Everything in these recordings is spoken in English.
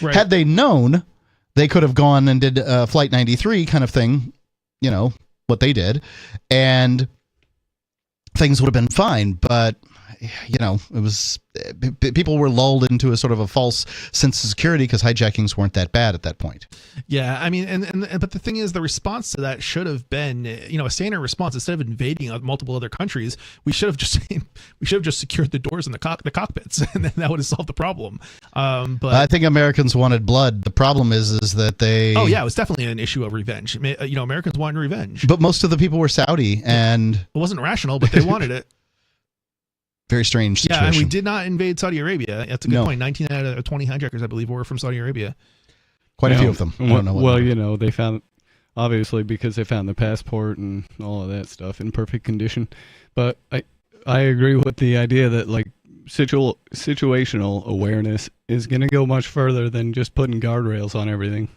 Right. Had they known, they could have gone and did Flight 93 kind of thing, what they did, and things would have been fine. But it was people were lulled into a sort of a false sense of security because hijackings weren't that bad at that point. Yeah, I mean, but the thing is, the response to that should have been, a standard response. Instead of invading multiple other countries, we should have just secured the doors and the cockpits, and then that would have solved the problem. But I think Americans wanted blood. The problem is that they. Oh yeah, it was definitely an issue of revenge. Americans wanted revenge. But most of the people were Saudi, and it wasn't rational, but they wanted it. Very strange situation. Yeah, and we did not invade Saudi Arabia. That's a good point. 19 out of 20 hijackers, I believe, were from Saudi Arabia. Quite a few of them. I don't know what they found, obviously, because they found the passport and all of that stuff in perfect condition. But I agree with the idea that like situational awareness is going to go much further than just putting guardrails on everything.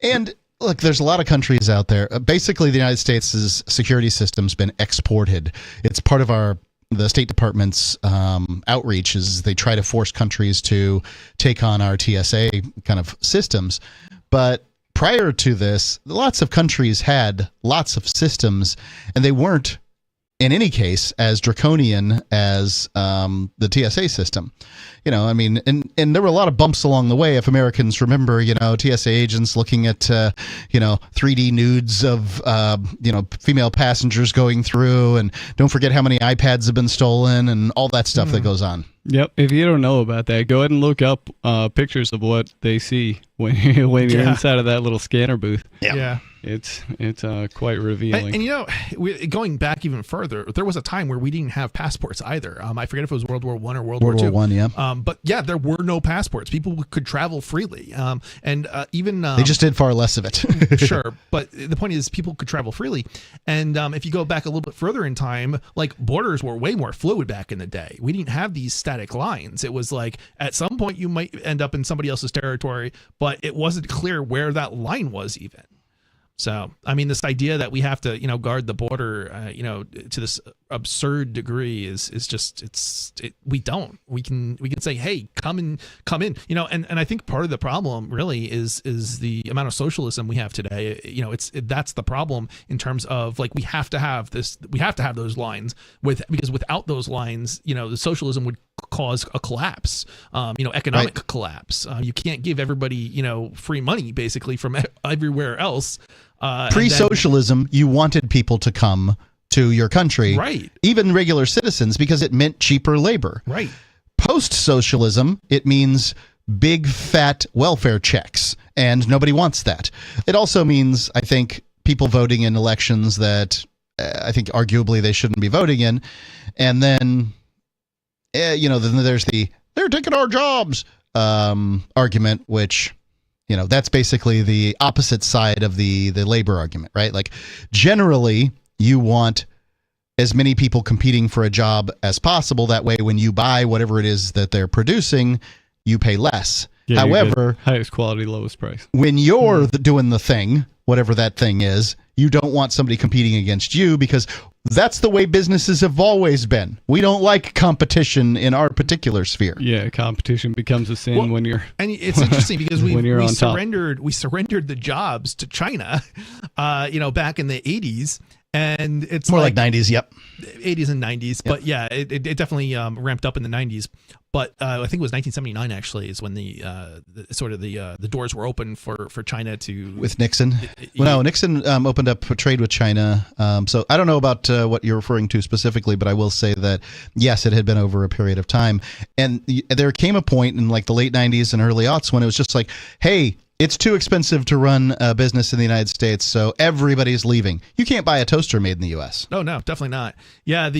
And look, there's a lot of countries out there. Basically, the United States' security system's been exported. It's part of the State Department's outreach is they try to force countries to take on our TSA kind of systems. But prior to this, lots of countries had lots of systems, and they weren't, in any case, as draconian as the TSA system. And there were a lot of bumps along the way. If Americans remember, TSA agents looking at, 3D nudes of, female passengers going through, and don't forget how many iPads have been stolen and all that stuff that goes on. Yep. If you don't know about that, go ahead and look up pictures of what they see when you're inside of that little scanner booth. Yeah. It's quite revealing. And going back even further, there was a time where we didn't have passports either. I forget if it was World War I or World War II. World War I, yeah. But yeah, there were no passports. People could travel freely. Even they just did far less of it. Sure, but the point is, people could travel freely. And if you go back a little bit further in time, like borders were way more fluid back in the day. We didn't have these static lines. It was like at some point you might end up in somebody else's territory, but it wasn't clear where that line was even. So, I mean, this idea that we have to, guard the border, to this absurd degree is just we don't. We can say, hey, come in, and I think part of the problem really is the amount of socialism we have today. That's the problem in terms of like we have to have those lines because without those lines, the socialism would cause a collapse, economic collapse. You can't give everybody, free money basically from everywhere else. Pre-socialism, you wanted people to come to your country, right? Even regular citizens, because it meant cheaper labor. Right. Post-socialism, it means big fat welfare checks, and nobody wants that. It also means, I think, people voting in elections that I think arguably they shouldn't be voting in, and then then there's the they're taking our jobs argument, which. That's basically the opposite side of the labor argument, right? Like generally you want as many people competing for a job as possible. That way, when you buy whatever it is that they're producing, you pay less. Yeah, however, highest quality, lowest price. When you're doing the thing, whatever that thing is, you don't want somebody competing against you because that's the way businesses have always been. We don't like competition in our particular sphere. Yeah, competition becomes a sin when you're. And it's interesting because we surrendered the jobs to China, back in the 80s. And it's more like 90s, yep. 80s and 90s. Yep. But yeah, it definitely ramped up in the 90s. But I think it was 1979 actually is when the doors were open for China to with Nixon. Nixon opened up a trade with China. So I don't know about what you're referring to specifically, but I will say that yes, it had been over a period of time, and there came a point in like the late 90s and early aughts when it was just like, hey. It's too expensive to run a business in the United States, so everybody's leaving. You can't buy a toaster made in the U.S. Oh no, definitely not. Yeah,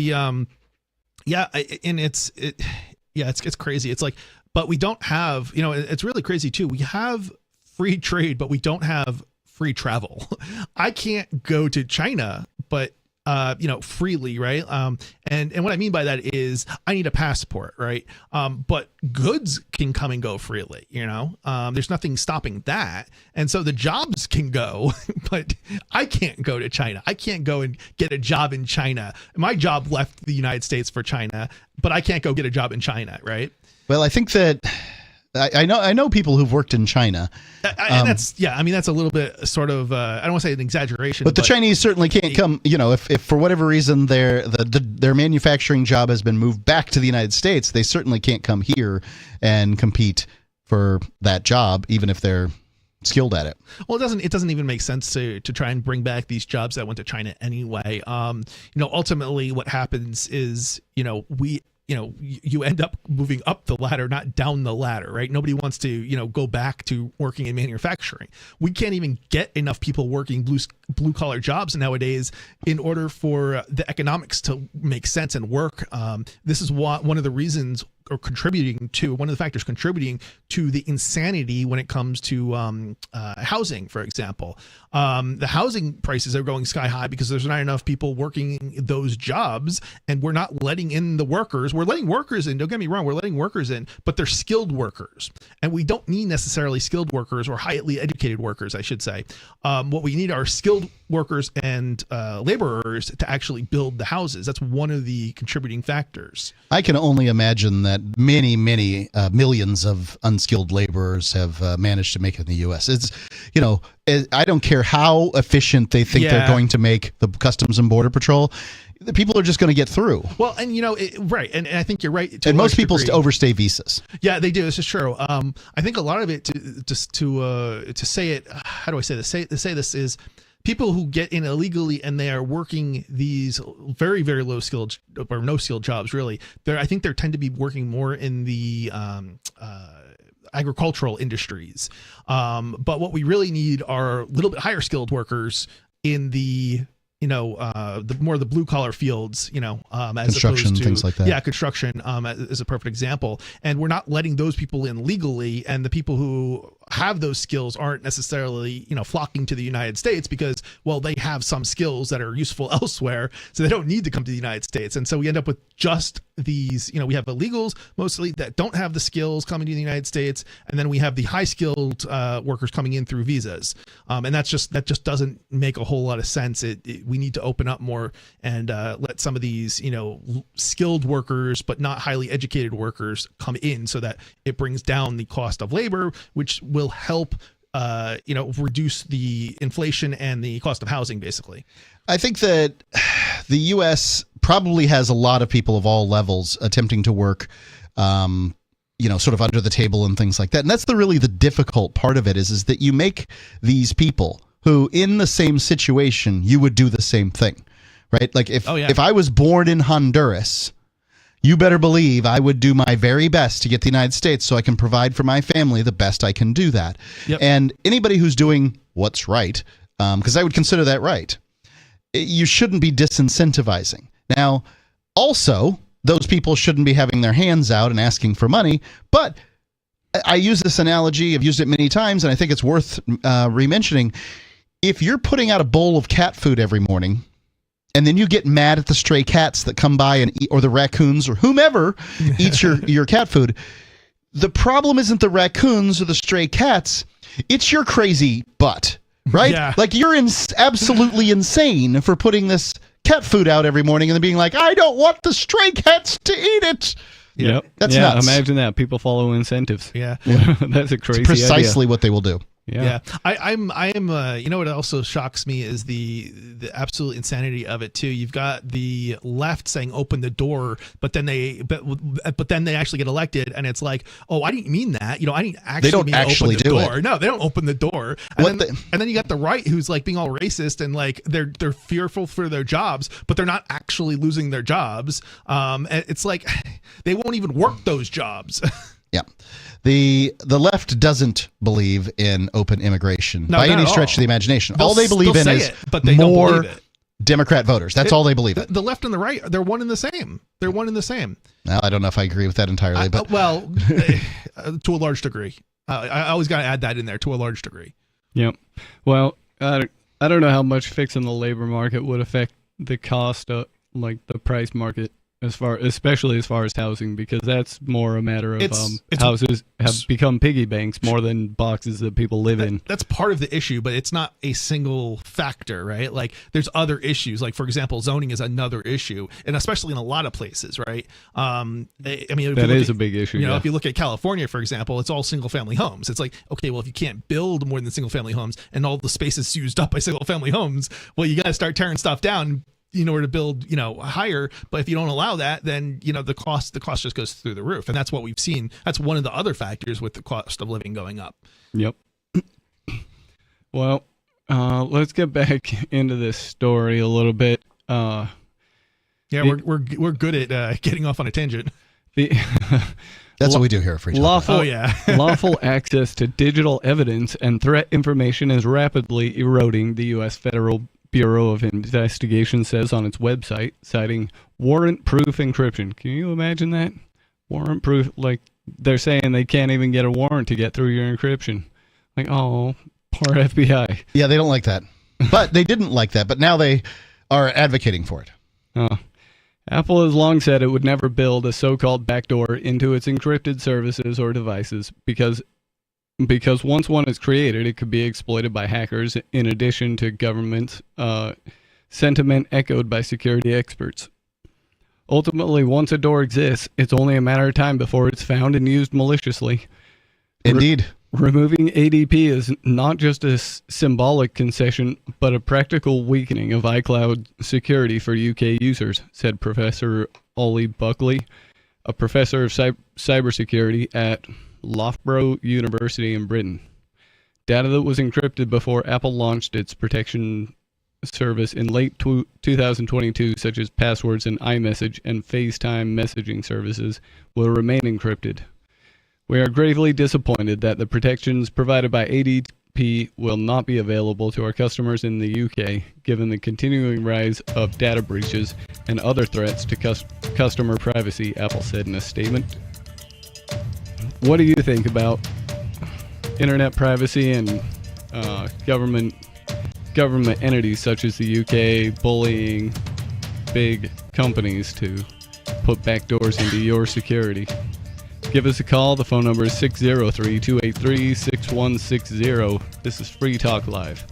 it's crazy. It's like, but we don't have, it's really crazy too. We have free trade, but we don't have free travel. I can't go to China, but freely, right? And what I mean by that is I need a passport, right? But goods can come and go freely, there's nothing stopping that. And so the jobs can go, but I can't go to China. I can't go and get a job in China. My job left the United States for China, but I can't go get a job in China, right? Well, I think that I know people who've worked in China, And that's I mean, that's a little bit sort of I don't want to say an exaggeration, but the Chinese certainly can't come. If for whatever reason their manufacturing job has been moved back to the United States, they certainly can't come here and compete for that job, even if they're skilled at it. Well, it doesn't even make sense to try and bring back these jobs that went to China anyway. Ultimately what happens is, you end up moving up the ladder, not down the ladder, right? Nobody wants to, go back to working in manufacturing. We can't even get enough people working blue collar jobs nowadays in order for the economics to make sense and work. This is one of the reasons or one of the factors contributing to the insanity when it comes to housing, for example. The housing prices are going sky high because there's not enough people working those jobs, and we're not letting in the workers. We're letting workers in, don't get me wrong, we're letting workers in, but they're skilled workers. And we don't need necessarily skilled workers, or highly educated workers, I should say. What we need are skilled workers and laborers to actually build the houses. That's one of the contributing factors. I can only imagine that many millions of unskilled laborers have managed to make it in the U.S. It's, I don't care how efficient they think they're going to make the Customs and Border Patrol. The people are just going to get through. Well, and right, and I think you're right. And most people overstay visas. Yeah, they do. This is true. I think a lot of it to say it. How do I say this? Say this is people who get in illegally and they are working these very, very low skilled or no skilled jobs. Really, I think they tend to be working more in the agricultural industries. But what we really need are a little bit higher skilled workers in the the more the blue collar fields, as construction, opposed to things like that. Yeah, construction is a perfect example. And we're not letting those people in legally, and the people who have those skills aren't necessarily, flocking to the United States because, well, they have some skills that are useful elsewhere, so they don't need to come to the United States. And so we end up with just these, we have illegals mostly that don't have the skills coming to the United States, and then we have the high skilled workers coming in through visas. And that just doesn't make a whole lot of sense. We need to open up more and let some of these, skilled workers but not highly educated workers come in, so that it brings down the cost of labor, which will help reduce the inflation and the cost of housing, basically. I think that the U.S. probably has a lot of people of all levels attempting to work, sort of under the table and things like that. And that's really the difficult part of it is that you make these people who, in the same situation, you would do the same thing, right? Like if I was born in Honduras, you better believe I would do my very best to get to the United States so I can provide for my family the best I can do that. Yep. And anybody who's doing what's right, because I would consider that right, you shouldn't be disincentivizing. Now, also, those people shouldn't be having their hands out and asking for money, but I use this analogy, I've used it many times, and I think it's worth re-mentioning. If you're putting out a bowl of cat food every morning, and then you get mad at the stray cats that come by and eat, or the raccoons or whomever eats your cat food, the problem isn't the raccoons or the stray cats, it's your crazy butt, right? Yeah. Like you're absolutely insane for putting this cat food out every morning and then being like, I don't want the stray cats to eat it. Yep. That's nuts. Imagine that. People follow incentives. Yeah. That's a crazy it's precisely idea. what they will do. Yeah. I am what also shocks me is the absolute insanity of it too. You've got the left saying open the door, but then they actually get elected, and it's like, oh, I didn't mean that. I didn't actually they don't mean actually open the do door. it. No, they don't open the door. And then you got the right who's like being all racist and like they're fearful for their jobs, but they're not actually losing their jobs. And it's like they won't even work those jobs. Yeah. The left doesn't believe in open immigration by any stretch of the imagination. All they believe in is more Democrat voters. That's all they believe in. The left and the right, they're one and the same. They're one and the same. Well, I don't know if I agree with that entirely, but to a large degree. I always got to add that in there, to a large degree. Yep. Well, I don't know how much fixing the labor market would affect the cost of, like, the price market especially as far as housing, because that's more a matter of It's houses have become piggy banks more than boxes that people live in. That's part of the issue, but it's not a single factor, right? Like there's other issues. Like for example, zoning is another issue, and especially in a lot of places, right? I mean, that is a big issue. You know, if you look at California, for example, it's all single family homes. It's like, okay, well, if you can't build more than single family homes and all the space is used up by single family homes, well, you got to start tearing stuff down in order to build, higher. But if you don't allow that, then, the cost just goes through the roof. And that's what we've seen. That's one of the other factors with the cost of living going up. Yep. Well, let's get back into this story a little bit. Yeah, we're good at getting off on a tangent. That's what we do here at Free Talk. Lawful access to digital evidence and threat information is rapidly eroding, the U.S. Federal Bureau of Investigation says on its website, citing warrant-proof encryption. Can you imagine that? Warrant-proof, like they're saying they can't even get a warrant to get through your encryption. Like, oh, poor FBI. Yeah, they don't like that. But they didn't like that, but now they are advocating for it. Oh. Apple has long said it would never build a so-called backdoor into its encrypted services or devices because once one is created, it could be exploited by hackers in addition to government sentiment echoed by security experts. Ultimately, once a door exists, it's only a matter of time before it's found and used maliciously. Indeed. Removing ADP is not just a symbolic concession, but a practical weakening of iCloud security for UK users, said Professor Ollie Buckley, a professor of cybersecurity at Loughborough University in Britain. Data that was encrypted before Apple launched its protection service in late 2022, such as passwords in iMessage and FaceTime messaging services, will remain encrypted. We are gravely disappointed that the protections provided by ADP will not be available to our customers in the UK, given the continuing rise of data breaches and other threats to customer privacy, Apple said in a statement. What do you think about internet privacy and government entities such as the UK bullying big companies to put backdoors into your security? Give us a call. The phone number is 603-283-6160. This is Free Talk Live.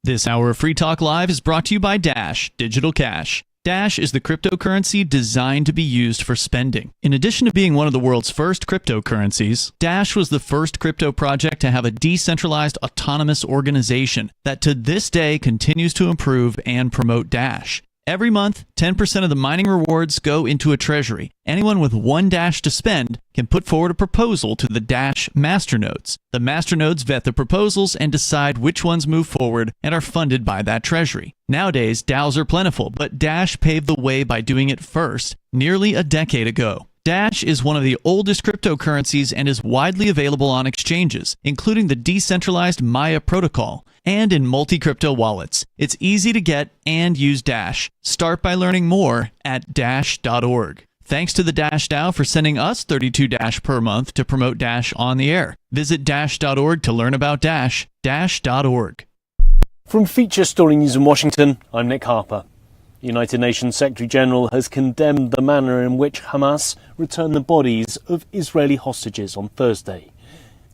This hour of Free Talk Live is brought to you by Dash Digital Cash. Dash is the cryptocurrency designed to be used for spending. In addition to being one of the world's first cryptocurrencies, Dash was the first crypto project to have a decentralized autonomous organization that to this day continues to improve and promote Dash. Every month, 10% of the mining rewards go into a treasury. Anyone with one Dash to spend can put forward a proposal to the Dash masternodes. The masternodes vet the proposals and decide which ones move forward and are funded by that treasury. Nowadays, DAOs are plentiful, but Dash paved the way by doing it first, nearly a decade ago. Dash is one of the oldest cryptocurrencies and is widely available on exchanges, including the decentralized Maya protocol, and in multi-crypto wallets. It's easy to get and use Dash. Start by learning more at dash.org. Thanks to the Dash DAO for sending us 32 Dash per month to promote Dash on the air. Visit dash.org to learn about Dash. Dash.org. From Feature Story News in Washington, I'm Nick Harper. The United Nations Secretary-General has condemned the manner in which Hamas returned the bodies of Israeli hostages on Thursday.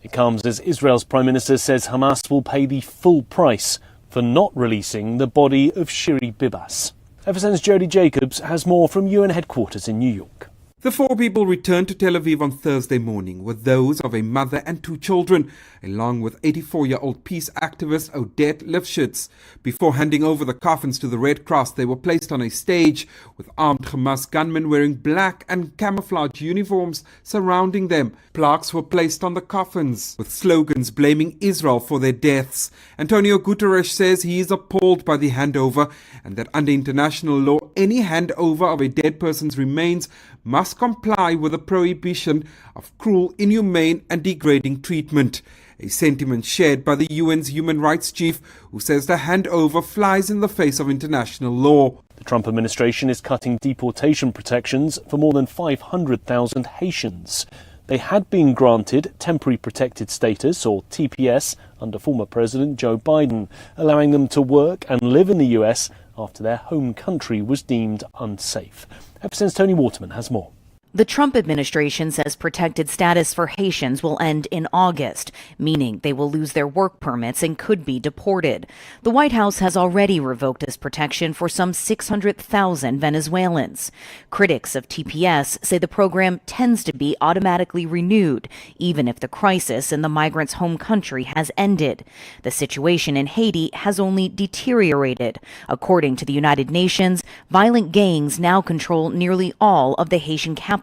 It comes as Israel's Prime Minister says Hamas will pay the full price for not releasing the body of Shiri Bibas. FSN's Jody Jacobs has more from UN headquarters in New York. The four people returned to Tel Aviv on Thursday morning were those of a mother and two children, along with 84-year-old peace activist Odette Lifshitz. Before handing over the coffins to the Red Cross, they were placed on a stage with armed Hamas gunmen wearing black and camouflage uniforms surrounding them. Plaques were placed on the coffins with slogans blaming Israel for their deaths. Antonio Guterres says he is appalled by the handover and that under international law, any handover of a dead person's remains must comply with the prohibition of cruel, inhumane and degrading treatment. A sentiment shared by the UN's human rights chief, who says the handover flies in the face of international law. The Trump administration is cutting deportation protections for more than 500,000 Haitians. They had been granted temporary protected status, or TPS, under former President Joe Biden, allowing them to work and live in the US after their home country was deemed unsafe. FSN's Tony Waterman has more. The Trump administration says protected status for Haitians will end in August, meaning they will lose their work permits and could be deported. The White House has already revoked this protection for some 600,000 Venezuelans. Critics of TPS say the program tends to be automatically renewed, even if the crisis in the migrants' home country has ended. The situation in Haiti has only deteriorated. According to the United Nations, violent gangs now control nearly all of the Haitian capital,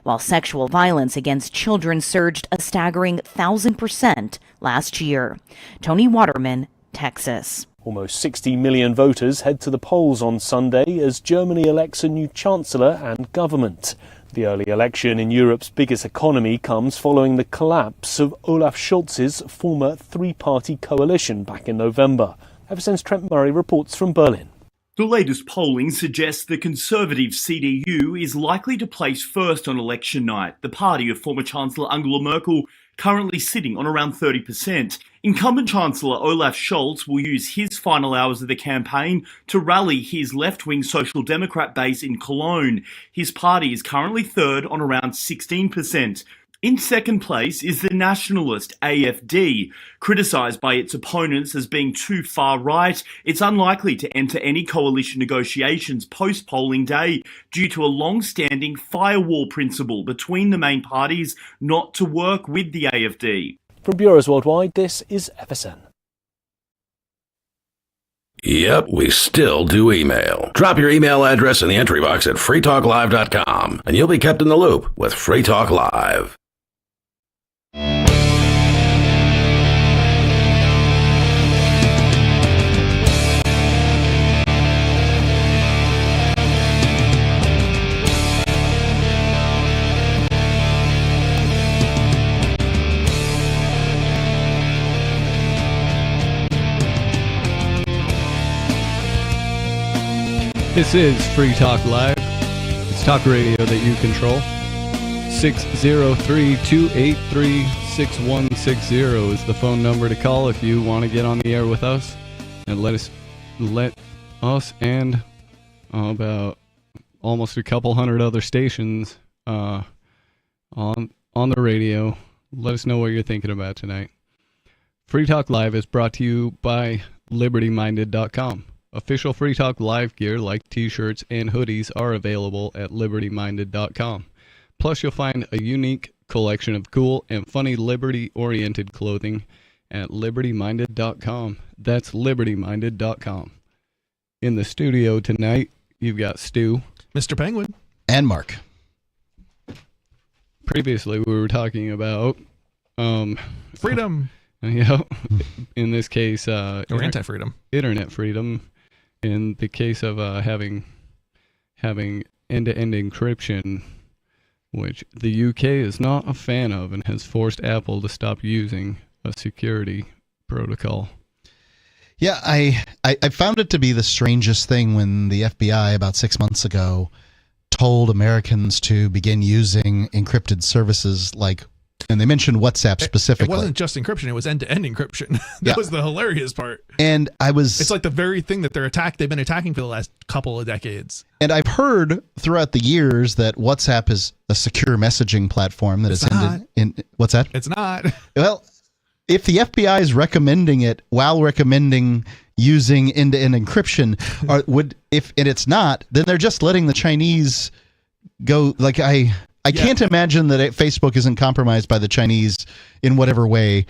while sexual violence against children surged a staggering 1,000% last year. Tony Waterman, Texas. Almost 60 million voters head to the polls on Sunday as Germany elects a new chancellor and government. The early election in Europe's biggest economy comes following the collapse of Olaf Scholz's former three-party coalition back in November. FSN's Trent Murray reports from Berlin. The latest polling suggests the Conservative CDU is likely to place first on election night, the party of former Chancellor Angela Merkel currently sitting on around 30%. Incumbent Chancellor Olaf Scholz will use his final hours of the campaign to rally his left-wing Social Democrat base in Cologne. His party is currently third on around 16%. In second place is the nationalist AfD. Criticised by its opponents as being too far right, it's unlikely to enter any coalition negotiations post-polling day due to a long-standing firewall principle between the main parties not to work with the AfD. From bureaus worldwide, this is FSN. Yep, we still do email. Drop your email address in the entry box at freetalklive.com and you'll be kept in the loop with Free Talk Live. This is Free Talk Live. It's talk radio that you control. 603-283-6160 is the phone number to call if you want to get on the air with us and let us and about almost a couple hundred other stations on the radio. Let us know what you're thinking about tonight. Free Talk Live is brought to you by LibertyMinded.com. Official Free Talk Live gear like t-shirts and hoodies are available at LibertyMinded.com. Plus, you'll find a unique collection of cool and funny Liberty-oriented clothing at LibertyMinded.com. That's LibertyMinded.com. In the studio tonight, you've got Stu. Mr. Penguin. And Mark. Previously, we were talking about... freedom. Yeah. In this case... or anti-freedom. Internet freedom. In the case of having end-to-end encryption, which the UK is not a fan of and has forced Apple to stop using a security protocol. Yeah, I found it to be the strangest thing when the FBI about 6 months ago told Americans to begin using encrypted services like, and they mentioned WhatsApp specifically. It wasn't just encryption, it was end-to-end encryption. That was the hilarious part. And it's like the very thing that they've been attacking for the last couple of decades. And I've heard throughout the years that WhatsApp is a secure messaging platform that is ended in what's that? It's not. Well, if the FBI is recommending it while recommending using end-to-end encryption, and it's not, then they're just letting the Chinese go. Like I can't imagine that Facebook isn't compromised by the Chinese in whatever way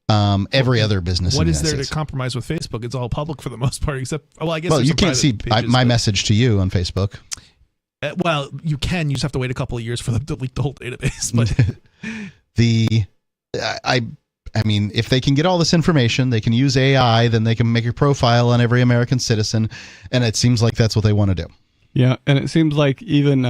every other business. What is there to compromise with Facebook? It's all public for the most part, except I guess. Well, you can't see my message to you on Facebook. Well, you can. You just have to wait a couple of years for them to delete the whole database. But I mean, if they can get all this information, they can use AI, then they can make a profile on every American citizen, and it seems like that's what they want to do. Yeah, and it seems like even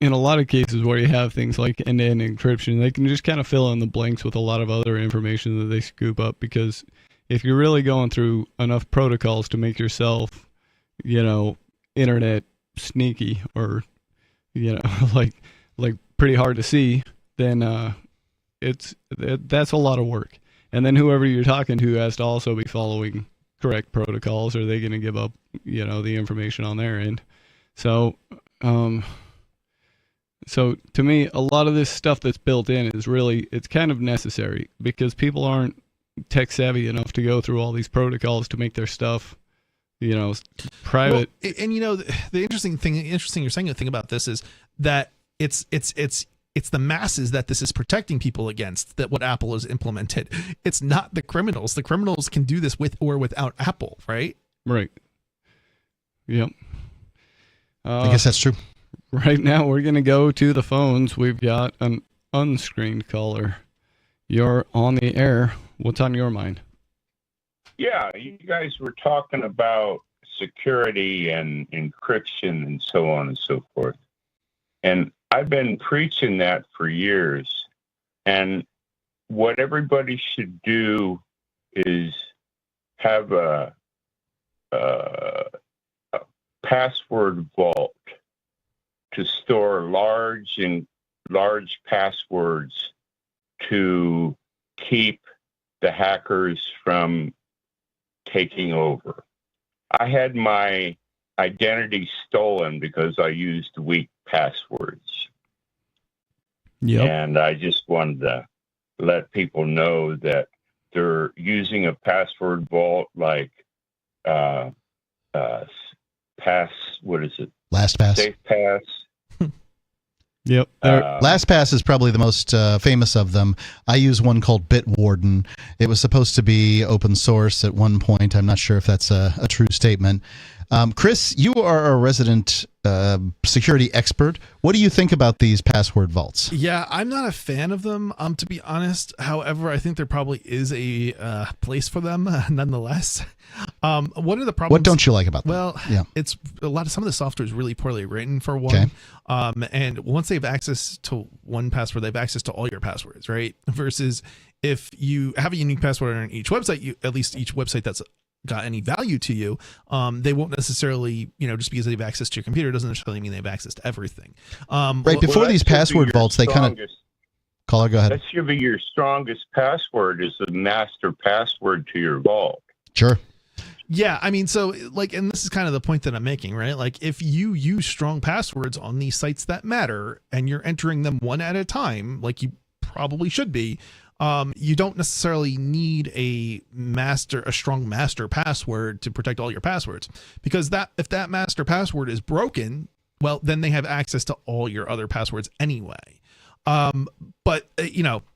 in a lot of cases where you have things like end-to-end encryption, they can just kind of fill in the blanks with a lot of other information that they scoop up, because if you're really going through enough protocols to make yourself, internet sneaky, or, like pretty hard to see, then that's a lot of work. And then whoever you're talking to has to also be following correct protocols, or they're going to give up, the information on their end. So, so to me, a lot of this stuff that's built in is really, it's kind of necessary because people aren't tech savvy enough to go through all these protocols to make their stuff, private. Well, and the interesting you're saying the thing about this is that it's the masses that this is protecting people against, that what Apple has implemented. It's not the criminals. The criminals can do this with or without Apple, right? Right. Yep. I guess that's true. Right now, we're going to go to the phones. We've got an unscreened caller. You're on the air. What's on your mind? Yeah, you guys were talking about security and encryption and so on and so forth. And I've been preaching that for years. And what everybody should do is have a password vault to store large passwords to keep the hackers from taking over. I had my identity stolen because I used weak passwords. Yep. And I just wanted to let people know that they're using a password vault like LastPass. SafePass. Yep. LastPass is probably the most famous of them. I use one called Bitwarden. It was supposed to be open source at one point. I'm not sure if that's a true statement. Chris, you are a resident security expert. What do you think about these password vaults? Yeah, I'm not a fan of them, to be honest. However, I think there probably is a place for them nonetheless. What are the problems? What don't you like about them? Well, yeah. It's some of the software is really poorly written, for one. Okay. And once they have access to one password, they have access to all your passwords, right? Versus if you have a unique password on each website, at least each website that's got any value to you, they won't necessarily, just because they have access to your computer doesn't necessarily mean they have access to everything. Right. Before these password vaults, they kind of... Caller, go ahead. That should be your strongest password, is the master password to your vault. Sure. Yeah, I mean, so and this is kind of the point that I'm making, right? Like, if you use strong passwords on these sites that matter and you're entering them one at a time, like you probably should be, you don't necessarily need a strong master password to protect all your passwords, because if that master password is broken, well, then they have access to all your other passwords anyway. But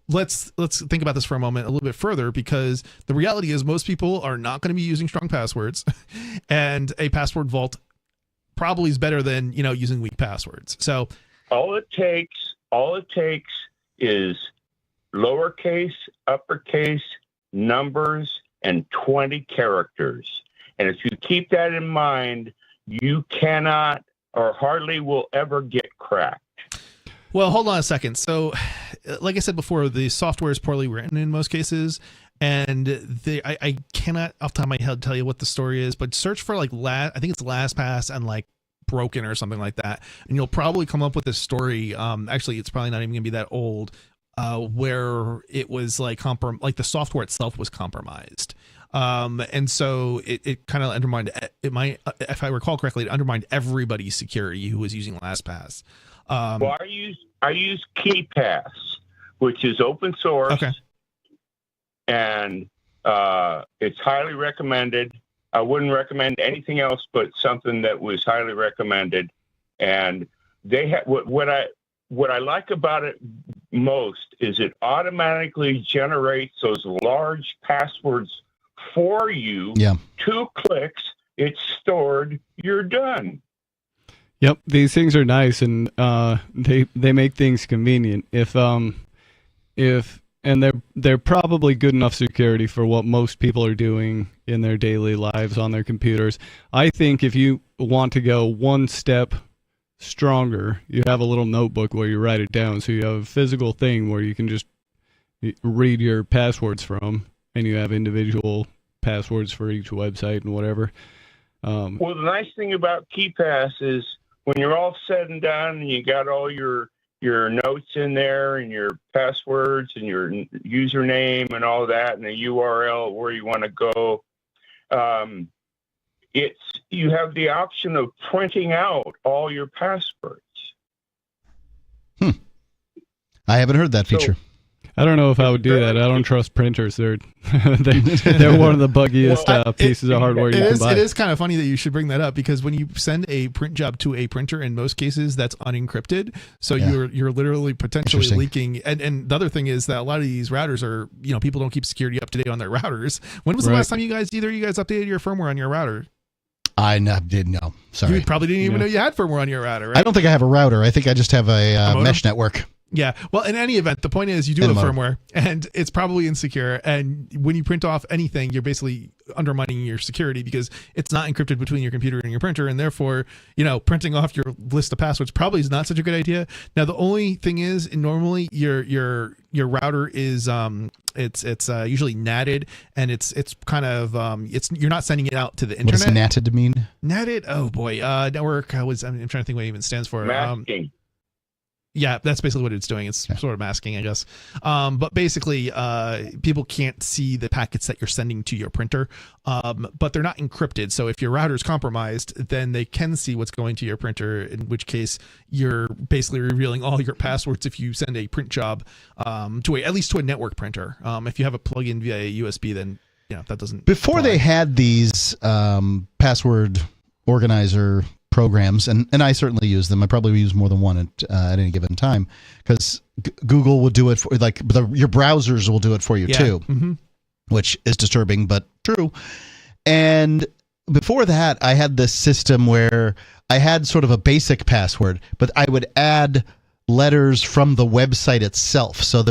let's think about this for a moment a little bit further, because the reality is most people are not going to be using strong passwords, and a password vault probably is better than, using weak passwords. So all it takes is lowercase, uppercase, numbers, and 20 characters. And if you keep that in mind, you cannot or hardly will ever get cracked. Well, hold on a second. So, like I said before, the software is poorly written in most cases, and I cannot off the top of my head tell you what the story is, but search for I think it's LastPass and broken or something like that, and you'll probably come up with this story. Actually, it's probably not even gonna be that old, where it was the software itself was compromised. And so it kind of undermined if I recall correctly, it undermined everybody's security who was using LastPass. Well, I use KeePass, which is open source. Okay. And it's highly recommended. I wouldn't recommend anything else but something that was highly recommended. And they have what I like about it most is it automatically generates those large passwords for you. Yeah. 2 clicks, it's stored, you're done. Yep, these things are nice, and they make things convenient. And they're probably good enough security for what most people are doing in their daily lives on their computers. I think if you want to go one step stronger, you have a little notebook where you write it down, so you have a physical thing where you can just read your passwords from, and you have individual passwords for each website and whatever. Well, the nice thing about KeePass is when you're all said and done and you got all your your notes in there and your passwords and your username and all that, and the URL where you want to go. You have the option of printing out all your passwords. I haven't heard that feature. I don't know if I would do that. I don't trust printers. They're one of the buggiest pieces of hardware you can buy. It is kind of funny that you should bring that up, because when you send a print job to a printer, in most cases that's unencrypted, so you're literally potentially leaking. And the other thing is that a lot of these routers are, people don't keep security up to date on their routers. When was the last time either you guys updated your firmware on your router? I didn't know. Sorry. You probably didn't even know you had firmware on your router, right? I don't think I have a router. I think I just have a mesh network. Yeah. Well, in any event, the point is you do have firmware, and it's probably insecure. And when you print off anything, you're basically undermining your security, because it's not encrypted between your computer and your printer. And therefore, printing off your list of passwords probably is not such a good idea. Now, the only thing is, normally your router is it's usually NATed, and it's kind of you're not sending it out to the internet. What does NATed mean? NATed? Oh boy, network. I'm trying to think what it even stands for. Masking. Yeah, that's basically what it's doing. It's sort of masking, I guess. But basically, people can't see the packets that you're sending to your printer, but they're not encrypted. So if your router is compromised, then they can see what's going to your printer, in which case you're basically revealing all your passwords if you send a print job at least to a network printer. If you have a plug-in via USB, then that doesn't. Before they had these password organizer programs, and I certainly use them. I probably use more than one at any given time, because Google will do it for, your browsers will do it for you too, which is disturbing but true. And before that, I had this system where I had sort of a basic password, but I would add letters from the website itself, so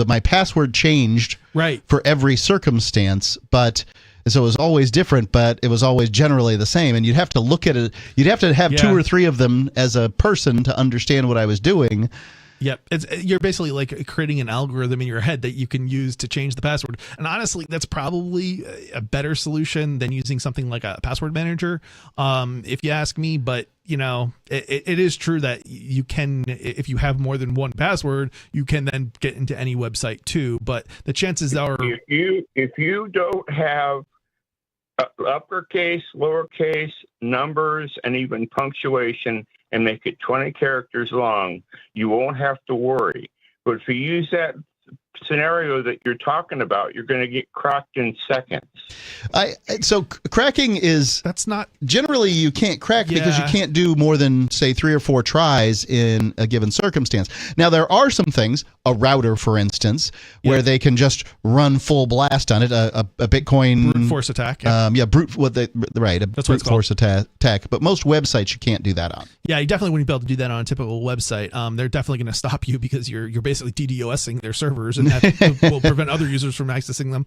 my password changed for every circumstance, but. So it was always different, but it was always generally the same. And you'd have to look at it. You'd have to have 2 or 3 of them as a person to understand what I was doing. Yep. You're basically like creating an algorithm in your head that you can use to change the password. And honestly, that's probably a better solution than using something like a password manager, if you ask me. But, it is true that you can, if you have more than one password, you can then get into any website too. But the chances are, if you don't have uppercase, lowercase, numbers, and even punctuation, and make it 20 characters long, you won't have to worry. But if you use that scenario that you're talking about, you're going to get cracked in seconds. So cracking is, that's not generally, you can't crack because you can't do more than say 3 or 4 tries in a given circumstance. Now there are some things, a router for instance, where they can just run full blast on it, a Bitcoin brute force attack. Brute force attack. But most websites you can't do that on. Yeah, you definitely wouldn't be able to do that on a typical website. They're definitely going to stop you, because you're basically DDoSing their servers, and that will prevent other users from accessing them.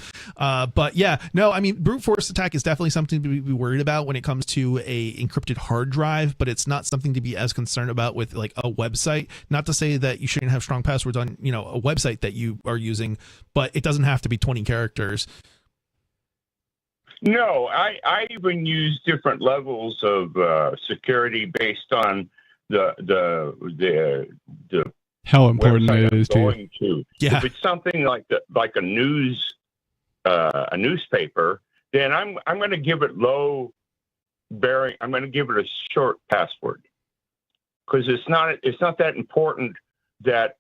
But yeah, no, I mean, brute force attack is definitely something to be worried about when it comes to a encrypted hard drive, but it's not something to be as concerned about with like a website. Not to say that you shouldn't have strong passwords on, a website that you are using, but it doesn't have to be 20 characters. No, I even use different levels of security based on the how important it is to you. Yeah. If it's something like a newspaper, then I'm going to give it low bearing. I'm going to give it a short password, because it's not that important that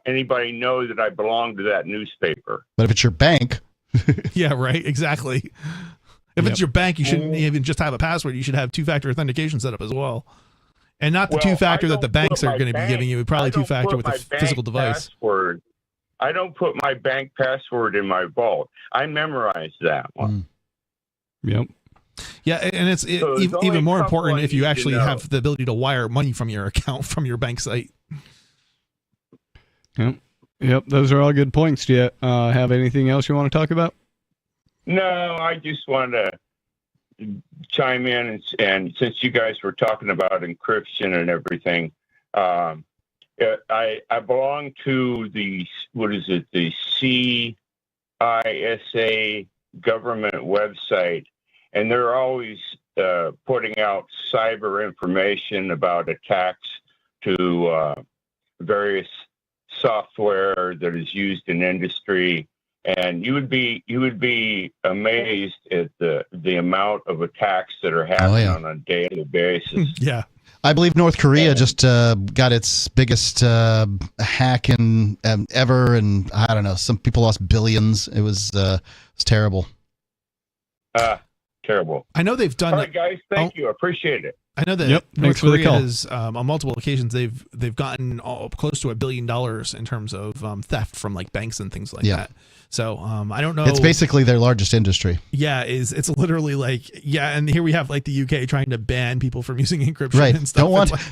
anybody knows that I belong to that newspaper. But if it's your bank. Yeah, right. Exactly. If it's your bank, you shouldn't even just have a password. You should have 2-factor authentication set up as well. And not the 2-factor that the banks are going to be giving you, probably 2-factor with a physical device. Password. I don't put my bank password in my vault. I memorize that one. Yep. Yeah, and it's even more important if you actually have the ability to wire money from your account from your bank site. Yep. Those are all good points. Do you have anything else you want to talk about? No, I just wanted to chime in, and since you guys were talking about encryption and everything, I belong to the CISA government website, and they're always putting out cyber information about attacks to various software that is used in industry, and you would be amazed at the amount of attacks that are happening on a daily basis. Yeah. I believe North Korea just got its biggest hack in ever, and I don't know. Some people lost billions. It was terrible. Terrible. I know they've done. All right, guys. Thank you. I appreciate it. I know that North Korea has, on multiple occasions, they've gotten close to $1 billion in terms of theft from like banks and things like that. So I don't know. It's basically their largest industry. Yeah, it's literally like and here we have like the UK trying to ban people from using encryption Right. and stuff.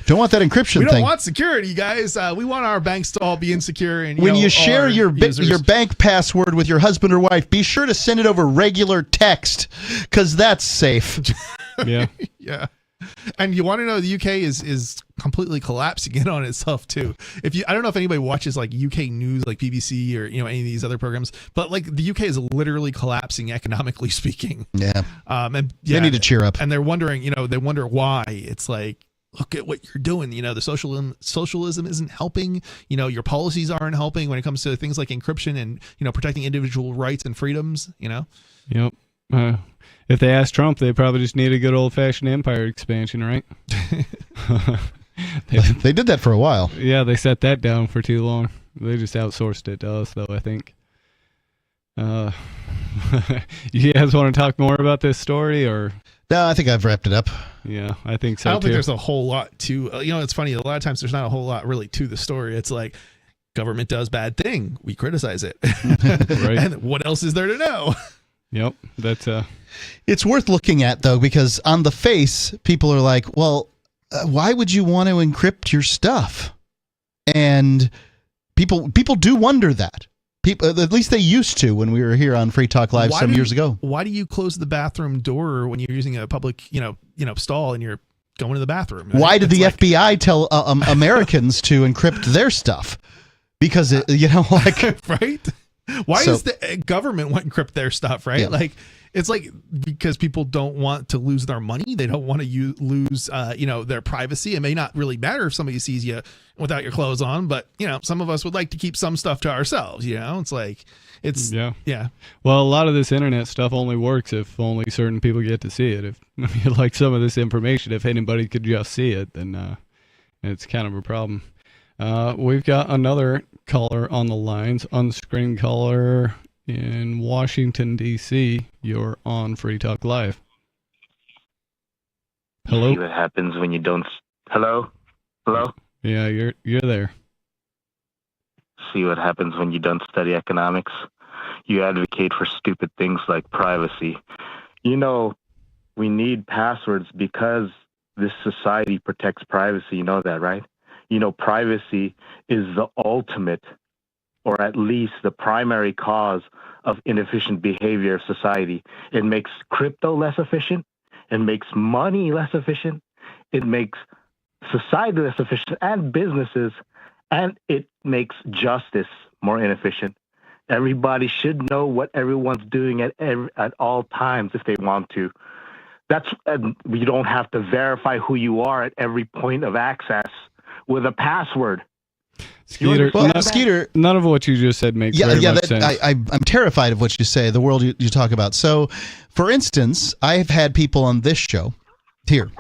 Don't want that encryption we thing. don't want security, guys. We want our banks to all be insecure. And when you share your bank password with your husband or wife, be sure to send it over regular text, because that's safe. Yeah. Yeah. And you want to know, the UK is completely collapsing in on itself too. I don't know if anybody watches like UK news, like BBC or any of these other programs, but like the UK is literally collapsing economically speaking. Yeah. And they need to cheer up. And they're wondering, they wonder why. It's like, look at what you're doing. The socialism isn't helping. Your policies aren't helping when it comes to things like encryption and protecting individual rights and freedoms. Yep. If they asked Trump, they probably just need a good old-fashioned empire expansion, right? They did that for a while. Yeah, they set that down for too long. They just outsourced it to us, though, I think. You guys want to talk more about this story, or? No, I think I've wrapped it up. Yeah, I think so, I don't think there's a whole lot to, it's funny. A lot of times there's not a whole lot really to the story. It's like, government does bad thing, we criticize it. Right. And what else is there to know? Yep, that's It's worth looking at, though, because on the face, people are like, well, why would you want to encrypt your stuff? And people do wonder that. People, at least they used to when we were here on Free Talk Live years ago. Why do you close the bathroom door when you're using a public, stall and you're going to the bathroom? Why did the FBI tell Americans to encrypt their stuff? Because, right? Why does the government want to encrypt their stuff, right? Yeah. Like, it's like because people don't want to lose their money. They don't want to lose, their privacy. It may not really matter if somebody sees you without your clothes on, but, some of us would like to keep some stuff to ourselves, It's like, yeah. Well, a lot of this internet stuff only works if only certain people get to see it. If like some of this information, if anybody could just see it, then it's kind of a problem. We've got another caller on the lines, unscreened caller in Washington, D.C. You're on Free Talk Live. Hello? See what happens when you don't... Hello? Hello? Yeah, you're there. See what happens when you don't study economics? You advocate for stupid things like privacy. We need passwords because this society protects privacy. You know that, right? Privacy is the ultimate, or at least the primary cause of inefficient behavior of society. It makes crypto less efficient. It makes money less efficient. It makes society less efficient and businesses, and it makes justice more inefficient. Everybody should know what everyone's doing at all times if they want to. You don't have to verify who you are at every point of access with a password. Skeeter, Skeeter, none of what you just said makes very much sense. I'm terrified of what you say, the world you talk about. So, for instance, I've had people on this show here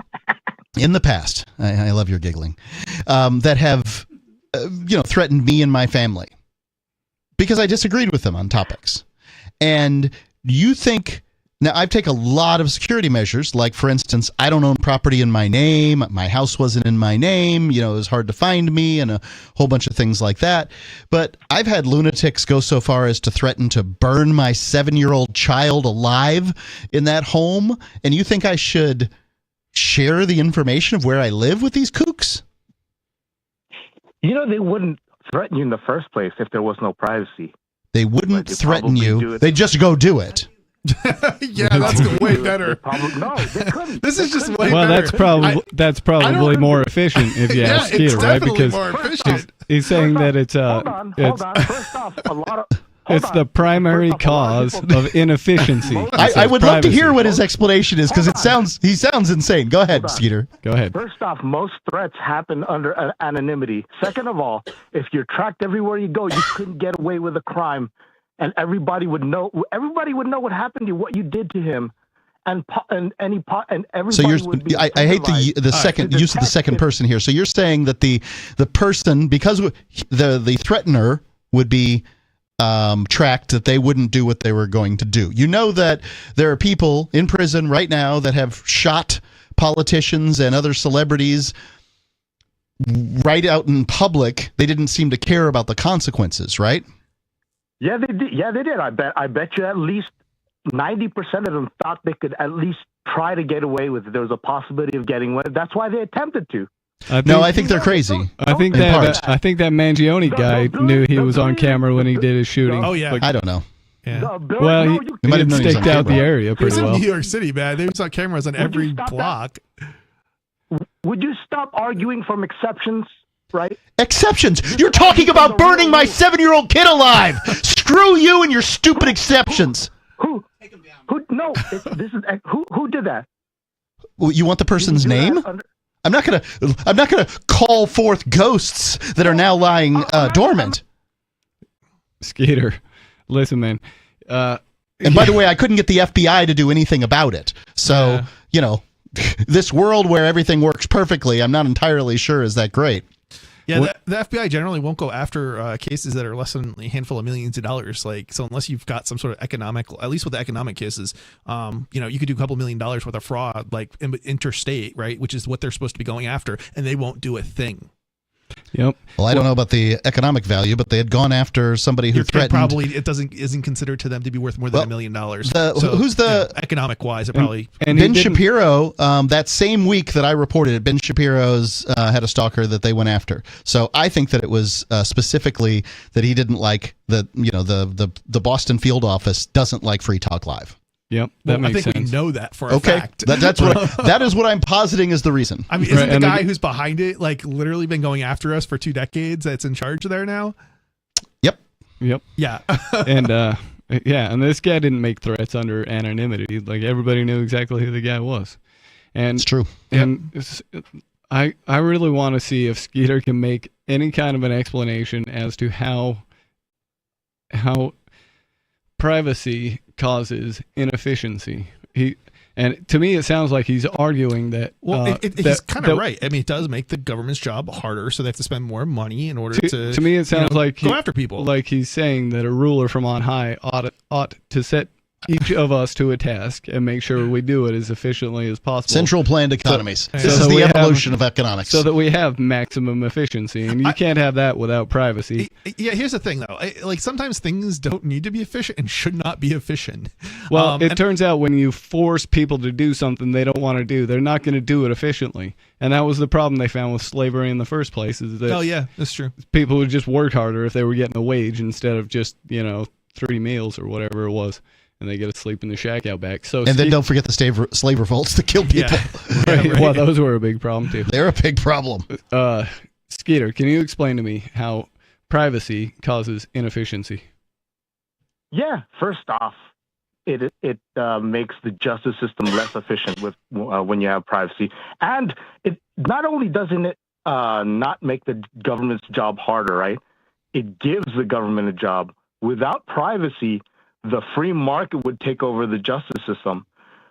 in the past, I love your giggling, that have, threatened me and my family because I disagreed with them on topics. And you think... Now, I've taken a lot of security measures, like, for instance, I don't own property in my name. My house wasn't in my name. It was hard to find me and a whole bunch of things like that. But I've had lunatics go so far as to threaten to burn my 7-year-old child alive in that home. And you think I should share the information of where I live with these kooks? They wouldn't threaten you in the first place if there was no privacy. They wouldn't threaten you. They just go do it. Yeah, that's way better. They couldn't. This is just way well, better. That's probably more efficient if you ask Skeeter, right? Because more efficient. he's saying that it's Hold on. First off, It's the primary cause of inefficiency. I would love to hear what his privacy. explanation is because he sounds insane. Go ahead, Skeeter. Go ahead. First off, most threats happen under anonymity. Second of all, if you're tracked everywhere you go, you couldn't get away with a crime, and everybody would know. Everybody would know what happened to you, what you did to him, and everybody. So would be I hate the second use of the second person here. So you're saying that the person, because the threatener would be tracked, that they wouldn't do what they were going to do. You know that there are people in prison right now that have shot politicians and other celebrities right out in public. They didn't seem to care about the consequences, right? Yeah, they did. Yeah, they did. I bet you at least 90% of them thought they could at least try to get away with it. There was a possibility of getting away. That's why they attempted to. I think they're crazy. I think that Mangione guy knew he was on camera when he did his shooting. Oh yeah, I don't know. Yeah. Well, he might have known he was staked on out the camera. area It was pretty in well. New York City, man. They saw cameras on every block. Would you stop arguing from exceptions, right? Exceptions? You're talking about burning my 7-year-old kid alive. Screw you and your stupid exceptions. Who? No, who did that? Well, you want the person's name? I'm not gonna call forth ghosts that are now lying dormant. Skeeter, listen, man. And by the way, I couldn't get the FBI to do anything about it. So, you know, this world where everything works perfectly, I'm not entirely sure is that great. Yeah, the FBI generally won't go after cases that are less than a handful of millions of dollars. Like, so unless you've got some sort of economic, at least with the economic cases, you know, you could do a couple $1 million worth of fraud, like interstate, right? Which is what they're supposed to be going after, and they won't do a thing. Yep. Well, I don't know about the economic value, but they had gone after somebody who threatened. Probably isn't considered to them to be worth more than $1 million. Who's the economic wise? It probably Ben Shapiro. That same week that I reported it, Ben Shapiro's had a stalker that they went after. So I think that it was specifically that he didn't like that. You know, the Boston field office doesn't like Free Talk Live. Yep, that makes sense. I think we know that for a fact. That's what that is what I'm positing is the reason. I mean, isn't the guy who's behind it like literally been going after us for 2 decades? That's in charge there now. Yep. Yeah. And and this guy didn't make threats under anonymity. Like everybody knew exactly who the guy was. And it's true. And I really want to see if Skeeter can make any kind of an explanation as to how privacy causes inefficiency. And to me, it sounds like he's arguing that. Well, he's kind of right. I mean, it does make the government's job harder, so they have to spend more money in order to. To me, it sounds like go after people. Like he's saying that a ruler from on high ought to set each of us to a task and make sure we do it as efficiently as possible. Central planned economies. This is the evolution of economics. So that we have maximum efficiency, and you can't have that without privacy. Yeah, here's the thing, though. Like sometimes things don't need to be efficient and should not be efficient. Well, it turns out when you force people to do something they don't want to do, they're not going to do it efficiently. And that was the problem they found with slavery in the first place. Is that yeah, that's true. People would just work harder if they were getting a wage instead of just 3 meals or whatever it was. And they get to sleep in the shack out back. So then don't forget the slave revolts that killed people. Yeah. Right. Well, those were a big problem too. They're a big problem. Skeeter, can you explain to me how privacy causes inefficiency? Yeah. First off, it makes the justice system less efficient with when you have privacy, and it not only doesn't it not make the government's job harder, right? It gives the government a job. Without privacy, the free market would take over the justice system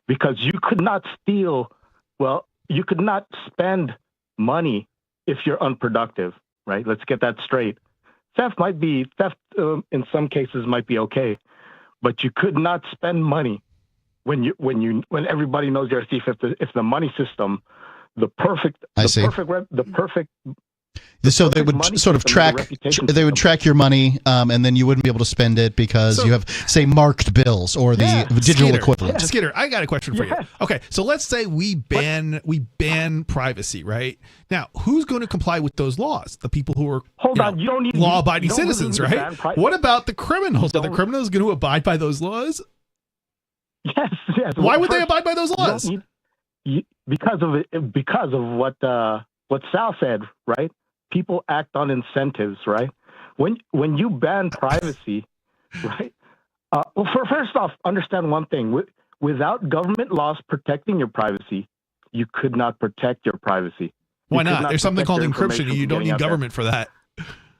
because you could not steal. Well, you could not spend money if you're unproductive, right? Let's get that straight. Theft in some cases might be okay, but you could not spend money when everybody knows you're a thief. If the money system, So they would sort of track. They would track your money, and then you wouldn't be able to spend it because you have, say, marked bills or the digital equivalent. Skeeter, I got a question for you. Okay, so let's say we ban privacy, right? Now, who's going to comply with those laws? The people who are law-abiding citizens, right? What about the criminals? Are the criminals going to abide by those laws? Yes. Why would they abide by those laws? Because of what Sal said, right? People act on incentives, right? When you ban privacy, right? Well, first off, understand one thing. Without government laws protecting your privacy, you could not protect your privacy. Why not? There's something called encryption. You don't need government for that.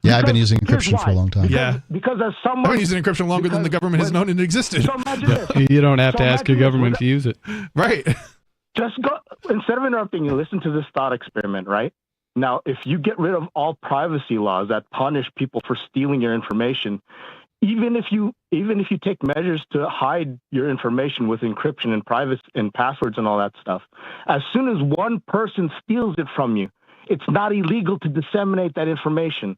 Yeah, I've been using encryption for a long time. Yeah. Because as someone... I've been using encryption longer than the government has known it existed. So imagine this. You don't have to ask your government to use it. Right. Just go, instead of interrupting you, listen to this thought experiment, right? Now, if you get rid of all privacy laws that punish people for stealing your information, even if you take measures to hide your information with encryption and privacy and passwords and all that stuff, as soon as one person steals it from you, it's not illegal to disseminate that information.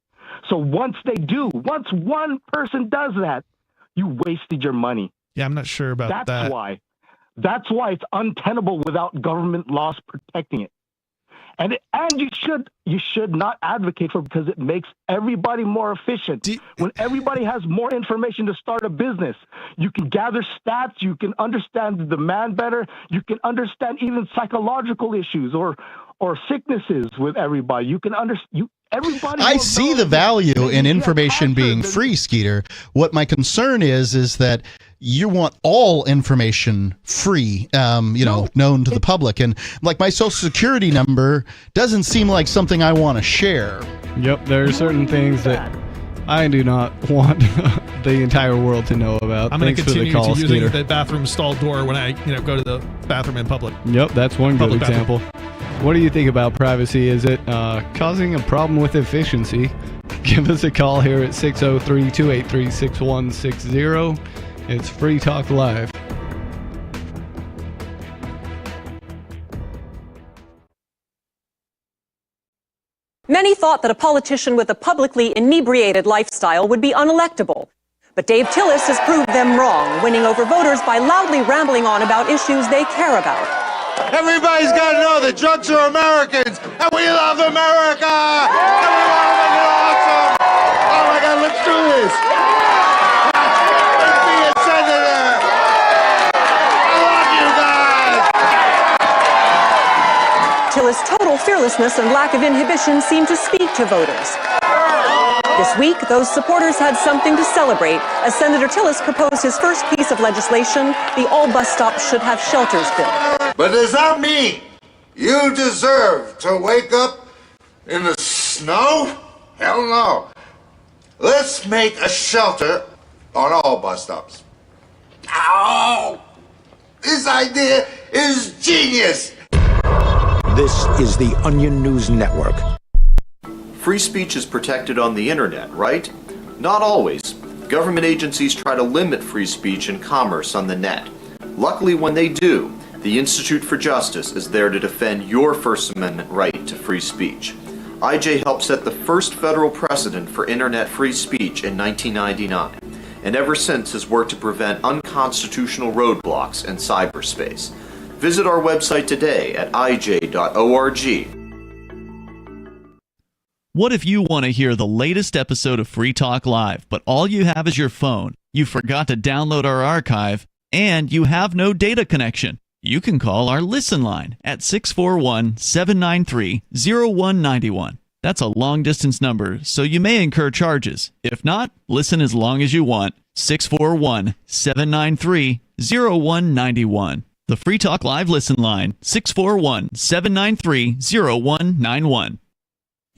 So once one person does that, you wasted your money. Yeah, I'm not sure about that. That's why it's untenable without government laws protecting it. And you should not advocate for it because it makes everybody more efficient. When everybody has more information to start a business, you can gather stats, you can understand the demand better, you can understand even psychological issues or sicknesses with everybody. You can understand. Everybody. I see the value in information being free, Skeeter. What my concern is that you want all information free, known to the public. And like my social security number doesn't seem like something I want to share. Yep, there are certain things that I do not want the entire world to know about. I'm going to continue to using Skeeter. the bathroom stall door when I go to the bathroom in public. Yep, that's one good example. What do you think about privacy? Is it causing a problem with efficiency? Give us a call here at 603-283-6160. It's Free Talk Live. Many thought that a politician with a publicly inebriated lifestyle would be unelectable. But Dave Tillis has proved them wrong, winning over voters by loudly rambling on about issues they care about. Everybody's got to know that drugs are Americans, and we love America, and we want to make it awesome. Oh my God, let's do this. Let's be a senator. I love you guys. Tillis' total fearlessness and lack of inhibition seemed to speak to voters. This week, those supporters had something to celebrate as Senator Tillis proposed his first piece of legislation, the All Bus Stops Should Have Shelters bill. But does that mean you deserve to wake up in the snow? Hell no. Let's make a shelter on all bus stops. Ow! This idea is genius. This is the Onion News Network. Free speech is protected on the internet, right? Not always. Government agencies try to limit free speech and commerce on the net. Luckily, when they do, the Institute for Justice is there to defend your First Amendment right to free speech. IJ helped set the first federal precedent for internet free speech in 1999, and ever since has worked to prevent unconstitutional roadblocks in cyberspace. Visit our website today at ij.org. What if you want to hear the latest episode of Free Talk Live, but all you have is your phone, you forgot to download our archive, and you have no data connection? You can call our Listen line at 641-793-0191. That's a long-distance number, so you may incur charges. If not, listen as long as you want. 641-793-0191. The Free Talk Live Listen line, 641-793-0191.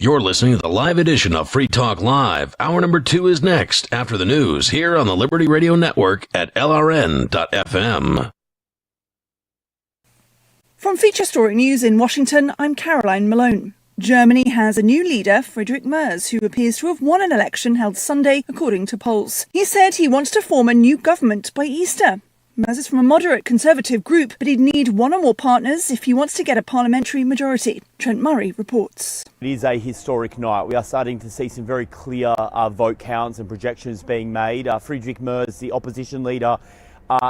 You're listening to the live edition of Free Talk Live. Hour number 2 is next after the news here on the Liberty Radio Network at LRN.FM. From Feature Story News in Washington, I'm Caroline Malone. Germany has a new leader, Friedrich Merz, who appears to have won an election held Sunday, according to polls. He said he wants to form a new government by Easter. Merz is from a moderate conservative group, but he'd need one or more partners if he wants to get a parliamentary majority. Trent Murray reports. It is a historic night. We are starting to see some very clear vote counts and projections being made. Friedrich Merz, the opposition leader,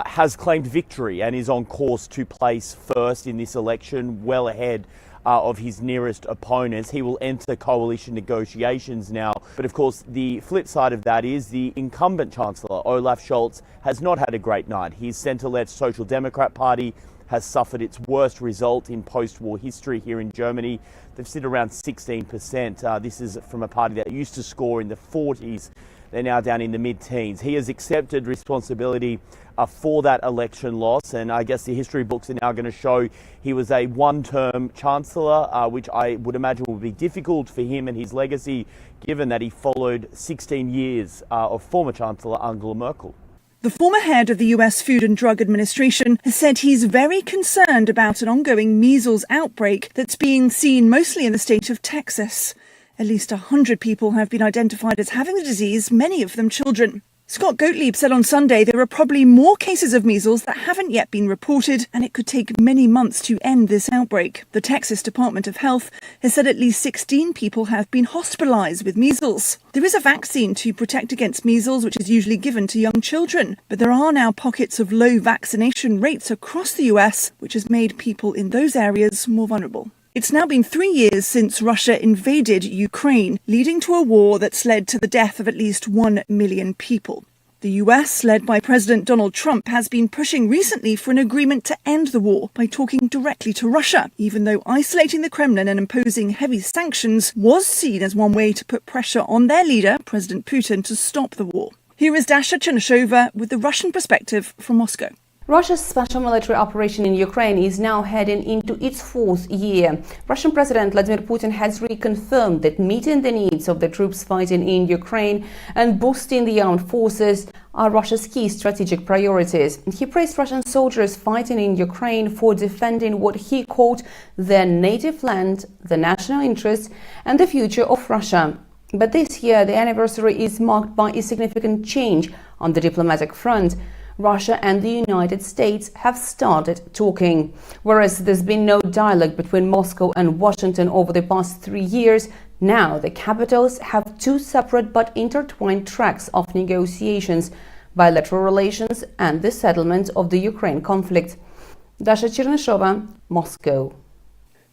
has claimed victory and is on course to place first in this election, well ahead of his nearest opponents. He will enter coalition negotiations now. But of course, the flip side of that is the incumbent Chancellor, Olaf Scholz, has not had a great night. His centre-left Social Democrat Party has suffered its worst result in post-war history here in Germany. They've sit around 16%. This is from a party that used to score in the 40s They're now down in the mid-teens. He has accepted responsibility for that election loss, and I guess the history books are now going to show he was a one-term chancellor, which I would imagine will be difficult for him and his legacy, given that he followed 16 years of former Chancellor Angela Merkel. The former head of the US Food and Drug Administration has said he's very concerned about an ongoing measles outbreak that's being seen mostly in the state of Texas. At least 100 people have been identified as having the disease, many of them children. Scott Gottlieb said on Sunday there are probably more cases of measles that haven't yet been reported, and it could take many months to end this outbreak. The Texas Department of Health has said at least 16 people have been hospitalized with measles. There is a vaccine to protect against measles, which is usually given to young children, but there are now pockets of low vaccination rates across the US, which has made people in those areas more vulnerable. It's now been 3 years since Russia invaded Ukraine, leading to a war that's led to the death of at least 1 million people. The US, led by President Donald Trump, has been pushing recently for an agreement to end the war by talking directly to Russia, even though isolating the Kremlin and imposing heavy sanctions was seen as one way to put pressure on their leader, President Putin, to stop the war. Here is Dasha Chernyshova with the Russian perspective from Moscow. Russia's special military operation in Ukraine is now heading into its 4th year. Russian President Vladimir Putin has reconfirmed that meeting the needs of the troops fighting in Ukraine and boosting the armed forces are Russia's key strategic priorities. He praised Russian soldiers fighting in Ukraine for defending what he called their native land, the national interests, and the future of Russia. But this year, the anniversary is marked by a significant change on the diplomatic front. Russia and the United States have started talking. Whereas there's been no dialogue between Moscow and Washington over the past 3 years, now the capitals have two separate but intertwined tracks of negotiations: bilateral relations and the settlement of the Ukraine conflict. Dasha Chernyshova, Moscow.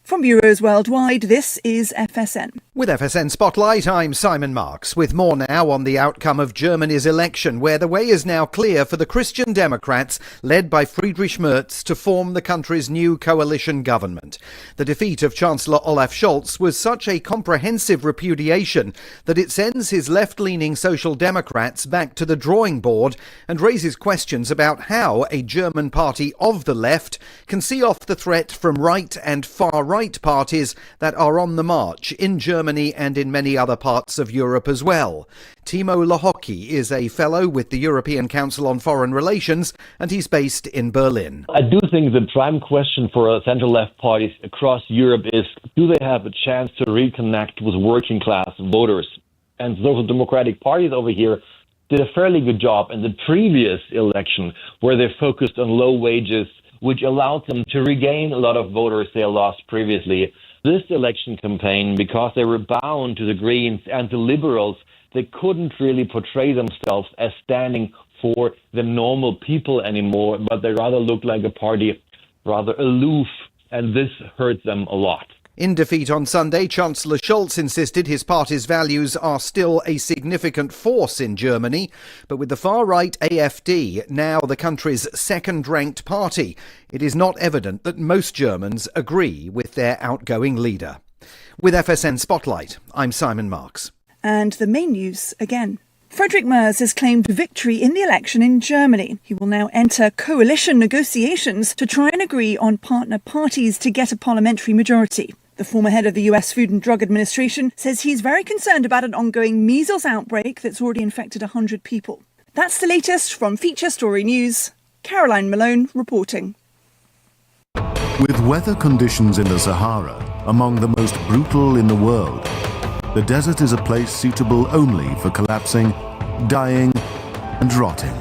From bureaus worldwide, this is FSN. With FSN Spotlight, I'm Simon Marks, with more now on the outcome of Germany's election, where the way is now clear for the Christian Democrats, led by Friedrich Merz, to form the country's new coalition government. The defeat of Chancellor Olaf Scholz was such a comprehensive repudiation that it sends his left-leaning Social Democrats back to the drawing board and raises questions about how a German party of the left can see off the threat from right and far-right parties that are on the march in Germany and in many other parts of Europe as well. Timo Lahocki is a fellow with the European Council on Foreign Relations, and he's based in Berlin. I do think the prime question for centre-left parties across Europe is, do they have a chance to reconnect with working-class voters? And social democratic parties over here did a fairly good job in the previous election, where they focused on low wages, which allowed them to regain a lot of voters they lost previously. This election campaign, because they were bound to the Greens and the Liberals, they couldn't really portray themselves as standing for the normal people anymore, but they rather looked like a party rather aloof, and this hurt them a lot. In defeat on Sunday, Chancellor Scholz insisted his party's values are still a significant force in Germany, but with the far-right AfD now the country's second-ranked party, it is not evident that most Germans agree with their outgoing leader. With FSN Spotlight, I'm Simon Marks. And the main news again. Friedrich Merz has claimed victory in the election in Germany. He will now enter coalition negotiations to try and agree on partner parties to get a parliamentary majority. The former head of the US Food and Drug Administration says he's very concerned about an ongoing measles outbreak that's already infected 100 people. That's the latest from Feature Story News. Caroline Malone reporting. With weather conditions in the Sahara among the most brutal in the world, the desert is a place suitable only for collapsing, dying, and rotting.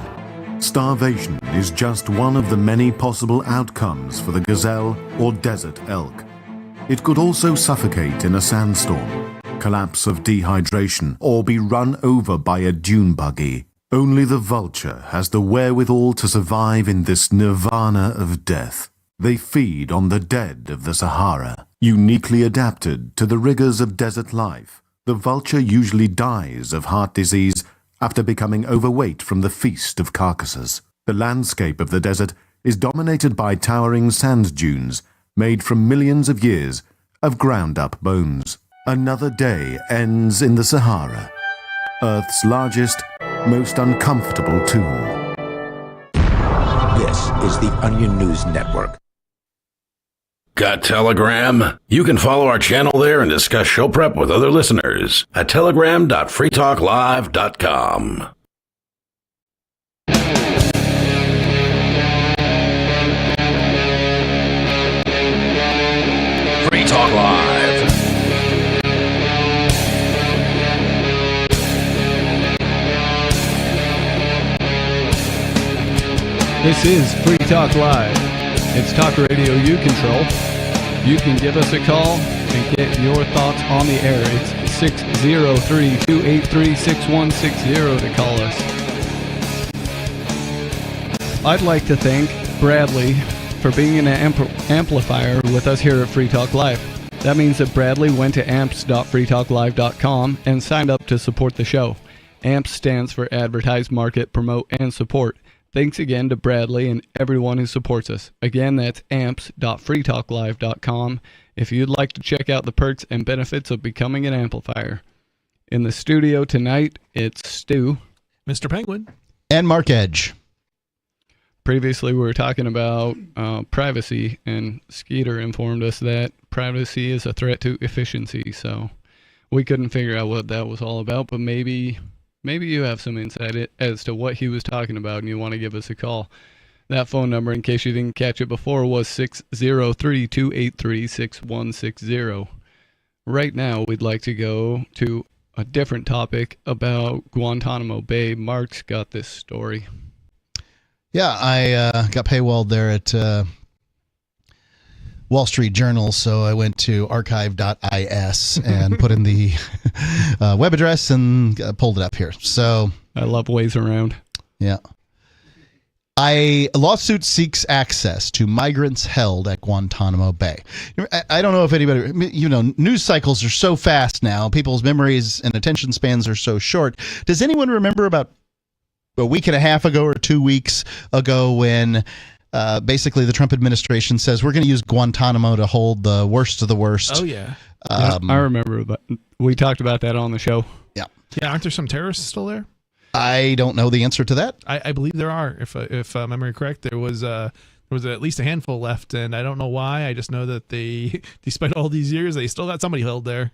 Starvation is just one of the many possible outcomes for the gazelle or desert elk. It could also suffocate in a sandstorm, collapse of dehydration, or be run over by a dune buggy. Only the vulture has the wherewithal to survive in this nirvana of death. They feed on the dead of the Sahara. Uniquely adapted to the rigors of desert life, the vulture usually dies of heart disease after becoming overweight from the feast of carcasses. The landscape of the desert is dominated by towering sand dunes made from millions of years of ground-up bones. Another day ends in the Sahara. Earth's largest, most uncomfortable tomb. This is the Onion News Network. Got Telegram? You can follow our channel there and discuss show prep with other listeners at telegram.freetalklive.com. Free Talk Live. This is Free Talk Live. It's talk radio you control. You can give us a call and get your thoughts on the air. It's 603-283-6160 to call us. I'd like to thank Bradley for being an amplifier with us here at Free Talk Live. That means that Bradley went to amps.freetalklive.com and signed up to support the show. AMPS stands for Advertise, Market, Promote, and Support. Thanks again to Bradley and everyone who supports us. Again, that's amps.freetalklive.com if you'd like to check out the perks and benefits of becoming an amplifier. In the studio tonight, it's Stu, Mr. Penguin, and Mark Edge. Previously, we were talking about privacy, and Skeeter informed us that privacy is a threat to efficiency, so we couldn't figure out what that was all about, but maybe you have some insight as to what he was talking about and you want to give us a call. That phone number, in case you didn't catch it before, was 603-283-6160. Right now, we'd like to go to a different topic about Guantanamo Bay. Mark's got this story. Yeah, I got paywalled there at Wall Street Journal, so I went to archive.is and put in the web address and pulled it up here. So I love ways around. Yeah. A lawsuit seeks access to migrants held at Guantanamo Bay. I don't know if anybody, news cycles are so fast now. People's memories and attention spans are so short. Does anyone remember about a week and a half ago or 2 weeks ago when basically the Trump administration says we're going to use Guantanamo to hold the worst of the worst? Oh, yeah. I remember, but we talked about that on the show. Yeah. Yeah, aren't there some terrorists still there? I don't know the answer to that. I believe there are. If memory correct, there was at least a handful left, and I don't know why. I just know that they, despite all these years, they still got somebody held there.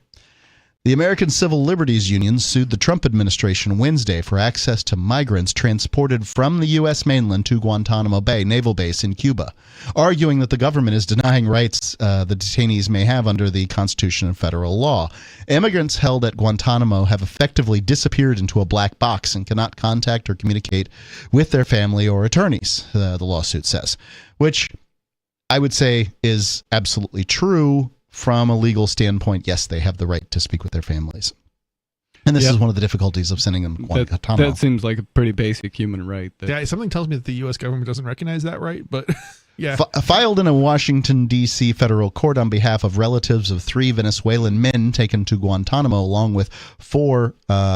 The American Civil Liberties Union sued the Trump administration Wednesday for access to migrants transported from the U.S. mainland to Guantanamo Bay Naval Base in Cuba, arguing that the government is denying rights the detainees may have under the Constitution and federal law. Immigrants held at Guantanamo have effectively disappeared into a black box and cannot contact or communicate with their family or attorneys, the lawsuit says, which I would say is absolutely true. From a legal standpoint, yes, they have the right to speak with their families. And this is one of the difficulties of sending them to Guantanamo. That seems like a pretty basic human right. Yeah, something tells me that the U.S. government doesn't recognize that right, but yeah. Filed in a Washington, D.C. federal court on behalf of relatives of 3 Venezuelan men taken to Guantanamo, along with 4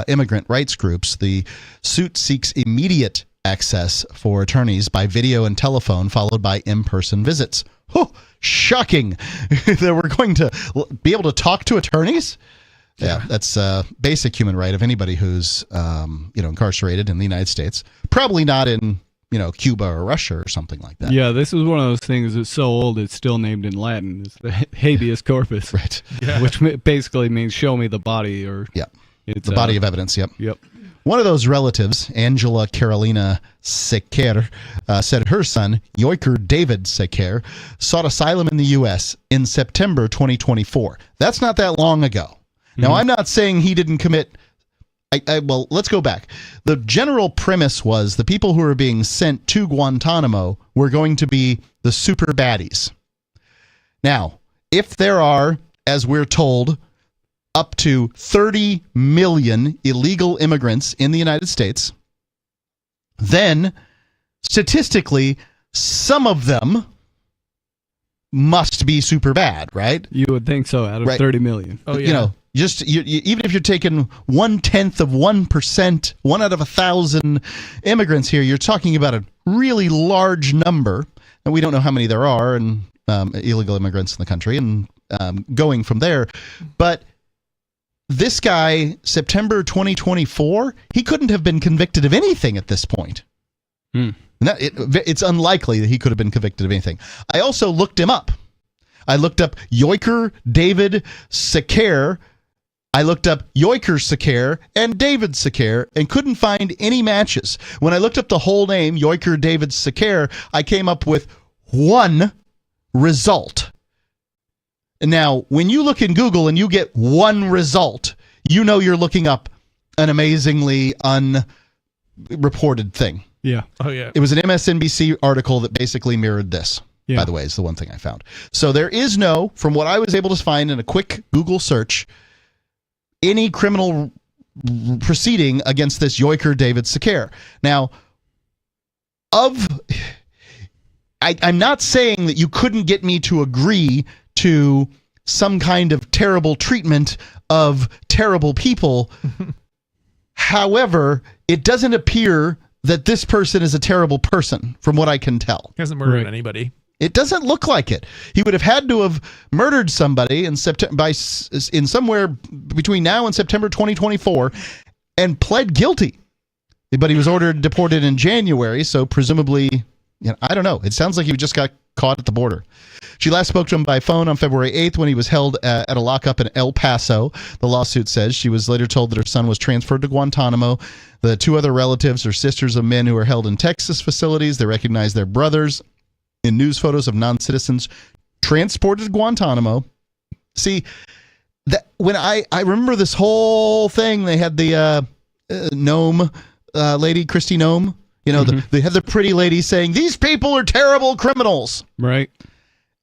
immigrant rights groups, the suit seeks immediate access for attorneys by video and telephone, followed by in-person visits. Oh, shocking that we're going to be able to talk to attorneys. Yeah, that's a basic human right of anybody who's incarcerated in the United States. Probably not in Cuba or Russia or something like that. Yeah, this is one of those things that's so old it's still named in Latin. It's the habeas corpus, right? Yeah. Which basically means show me the body, or the body of evidence. Yep. Yep. One of those relatives, Angela Carolina Sequer, said her son, Yoiker David Sequer, sought asylum in the U.S. in September 2024. That's not that long ago. Now, I'm not saying he didn't commit. Well, let's go back. The general premise was the people who were being sent to Guantanamo were going to be the super baddies. Now, if there are, as we're told, up to 30 million illegal immigrants in the United States, then statistically, some of them must be super bad, right? You would think so, out of 30 million. Oh, yeah. Even if you're taking 0.1%, 1 out of 1,000 immigrants here, you're talking about a really large number, and we don't know how many there are, and illegal immigrants in the country, and going from there. But this guy, September 2024, he couldn't have been convicted of anything at this point. It's unlikely that he could have been convicted of anything. I also looked him up. I looked up Yoiker David Sakare. I looked up Yoiker Sakare and David Sakare and couldn't find any matches. When I looked up the whole name, Yoiker David Sakare, I came up with one result. Now, when you look in Google and you get one result, you know you're looking up an amazingly unreported thing. Yeah. Oh, yeah. It was an MSNBC article that basically mirrored this, by the way, is the one thing I found. So there is no, from what I was able to find in a quick Google search, any criminal proceeding against this Yoiker David Sakare. Now, I'm not saying that you couldn't get me to agree to some kind of terrible treatment of terrible people. However, it doesn't appear that this person is a terrible person, from what I can tell. He hasn't murdered anybody. It doesn't look like it. He would have had to have murdered somebody in somewhere between now and September 2024 and pled guilty. But he was ordered deported in January, so presumably, I don't know. It sounds like he just got caught at the border. She last spoke to him by phone on February 8th when he was held at a lockup in El Paso. The lawsuit says she was later told that her son was transferred to Guantanamo. The two other relatives are sisters of men who are held in Texas facilities. They recognize their brothers in news photos of non-citizens transported to Guantanamo. See, when I remember this whole thing, they had the Nome lady, Kristi Noem. They had the pretty lady saying, these people are terrible criminals. Right.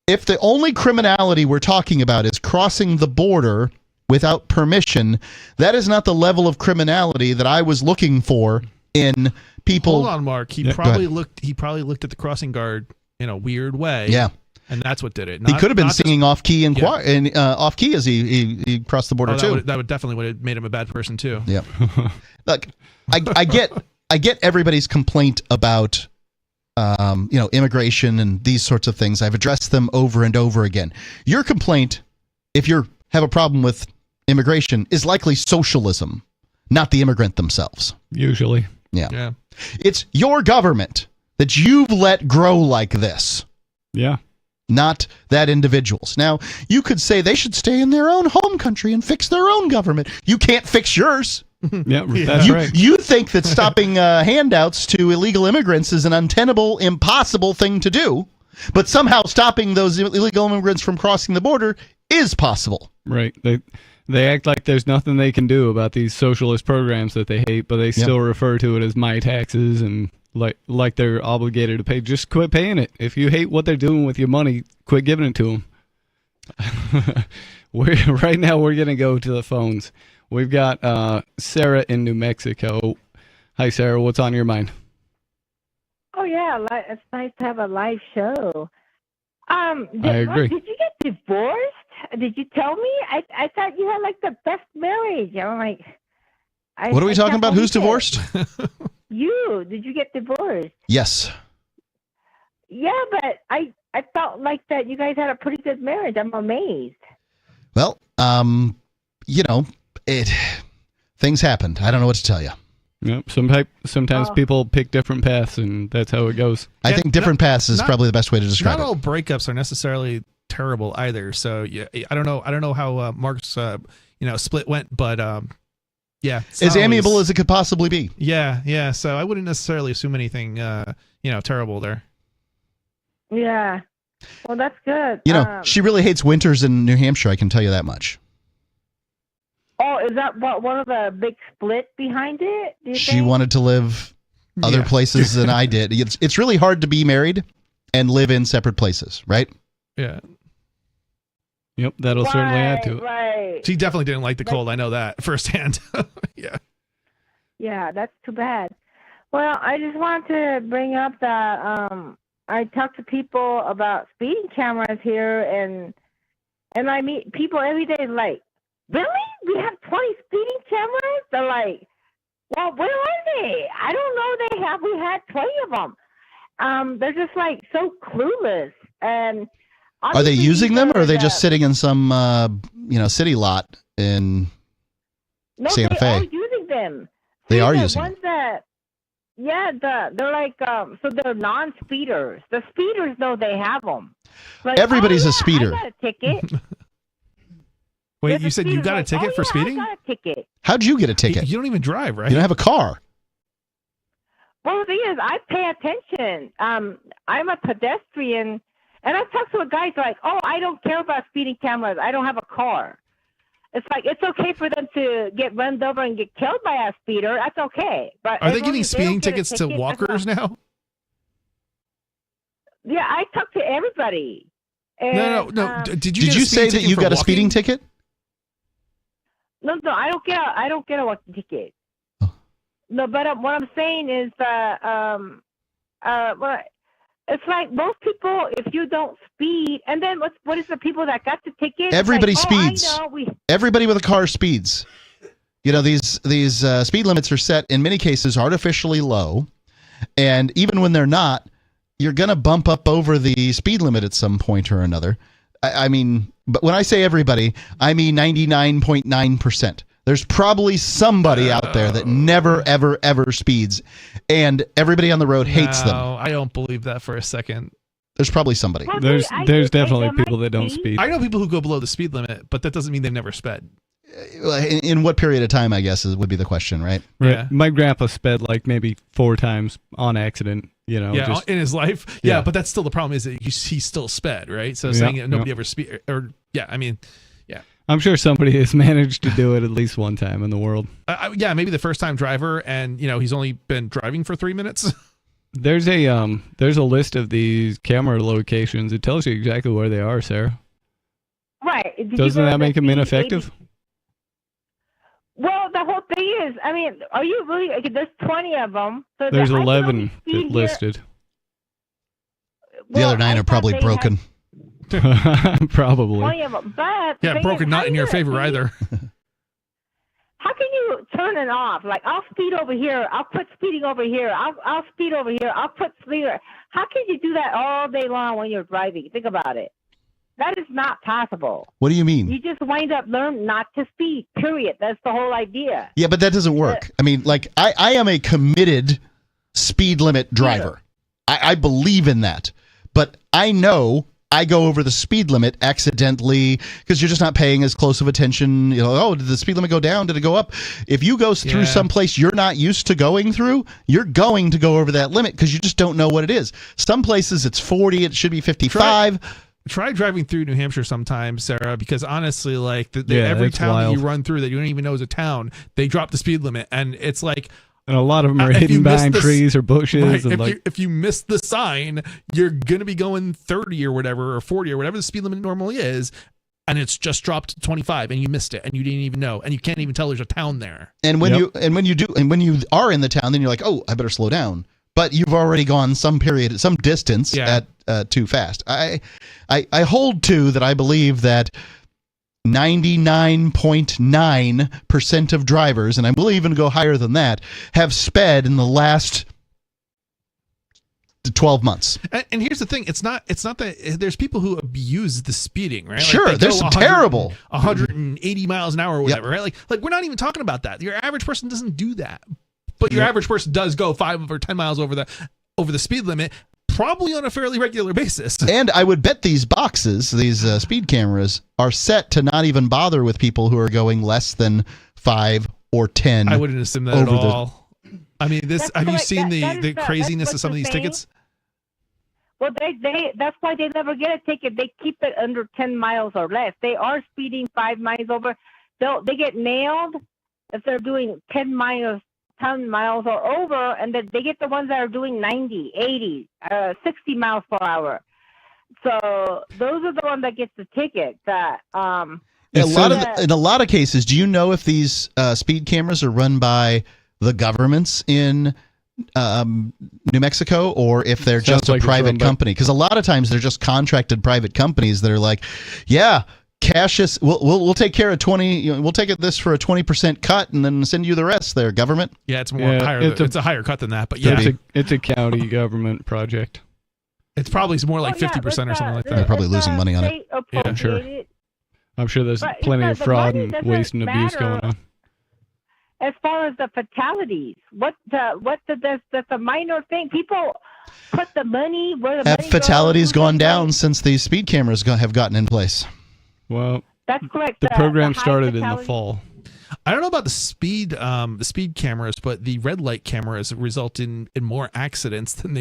If the only criminality we're talking about is crossing the border without permission, that is not the level of criminality that I was looking for in people. Hold on, Mark. He probably looked at the crossing guard in a weird way. Yeah. And that's what did it. He could have been singing off key and off key as he crossed the border too. That would definitely would have made him a bad person too. Yeah. Look, I get everybody's complaint about immigration and these sorts of things. I've addressed them over and over again. Your complaint, if you have a problem with immigration, is likely socialism, not the immigrant themselves. Usually. Yeah. It's your government that you've let grow like this. Yeah. Not that individual's. Now, you could say they should stay in their own home country and fix their own government. You can't fix yours. Yeah, that's right. You think that stopping handouts to illegal immigrants is an untenable, impossible thing to do, but somehow stopping those illegal immigrants from crossing the border is possible. Right. They act like there's nothing they can do about these socialist programs that they hate, but they still refer to it as my taxes and like they're obligated to pay. Just quit paying it. If you hate what they're doing with your money, quit giving it to them. Right now, we're going to go to the phones. We've got Sarah in New Mexico. Hi, Sarah. What's on your mind? Oh, yeah. It's nice to have a live show. I agree. Did you get divorced? Did you tell me? I thought you had, the best marriage. I'm like... What are we talking about? Who's divorced? You. Did you get divorced? Yes. Yeah, but I felt like that you guys had a pretty good marriage. I'm amazed. Well, things happened. I don't know what to tell you. Yep. Sometimes people pick different paths, and that's how it goes. I think different paths is probably the best way to describe it. Not all it. breakups are necessarily terrible either. So yeah, I don't know how Mark's split went, but yeah, as amiable as it could possibly be. Yeah. So I wouldn't necessarily assume anything terrible there. Yeah. Well, that's good. She really hates winters in New Hampshire. I can tell you that much. Oh, is that one of the big split behind it? Do you She think? wanted to live other places than I did. It's really hard to be married and live in separate places, right? Yeah. Yep, that'll certainly add to it. Right. She definitely didn't like the cold. I know that firsthand. Yeah. Yeah, that's too bad. Well, I just want to bring up that I talk to people about speeding cameras here, and I meet people every day like, really? We have 20 speeding cameras? They're like, well, where are they? I don't know. We had 20 of them. They're just so clueless. And are they using them, or are they just sitting in some city lot in No, Santa they are Fe. using them. They See, are the using ones that, yeah, they're like, so they're non-speeders. The speeders know they have them. Like, Everybody's oh, a speeder. I got a ticket. Wait, The you said you speeder's got a like, ticket oh, for yeah, speeding? I got a ticket. How'd you get a ticket? You don't even drive, right? You don't have a car. Well, the thing is, I pay attention. I'm a pedestrian, and I talk to a guy who's like, oh, I don't care about speeding cameras. I don't have a car. It's like, it's okay for them to get run over and get killed by a speeder. That's okay. But Are they as long giving as they don't speeding get a tickets to ticket, that's walkers not- now? Yeah, I talk to everybody. And, No. Did you Did get a you speeding say that ticket you for got a walking? speeding ticket? No, I don't get a walking ticket. No, but what I'm saying is that well, it's like most people, if you don't speed, and then what is the people that got the ticket? It's Everybody like, speeds. Oh, I know, Everybody with a car speeds. You know, these speed limits are set in many cases artificially low, and even when they're not, you're going to bump up over the speed limit at some point or another. I mean, but when I say everybody, I mean 99.9%. There's probably somebody out there that never, ever, ever speeds, and everybody on the road hates them. No, I don't believe that for a second. There's probably somebody. There's definitely people that don't speed. I know people who go below the speed limit, but that doesn't mean they've never sped. In what period of time, I guess, would be the question, right? Right. Yeah. My grandpa sped like maybe 4 times on accident. You know, Yeah, just in his life. Yeah, but that's still the problem is that he still sped, right? So saying that nobody ever speed, or yeah, I mean, yeah. I'm sure somebody has managed to do it at least one time in the world. Yeah, maybe the first time driver, and he's only been driving for 3 minutes. There's a list of these camera locations. It tells you exactly where they are, Sarah. Right. Did you Doesn't go that to make them the ineffective? Well, the whole thing is, I mean, are you really? Okay, there's 20 of them. So There's I can only 11 speed here- listed. The other 9 are probably broken. Probably. 20 of them, but the Yeah, thing broken is, not how in you your gonna favor speed? either. How can you turn it off? Like, I'll speed over here. I'll put speeding over here. I'll speed over here. I'll put speed. How can you do that all day long when you're driving? Think about it. That is not possible. What do you mean? You just wind up learning not to speed, period. That's the whole idea. Yeah, but that doesn't work. I mean, like, I am a committed speed limit driver. I believe in that. But I know I go over the speed limit accidentally because you're just not paying as close of attention. You know, oh, did the speed limit go down? Did it go up? If you go through some place you're not used to going through, you're going to go over that limit because you just don't know what it is. Some places it's 40, it should be 55. Try driving through New Hampshire sometime, Sarah, because honestly, like Yeah, every it's town that wild. you run through that you don't even know is a town, they drop the speed limit, and it's like, And a lot of them are if you hidden miss behind the- trees or bushes. right, And if you miss the sign, you're gonna be going 30 or whatever, or 40 or whatever the speed limit normally is, and it's just dropped to 25, and you missed it, and you didn't even know, and you can't even tell there's a town there. And when you are in the town, then you're like, oh, I better slow down. But you've already gone some distance at too fast. I hold to that. I believe that 99.9% of drivers, and I will even go higher than that, have sped in the last 12 months. And here's the thing: it's not that there's people who abuse the speeding, right? Sure, they there's go some terrible 180 miles an hour or whatever, right? Like we're not even talking about that. Your average person doesn't do that, but your average person does go 5 or 10 miles over the speed limit, probably on a fairly regular basis. And I would bet these boxes, these speed cameras, are set to not even bother with people who are going less than 5 or 10. I wouldn't assume that at over the- all. I mean, That's have you correct. seen That is the the- craziness that's of some of what these you're saying. tickets? Well, that's why they never get a ticket. They keep it under 10 miles or less. They are speeding 5 miles over. They get nailed if they're doing 10 miles or over, and then they get the ones that are doing 90, 80, 60 miles per hour. So those are the ones that gets the ticket. That in a lot of cases, do you know if these speed cameras are run by the governments in New Mexico, or if they're Sounds just a like it's private run by- company? Because a lot of times they're just contracted private companies that are like, yeah, Cassius, we'll take care of 20. We'll take this for a 20% cut, and then send you the rest. There, government. Yeah, it's more higher. It's a higher cut than that, but yeah, it's a county government project. it's probably more like 50% or something like that. They're probably losing money on it. Yeah, I'm sure. I'm sure there's But plenty it's of not- the fraud money and doesn't waste and abuse matter. going on. as far as the fatalities. That's a minor thing. People put the money where the Have money fatalities goes. gone down since these speed cameras have gotten in place? Well, That's correct. the program the high started in the fatality- fall. I don't know about the speed cameras, but the red light cameras result in more accidents than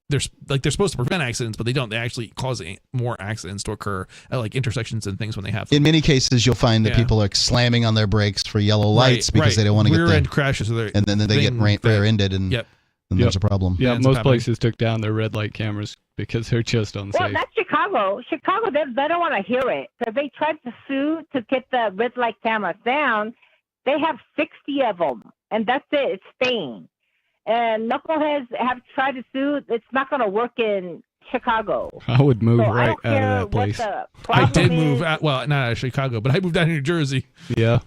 they're supposed to prevent accidents, but they don't. They actually cause more accidents to occur at like intersections and things when they have them. In many cases, you'll find that Yeah. people are slamming on their brakes for yellow lights because they don't want to get rear end crashes, and then they get rear-ended, and Yep. then there's a problem. Yeah, ends most up happening. places took down their red light cameras because they're just unsafe. Well, that's Chicago. Chicago, they don't want to hear it. So they tried to sue to get the red light cameras down. They have 60 of them, and that's it. It's staying. And knuckleheads have tried to sue. It's not going to work in Chicago. I would move So I right don't out care of that what place. the I problem did is. move out, well, not out of Chicago, but I moved down to New Jersey, Yeah.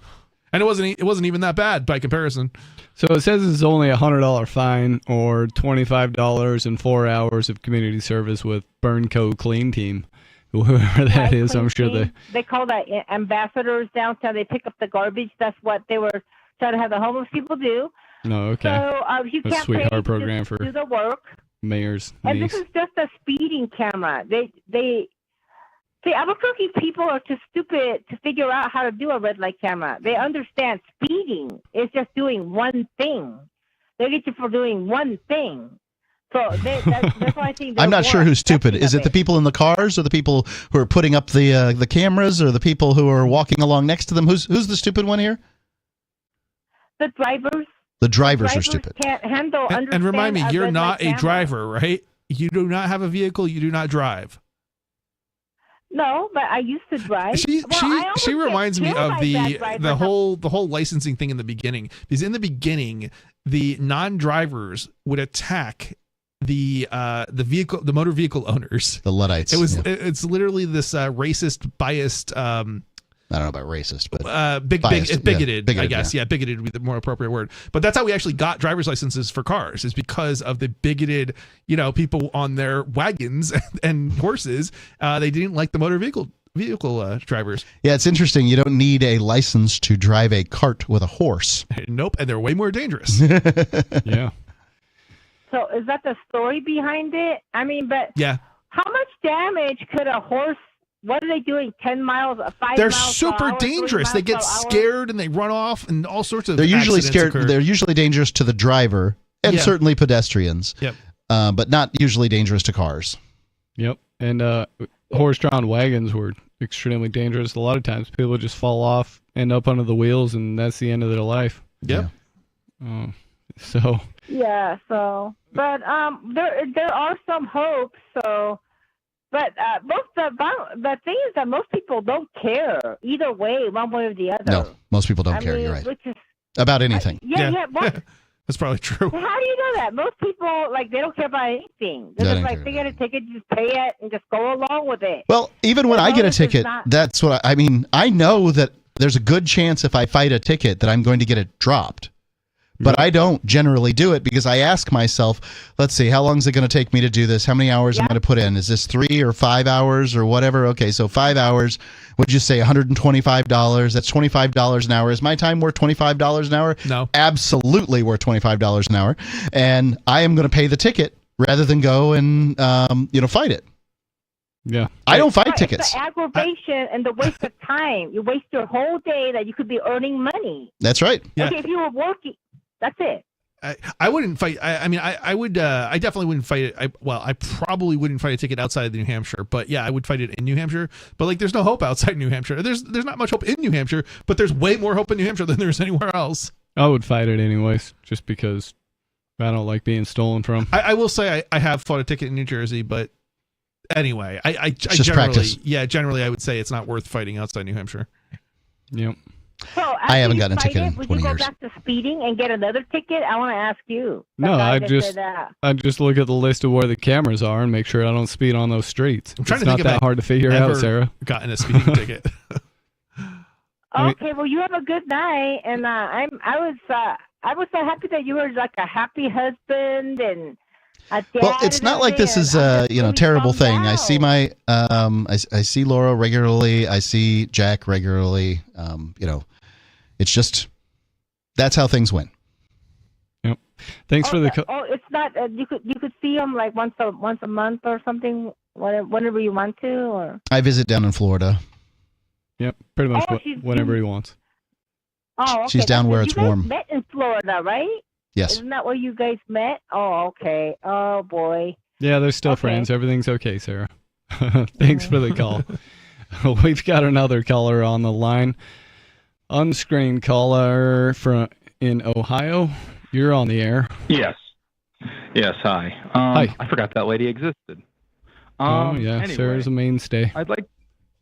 and it wasn't even that bad by comparison. So it says it's only $100 fine or $25 and 4 hours of community service with Burnco Clean Team. Whoever that is, I'm sure They call that ambassadors downtown. They pick up the garbage. That's what they were trying to have the homeless people do. No, okay. So you That's a can't sweetheart pay program to for do the work. mayor's And niece. this is just a speeding camera. They see, Albuquerque people are too stupid to figure out how to do a red light camera. They understand speeding is just doing one thing. They get you for doing one thing. So that's why I think I'm not sure who's stupid. Is it the people in the cars, or the people who are putting up the cameras, or the people who are walking along next to them? Who's the stupid one here? the drivers. The drivers are stupid. Can't handle. And remind me, understand you're red not light a camera. driver, right? You do not have a vehicle. You do not drive. No, but I used to drive. She Well, I almost she get reminds me killed of by bad drivers. the whole licensing thing in the beginning, because in the beginning the non-drivers would attack the motor vehicle owners, the Luddites. It's literally this racist, biased. I don't know about racist, but bigoted, bigoted, I guess. Yeah, bigoted would be the more appropriate word. But that's how we actually got driver's licenses for cars, is because of the bigoted, people on their wagons and horses. They didn't like the motor vehicle drivers. Yeah, it's interesting. You don't need a license to drive a cart with a horse. Nope, and they're way more dangerous. Yeah. So is that the story behind it? I mean, but Yeah. how much damage could a horse? What are they doing? 10 miles, 5 They're miles per super hour, 3 dangerous. They miles get per hour? scared and they run off, and all sorts of. They're usually accidents scared. occur. They're usually dangerous to the driver and Yeah. certainly pedestrians. Yep. But not usually dangerous to cars. Yep. And horse-drawn wagons were extremely dangerous. A lot of times people just fall off, end up under the wheels, and that's the end of their life. Yep. So. Yeah. So, but there are some hopes. So, but the thing is that most people don't care either way, one way or the other. No, most people don't I care. mean, You're right. Which is, About anything. yeah. What, That's probably true. how do you know that? Most people they don't care about anything. They're They just don't like, they get a ticket, just pay it, and just go along with it. Well, even when As I get long a as it's ticket, not- that's what I mean. I know that there's a good chance if I fight a ticket that I'm going to get it dropped. But I don't generally do it because I ask myself, let's see, how long is it going to take me to do this? How many hours am I going to put in? Is this 3 or 5 hours or whatever? Okay, so 5 hours, would you say $125? That's $25 an hour. Is my time worth $25 an hour? No. Absolutely worth $25 an hour. And I am going to pay the ticket rather than go and fight it. Yeah. I don't fight Right, tickets. It's the aggravation and the waste of time. You waste your whole day that you could be earning money. That's right. Yeah. Okay, if you were working, that's it. I wouldn't fight. I would. I definitely wouldn't fight it. I probably wouldn't fight a ticket outside of New Hampshire. But yeah, I would fight it in New Hampshire. But there's no hope outside New Hampshire. There's not much hope in New Hampshire. But there's way more hope in New Hampshire than there's anywhere else. I would fight it anyways, just because I don't like being stolen from. I will say I have fought a ticket in New Jersey, but anyway, I just generally, practice. yeah, generally I would say it's not worth fighting outside New Hampshire. Yep. So I haven't gotten a after you ticket in fight it, 20 would you years. go back to speeding and get another ticket? I want to ask you. The No, guy I that just said, I just look at the list of where the cameras are and make sure I don't speed on those streets. I'm trying It's to not think if that I hard to figure ever out, Sarah. gotten a speeding ticket. Okay, well, you have a good night, and I was so happy that you were like a happy husband and a dad. Well, it's and not like this everything, is and I'm a just really terrible bummed thing. I out. see my I see Laura regularly. I see Jack regularly. It's just That's how things went. Yep. Thanks for the. It's not. You could see them like once a month or something, whenever you want to, or. I visit down in Florida. Yep, pretty much Oh, whenever he wants. Oh, okay. She's down where it's warm. You guys met in Florida, right? Yes. Isn't that where you guys met? Oh, okay. Oh boy. Yeah, they're still friends. Everything's okay, Sarah. Thanks for the call. We've got another caller on the line. Unscreened caller in Ohio. You're on the air. Yes. Yes, hi. Hi. I forgot that lady existed. Yeah, anyway, Sarah's a mainstay.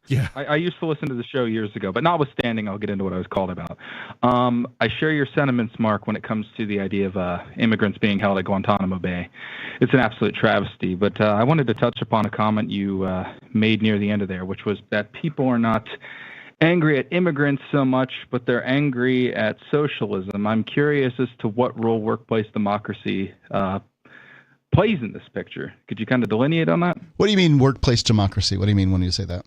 Yeah. I used to listen to the show years ago, but notwithstanding, I'll get into what I was called about. I share your sentiments, Mark, when it comes to the idea of immigrants being held at Guantanamo Bay. It's an absolute travesty, but I wanted to touch upon a comment you made near the end of there, which was that people are not angry at immigrants so much, but they're angry at socialism. I'm curious as to what role workplace democracy plays in this picture. Could you kind of delineate on that? What do you mean workplace democracy? What do you mean when you say that?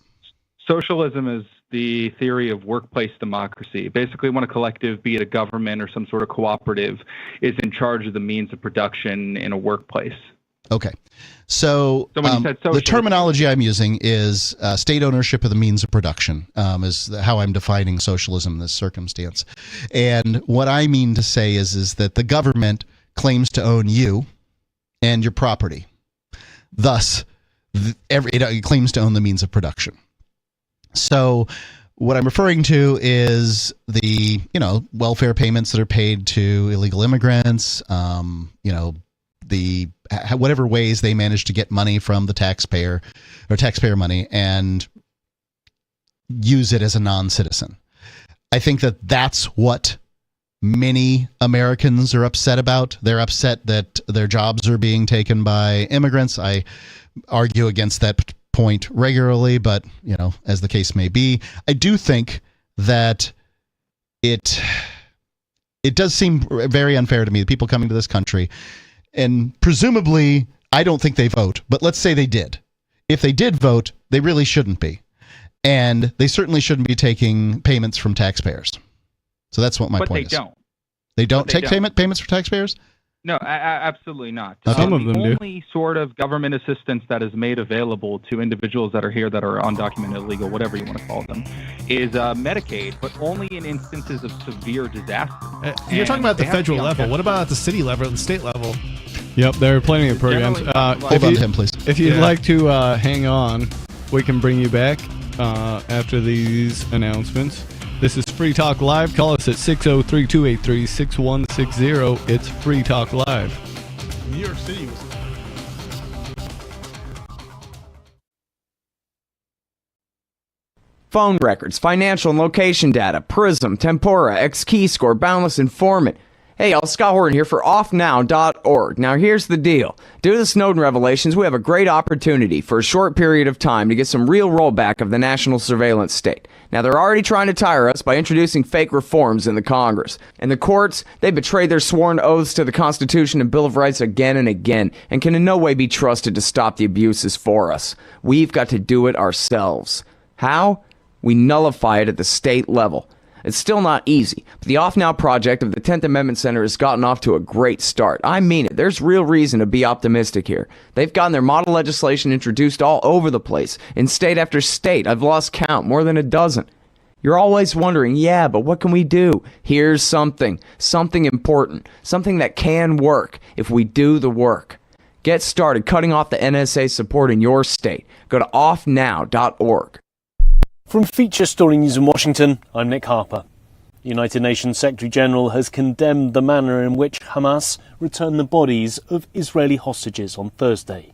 Socialism is the theory of workplace democracy. Basically, when a collective, be it a government or some sort of cooperative, is in charge of the means of production in a workplace. Okay. So, So when you said the socialism- terminology I'm using is state ownership of the means of production, is how I'm defining socialism in this circumstance. And what I mean to say is that the government claims to own you and your property. Thus, it claims to own the means of production. So what I'm referring to is the, welfare payments that are paid to illegal immigrants, whatever ways they manage to get money from the taxpayer or taxpayer money and use it as a non-citizen. I think that that's what many Americans are upset about. They're upset that their jobs are being taken by immigrants. I argue against that point regularly, but as the case may be, I do think that it does seem very unfair to me, the people coming to this country, and presumably I don't think they vote, but let's say they did. If they did vote, they really shouldn't be, and they certainly shouldn't be taking payments from taxpayers. So that's what my point is. They don't take payments from taxpayers? No, absolutely not. Some of them do. The only sort of government assistance that is made available to individuals that are here that are undocumented, illegal, whatever you want to call them, is Medicaid, but only in instances of severe disaster. You're talking about the federal level. What about at the city level and the state level? Yep, there are plenty of programs. Hold on to him, please. If you'd like to hang on, we can bring you back after these announcements. This is Free Talk Live. Call us at 603-283-6160. It's Free Talk Live. New York City was... Phone records, financial and location data, Prism, Tempora, Xkeyscore, Boundless Informant. Hey y'all, Scott Horton here for offnow.org. Now here's the deal. Due to the Snowden revelations, we have a great opportunity for a short period of time to get some real rollback of the national surveillance state. Now they're already trying to tire us by introducing fake reforms in the Congress. And the courts, they betrayed their sworn oaths to the Constitution and Bill of Rights again and again, and can in no way be trusted to stop the abuses for us. We've got to do it ourselves. How? We nullify it at the state level. It's still not easy, but the Off Now project of the 10th Amendment Center has gotten off to a great start. I mean it. There's real reason to be optimistic here. They've gotten their model legislation introduced all over the place, in state after state. I've lost count, more than a dozen. You're always wondering, yeah, but what can we do? Here's something important, something that can work if we do the work. Get started cutting off the NSA support in your state. Go to offnow.org. From Feature Story News in Washington, I'm Nick Harper. The United Nations Secretary General has condemned the manner in which Hamas returned the bodies of Israeli hostages on Thursday.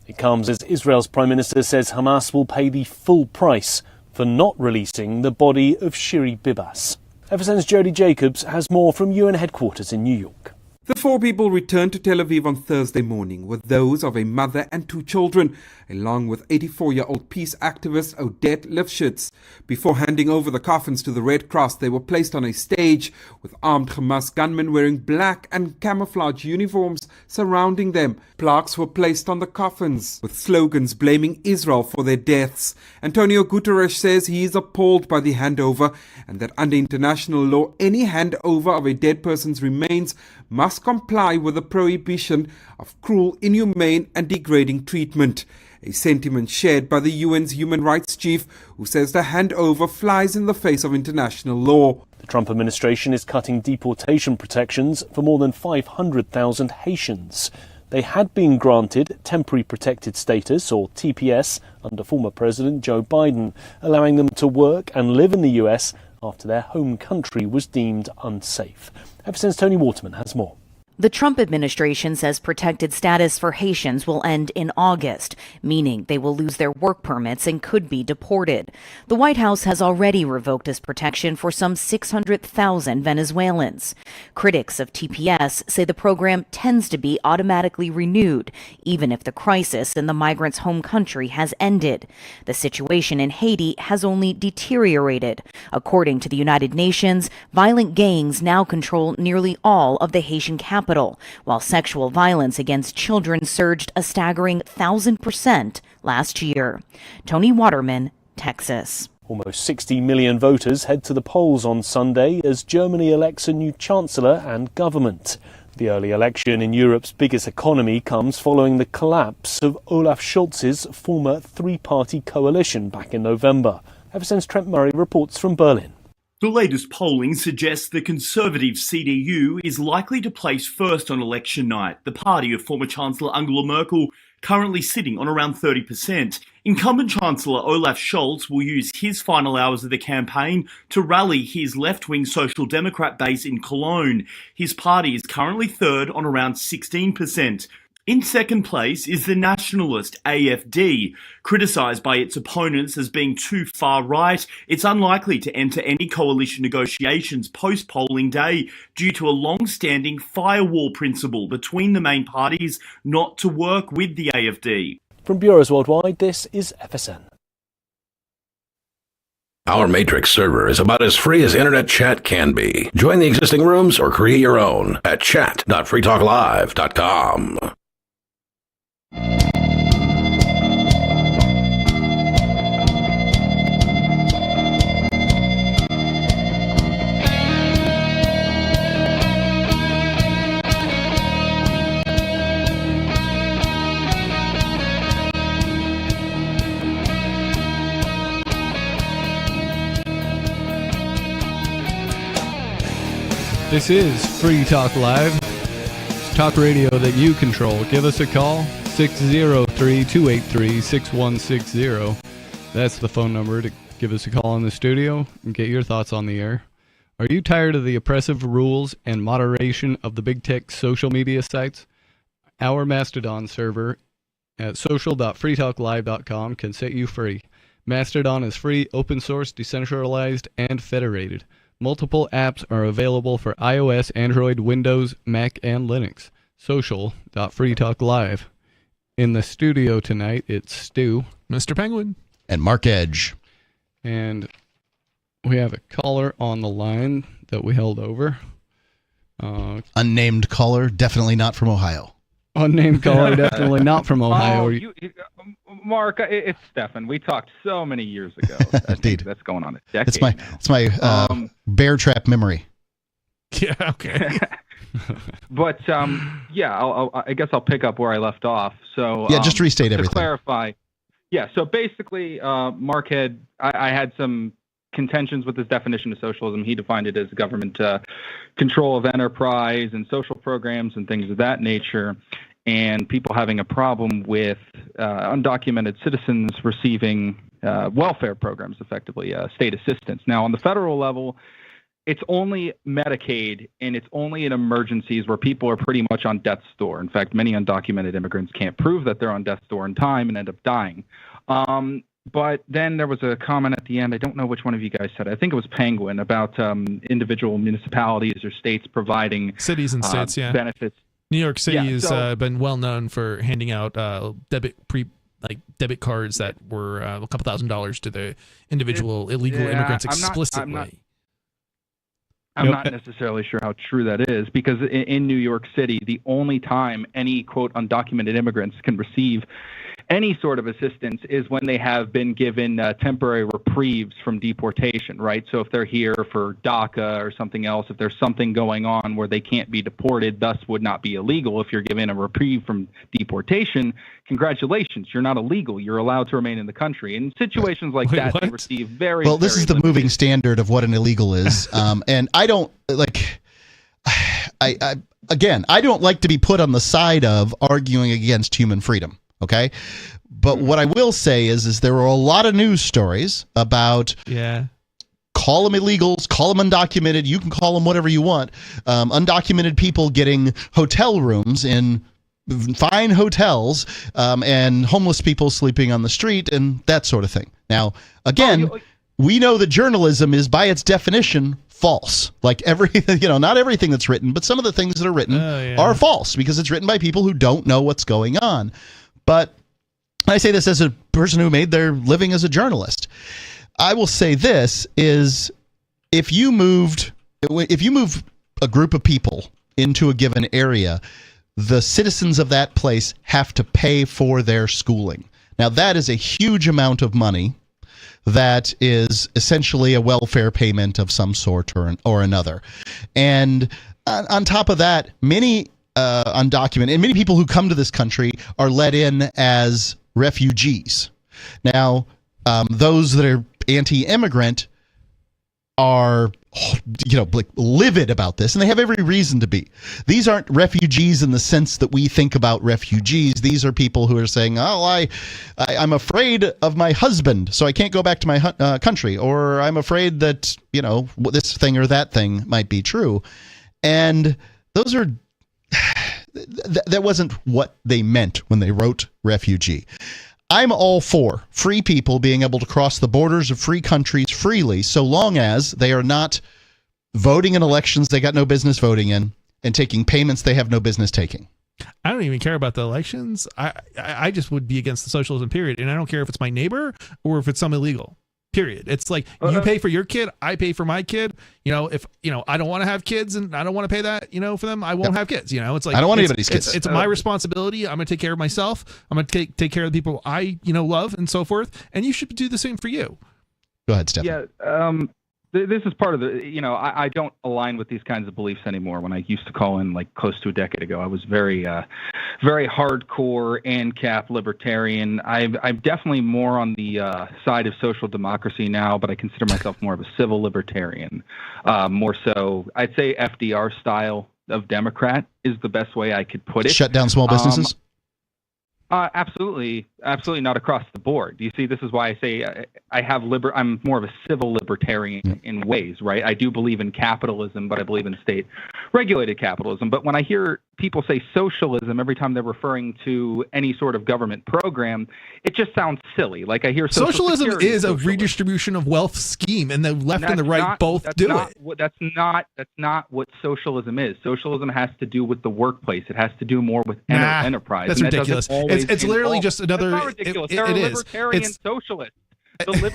It comes as Israel's Prime Minister says Hamas will pay the full price for not releasing the body of Shiri Bibas. FSN's Jody Jacobs has more from UN headquarters in New York. The 4 people returned to Tel Aviv on Thursday morning with those of a mother and 2 children, along with 84-year-old peace activist Odette Lifshitz. Before handing over the coffins to the Red Cross, they were placed on a stage with armed Hamas gunmen wearing black and camouflage uniforms surrounding them. Plaques were placed on the coffins with slogans blaming Israel for their deaths. Antonio Guterres says he is appalled by the handover and that under international law, any handover of a dead person's remains must comply with the prohibition of cruel, inhumane and degrading treatment. A sentiment shared by the UN's human rights chief, who says the handover flies in the face of international law. The Trump administration is cutting deportation protections for more than 500,000 Haitians. They had been granted temporary protected status, or TPS, under former President Joe Biden, allowing them to work and live in the US after their home country was deemed unsafe. FSN's Tony Waterman has more. The Trump administration says protected status for Haitians will end in August, meaning they will lose their work permits and could be deported. The White House has already revoked this protection for some 600,000 Venezuelans. Critics of TPS say the program tends to be automatically renewed, even if the crisis in the migrants' home country has ended. The situation in Haiti has only deteriorated. According to the United Nations, violent gangs now control nearly all of the Haitian capital, while sexual violence against children surged a staggering 1,000% last year. Tony Waterman, Texas. Almost 60 million voters head to the polls on Sunday as Germany elects a new chancellor and government. The early election in Europe's biggest economy comes following the collapse of Olaf Scholz's former three-party coalition back in November. FSN's Trent Murray reports from Berlin. The latest polling suggests the Conservative CDU is likely to place first on election night, the party of former Chancellor Angela Merkel currently sitting on around 30%. Incumbent Chancellor Olaf Scholz will use his final hours of the campaign to rally his left-wing Social Democrat base in Cologne. His party is currently third on around 16%. In second place is the nationalist AfD. Criticised by its opponents as being too far right, it's unlikely to enter any coalition negotiations post-polling day due to a long-standing firewall principle between the main parties not to work with the AfD. From bureaus worldwide, this is FSN. Our Matrix server is about as free as internet chat can be. Join the existing rooms or create your own at chat.freetalklive.com. This is Free Talk Live. It's talk radio that you control. Give us a call, 603-283-6160. That's the phone number to give us a call in the studio and get your thoughts on the air. Are you tired of the oppressive rules and moderation of the big tech social media sites? Our Mastodon server at social.freetalklive.com can set you free. Mastodon is free, open source, decentralized, and federated. Multiple apps are available for iOS, Android, Windows, Mac, and Linux. Social.freetalklive. In the studio tonight, it's Stu, Mr. Penguin, and Mark Edge. And we have a caller on the line that we held over. Unnamed caller, definitely not from Ohio. Unnamed caller, definitely not from Ohio. Mark, it's Stefan. We talked so many years ago. Indeed. That's going on a decade It's my bear trap memory. Yeah, okay. But, I guess I'll pick up where I left off. So yeah, just restate everything. To clarify, so basically, Mark I had some contentions with his definition of socialism. He defined it as government control of enterprise and social programs and things of that nature, and people having a problem with undocumented citizens receiving welfare programs, effectively state assistance. Now, on the federal level, it's only Medicaid, and it's only in emergencies where people are pretty much on death's door. In fact, many undocumented immigrants can't prove that they're on death's door in time and end up dying. But then there was a comment at the end. I don't know which one of you guys said it. I think it was Penguin about individual municipalities or states providing cities and states, benefits. New York City has been well known for handing out debit cards that were a couple $1,000s to the individual illegal immigrants explicitly. I'm not necessarily sure how true that is, because in New York City, the only time any, quote, undocumented immigrants can receive any sort of assistance is when they have been given temporary reprieves from deportation, right? So if they're here for DACA or something else, if there's something going on where they can't be deported, thus would not be illegal. If you're given a reprieve from deportation, congratulations, you're not illegal. You're allowed to remain in the country. In situations like that, they receive very, well, this very is the limited. moving standard of what an illegal is. And I don't like, I don't like to be put on the side of arguing against human freedom. Okay. But what I will say is there were a lot of news stories about call them illegals, call them undocumented. You can call them whatever you want. Undocumented people getting hotel rooms in fine hotels, and homeless people sleeping on the street and that sort of thing. Now, again, we know that journalism is by its definition false. Like everything, not everything that's written, but some of the things that are written are false because it's written by people who don't know what's going on. But I say this as a person who made their living as a journalist. I will say this is if you move a group of people into a given area, the citizens of that place have to pay for their schooling. Now, that is a huge amount of money that is essentially a welfare payment of some sort or another. And on top of that, many undocumented and many people who come to this country are let in as refugees. Now, those that are anti-immigrant are livid about this, and they have every reason to be. These aren't refugees in the sense that we think about refugees. These are people who are saying, I'm afraid of my husband, so I can't go back to my country, or I'm afraid that, this thing or that thing might be true. And those are that wasn't what they meant when they wrote refugee. I'm all for free people being able to cross the borders of free countries freely, so long as they are not voting in elections they got no business voting in and taking payments they have no business taking. I don't even care about the elections. I just would be against the socialism, period. And I don't care if it's my neighbor or if it's some illegal. Period. It's like you pay for your kid, I pay for my kid. If I don't want to have kids and I don't want to pay that, for them, I won't have kids. It's like I don't want anybody's kids. It's my responsibility. I'm going to take care of myself. I'm going to take care of the people I love and so forth. And you should do the same for you. Go ahead, Stephen. Yeah. This is part of the, I don't align with these kinds of beliefs anymore. When I used to call in like close to a decade ago, I was very, very hardcore ANCAP libertarian. I'm definitely more on the side of social democracy now, but I consider myself more of a civil libertarian. More so, I'd say FDR style of Democrat is the best way I could put it. Shut down small businesses? Absolutely not across the board. You see, this is why I say I'm more of a civil libertarian in ways, right? I do believe in capitalism, but I believe in state-regulated capitalism. But when I hear people say socialism every time they're referring to any sort of government program, it just sounds silly. Like I hear socialism is a redistribution of wealth scheme, and the left and the right both do it. That's not what socialism is. Socialism has to do with the workplace. It has to do more with enterprise. That's ridiculous. It's literally just another. It's not ridiculous. There are libertarian socialists.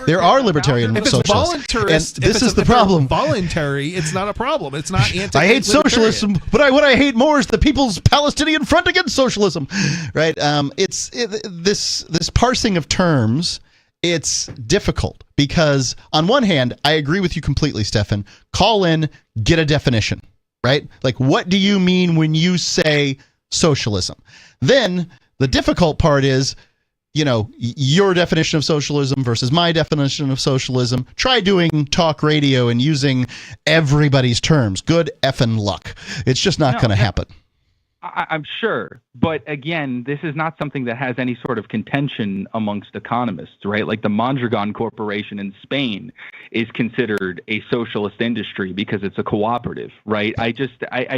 There are libertarian if socialists. Voluntarist, and this is the problem. Voluntary, it's not a problem. It's not anti. I hate socialism, but what I hate more is the People's Palestinian Front against socialism. Right? This parsing of terms. It's difficult because on one hand, I agree with you completely, Stefan. Call in, get a definition. Right? Like, what do you mean when you say socialism? Then the difficult part is, your definition of socialism versus my definition of socialism. Try doing talk radio and using everybody's terms. Good effing luck. It's just not going to happen. I'm sure, but again, this is not something that has any sort of contention amongst economists, right? Like the Mondragon Corporation in Spain is considered a socialist industry because it's a cooperative, right? I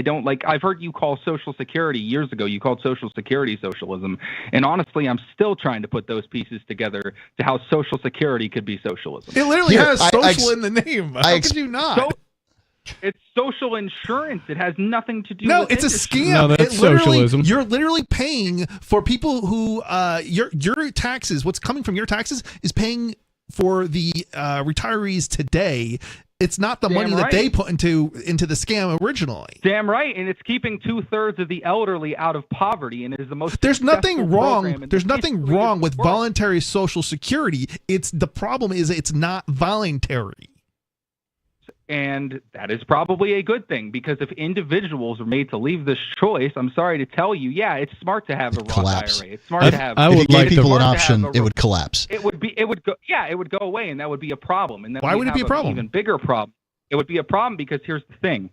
don't like, I've heard you call Social Security years ago, you called Social Security socialism. And honestly, I'm still trying to put those pieces together to how Social Security could be socialism. It literally has social in the name. How could you not? It's social insurance. It has nothing to do No, with it's a industry. scam. No, that's socialism. You're literally paying for people who your taxes. What's coming from your taxes is paying for the retirees today. It's not the money that they put into the scam originally. Damn right, and it's keeping 2/3 of the elderly out of poverty, and it is the most. There's nothing successful program wrong. in There's the nothing history of wrong the with world. voluntary Social Security. It's the problem is it's not voluntary. And that is probably a good thing, because if individuals are made to leave this choice, I'm sorry to tell you, yeah, it's smart to have a Roth Collapse. IRA. It's smart to have. If you gave people an smart to option, have a it would collapse. It would go away, and that would be a problem. And then Why we'd would it have be a problem? Even bigger problem. It would be a problem because here's the thing: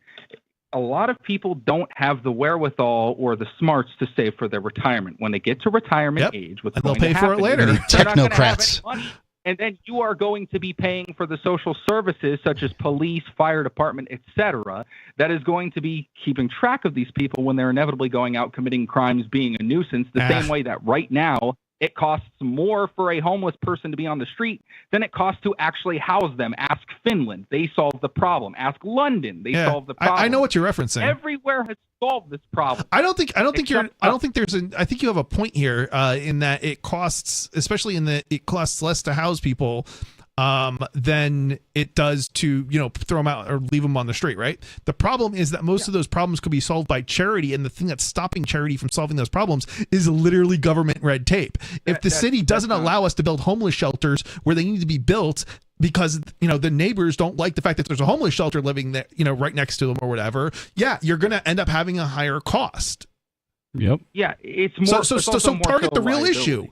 a lot of people don't have the wherewithal or the smarts to save for their retirement. When they get to retirement age, what's And they'll going to pay for it happen later. is they're not gonna have Technocrats. any money. And then you are going to be paying for the social services such as police, fire department, etc. that is going to be keeping track of these people when they're inevitably going out committing crimes, being a nuisance, the same way that right now it costs more for a homeless person to be on the street than it costs to actually house them. Ask Finland. They solved the problem. Ask London. They solved the problem. I know what you're referencing. Everywhere has solved this problem. I don't think I think you have a point here in that it costs, especially in that it costs less to house people than it does to, throw them out or leave them on the street, right? The problem is that most of those problems could be solved by charity, and the thing that's stopping charity from solving those problems is literally government red tape. If the city doesn't allow us to build homeless shelters where they need to be built because, the neighbors don't like the fact that there's a homeless shelter living there, right next to them or whatever, you're going to end up having a higher cost. Yep. Yeah, it's more. So it's also more target so the real liability. issue.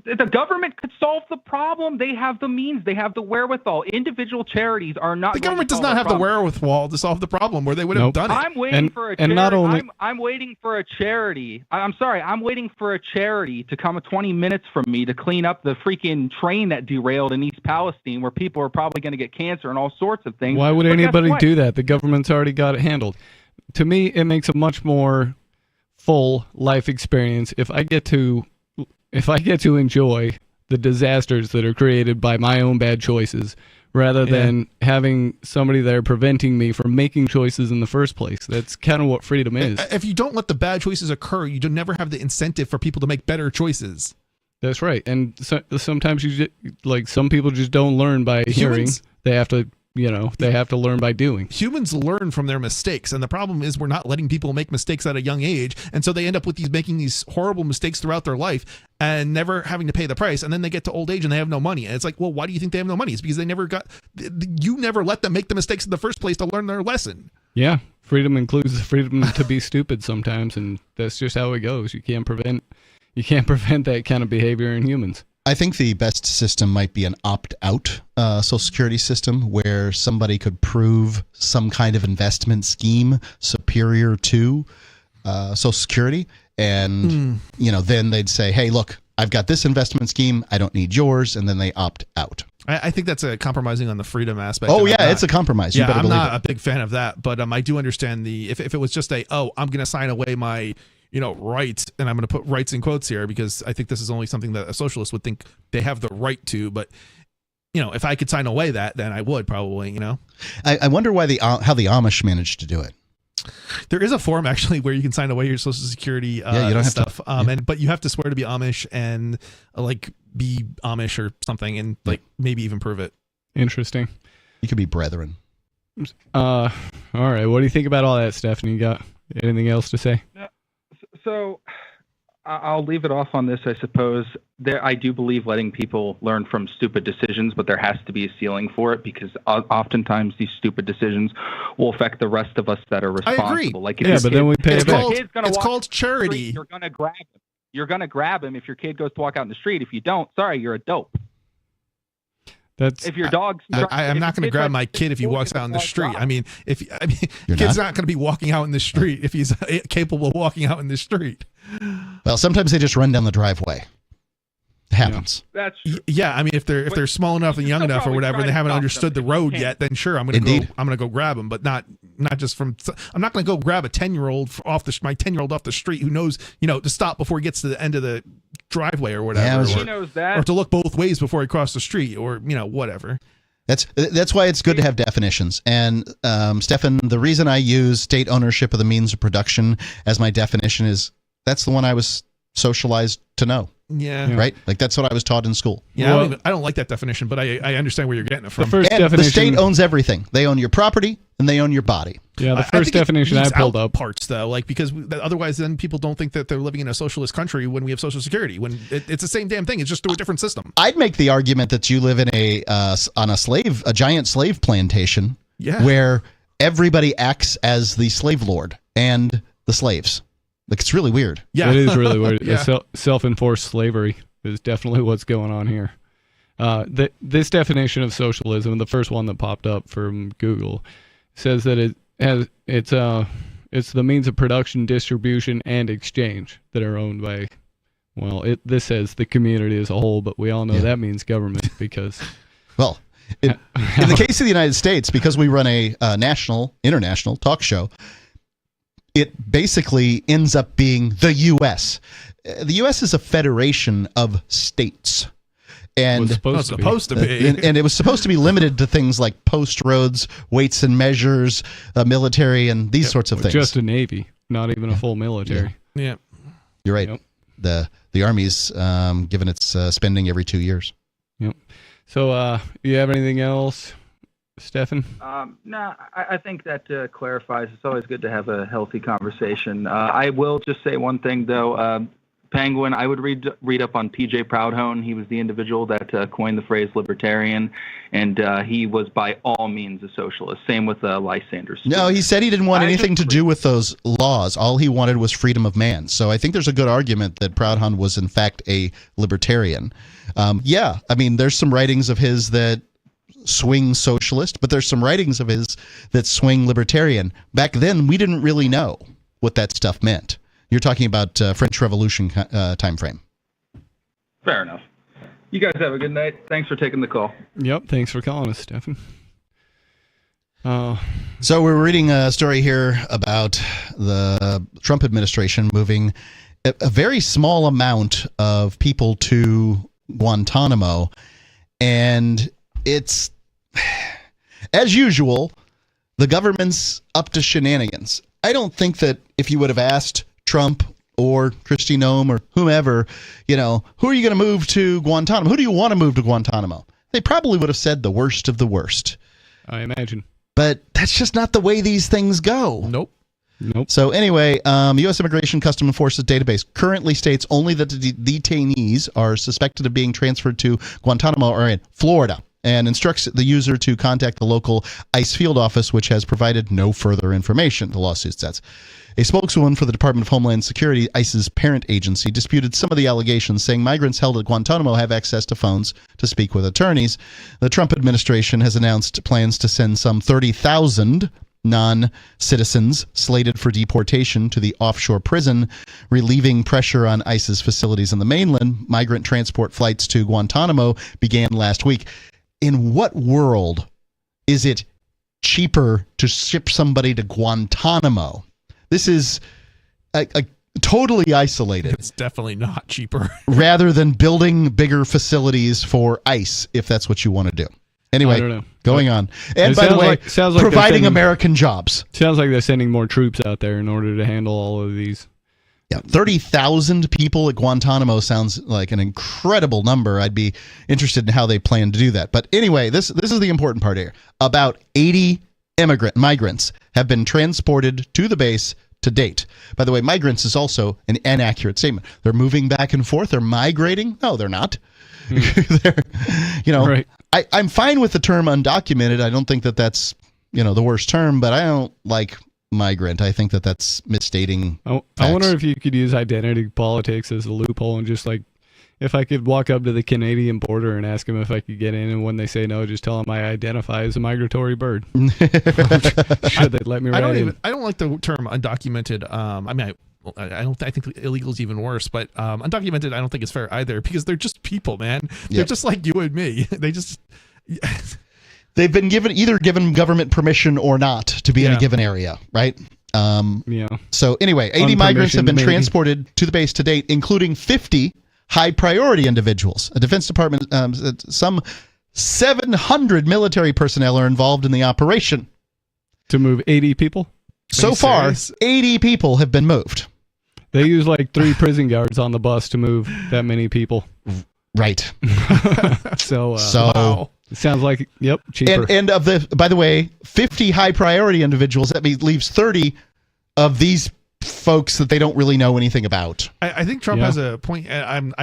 The government could solve the problem. They have the means. They have the wherewithal. Individual charities are not. The government does not have the wherewithal to solve the problem where they would have done it. I'm waiting for a charity. And not only I'm waiting for a charity. I'm sorry. I'm waiting for a charity to come 20 minutes from me to clean up the freaking train that derailed in East Palestine, where people are probably going to get cancer and all sorts of things. Why would But guess anybody what? do that? The government's already got it handled. To me, it makes a much more full life experience if I get to enjoy the disasters that are created by my own bad choices rather than having somebody there preventing me from making choices in the first place. That's kind of what freedom is. If you don't let the bad choices occur, you don't never have the incentive for people to make better choices. That's right. And sometimes some people just don't learn by hearing. They have to, they have to learn by doing. Humans learn from their mistakes, and the problem is we're not letting people make mistakes at a young age, and so they end up with making these horrible mistakes throughout their life and never having to pay the price, and then they get to old age and they have no money. And it's like, well, why do you think they have no money? It's because you never let them make the mistakes in the first place to learn their lesson. Yeah, freedom includes the freedom to be stupid sometimes, and that's just how it goes. You can't prevent that kind of behavior in humans. I think the best system might be an opt-out Social Security system where somebody could prove some kind of investment scheme superior to Social Security. And, then they'd say, hey, look, I've got this investment scheme. I don't need yours. And then they opt out. I think that's a compromising on the freedom aspect. Oh, yeah, it's a compromise. You better I'm believe not it. a big fan of that. But I do understand if it was just I'm going to sign away my rights, and I'm going to put rights in quotes here because I think this is only something that a socialist would think they have the right to. But, if I could sign away that, then I would probably, I wonder why how the Amish managed to do it. There is a form actually where you can sign away your Social Security you don't have stuff. to, but you have to swear to be Amish and be Amish or something and maybe even prove it. Interesting. You could be brethren. All right. What do you think about all that, Stephanie? You got anything else to say? So I'll leave it off on this, I suppose. I do believe letting people learn from stupid decisions, but there has to be a ceiling for it because oftentimes these stupid decisions will affect the rest of us that are responsible. I agree. Like then we pay it back. It's called charity. You're going to grab him. You're going to grab him if your kid goes to walk out in the street. If you don't, sorry, you're a dope. That's if your dog's. I'm not going to grab my kid if he walks out in the street. I mean, kid's not going to be walking out in the street if he's capable of walking out in the street. Well, sometimes they just run down the driveway. It happens. That's yeah. I mean, if they're small enough and young enough or whatever, and they haven't understood the road yet, then sure, I'm going to go grab them, but not just from. I'm not going to go grab a 10-year-old my 10-year-old off the street who knows to stop before he gets to the end of the driveway or whatever. He knows that. Or to look both ways before he crosses the street, or whatever. That's why it's good to have definitions. And Stefan, the reason I use state ownership of the means of production as my definition is that's the one I was socialized to know. Yeah. Right? Like that's what I was taught in school. Yeah, well, I don't like that definition, but I understand where you're getting it from. The state owns everything. They own your property and they own your body. Yeah, the first definition I pulled up parts though, like because otherwise then people don't think that they're living in a socialist country when we have Social Security. When it's the same damn thing, it's just through a different system. I'd make the argument that you live in a giant slave plantation, where everybody acts as the slave lord and the slaves. Like it's really weird. Yeah, it is really weird. Self-enforced slavery is definitely what's going on here. This definition of socialism, the first one that popped up from Google, says that it's the means of production, distribution, and exchange that are owned by. Well, this says the community as a whole, but we all know that means government because. Well, in the case of the United States, because we run a international talk show. It basically ends up being the U.S. The U.S. is a federation of states. And it's supposed to be. And it was supposed to be limited to things like post roads, weights and measures, military, and these sorts of things. Just a Navy, not even a full military. Yeah. You're right. Yep. The Army's given its spending every 2 years. Yep. So you have anything else? Stefan? No, I think that clarifies. It's always good to have a healthy conversation. I will just say one thing, though. Penguin, I would read up on P.J. Proudhone. He was the individual that coined the phrase libertarian, and he was by all means a socialist. Same with Lysander. No, he said he didn't want anything to do with those laws. All he wanted was freedom of man. So I think there's a good argument that Proudhone was, in fact, a libertarian. I mean, there's some writings of his that swing socialist, but there's some writings of his that swing libertarian. Back then, we didn't really know what that stuff meant. You're talking about French Revolution time frame. Fair enough. You guys have a good night. Thanks for taking the call. Yep, thanks for calling us, Stefan. So we're reading a story here about the Trump administration moving a very small amount of people to Guantanamo, and it's, as usual, the government's up to shenanigans. I don't think that if you would have asked Trump or Kristi Noem or whomever, who are you going to move to Guantanamo? Who do you want to move to Guantanamo? They probably would have said the worst of the worst. I imagine. But that's just not the way these things go. Nope. So anyway, U.S. Immigration Customs Enforcement database currently states only that the detainees are suspected of being transferred to Guantanamo or in Florida, and instructs the user to contact the local ICE field office, which has provided no further information, the lawsuit says. A spokeswoman for the Department of Homeland Security, ICE's parent agency, disputed some of the allegations, saying migrants held at Guantanamo have access to phones to speak with attorneys. The Trump administration has announced plans to send some 30,000 non-citizens slated for deportation to the offshore prison, relieving pressure on ICE's facilities on the mainland. Migrant transport flights to Guantanamo began last week. In what world is it cheaper to ship somebody to Guantanamo? This is a totally isolated. It's definitely not cheaper. Rather than building bigger facilities for ICE, if that's what you want to do. Anyway, going on. And by the way, providing American jobs. Sounds like they're sending more troops out there in order to handle all of these. Yeah, 30,000 people at Guantanamo sounds like an incredible number. I'd be interested in how they plan to do that. But anyway, this is the important part here. About 80 migrants have been transported to the base to date. By the way, migrants is also an inaccurate statement. They're moving back and forth. They're migrating. No, they're not. Right. I'm fine with the term undocumented. I don't think that that's, the worst term, but I don't like migrant. I think that that's misstating I wonder if you could use identity politics as a loophole and just if I could walk up to the Canadian border and ask them if I could get in, and when they say no, just tell them I identify as a migratory bird. Should they let me right in? I don't like the term undocumented. I think illegal is even worse, but undocumented I don't think is fair either, because they're just people, man. They're just like you and me. They've been given government permission or not to be in a given area, right? So anyway, 80 migrants have been transported to the base to date, including 50 high priority individuals. A Defense Department, some 700 military personnel are involved in the operation. To move 80 people? So far, 80 people have been moved. They use like 3 prison guards on the bus to move that many people. Right. So wow. It sounds like, cheaper. And of the, by the way, 50 high priority individuals, that leaves 30 of these folks that they don't really know anything about. I think Trump has a point. I'm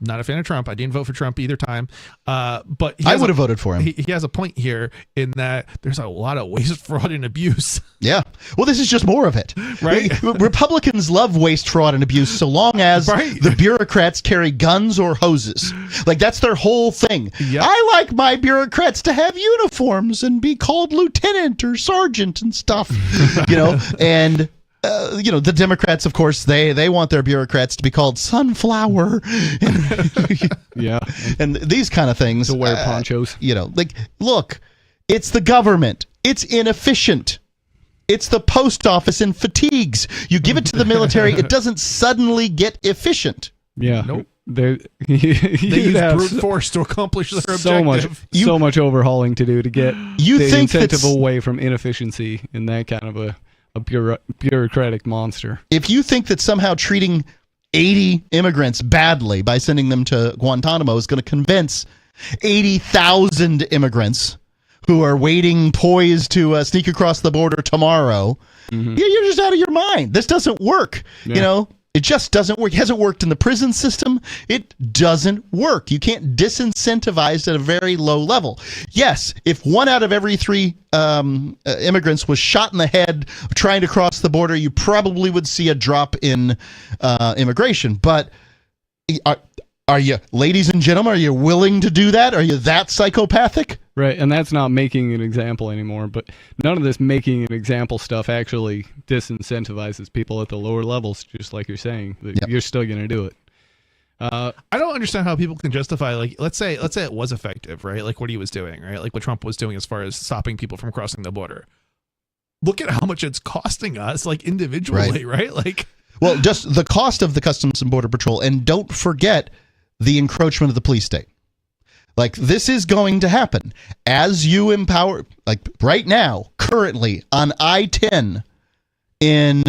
not a fan of Trump. I didn't vote for Trump either time. But I would have voted for him. He has a point here in that there's a lot of waste, fraud, and abuse. Yeah. Well, this is just more of it. Right. Republicans love waste, fraud, and abuse so long as the bureaucrats carry guns or hoses. Like, that's their whole thing. Yep. I like my bureaucrats to have uniforms and be called lieutenant or sergeant and stuff. And the Democrats, of course, they want their bureaucrats to be called sunflower, and these kind of things. To wear ponchos. Look, it's the government. It's inefficient. It's the post office in fatigues. You give it to the military, it doesn't suddenly get efficient. Yeah. Nope. They use brute force to accomplish their objective. So much overhauling to do to get the incentive away from inefficiency in that kind of a bureaucratic monster. If you think that somehow treating 80 immigrants badly by sending them to Guantanamo is going to convince 80,000 immigrants who are waiting poised to sneak across the border tomorrow, you're just out of your mind. This doesn't work. It just doesn't work. It hasn't worked in the prison system. It doesn't work. You can't disincentivize at a very low level. Yes, if 1 out of every 3 immigrants was shot in the head trying to cross the border, you probably would see a drop in immigration. But are you, ladies and gentlemen, are you willing to do that? Are you that psychopathic? Right, and that's not making an example anymore, but none of this making an example stuff actually disincentivizes people at the lower levels, just like you're saying. You're still going to do it. I don't understand how people can justify, like, let's say it was effective, right? Like what he was doing, right? Like what Trump was doing as far as stopping people from crossing the border. Look at how much it's costing us, like, individually, right? Like, well, just the cost of the Customs and Border Patrol, and don't forget the encroachment of the police state. Like, this is going to happen as you empower, like right now, currently on I-10 in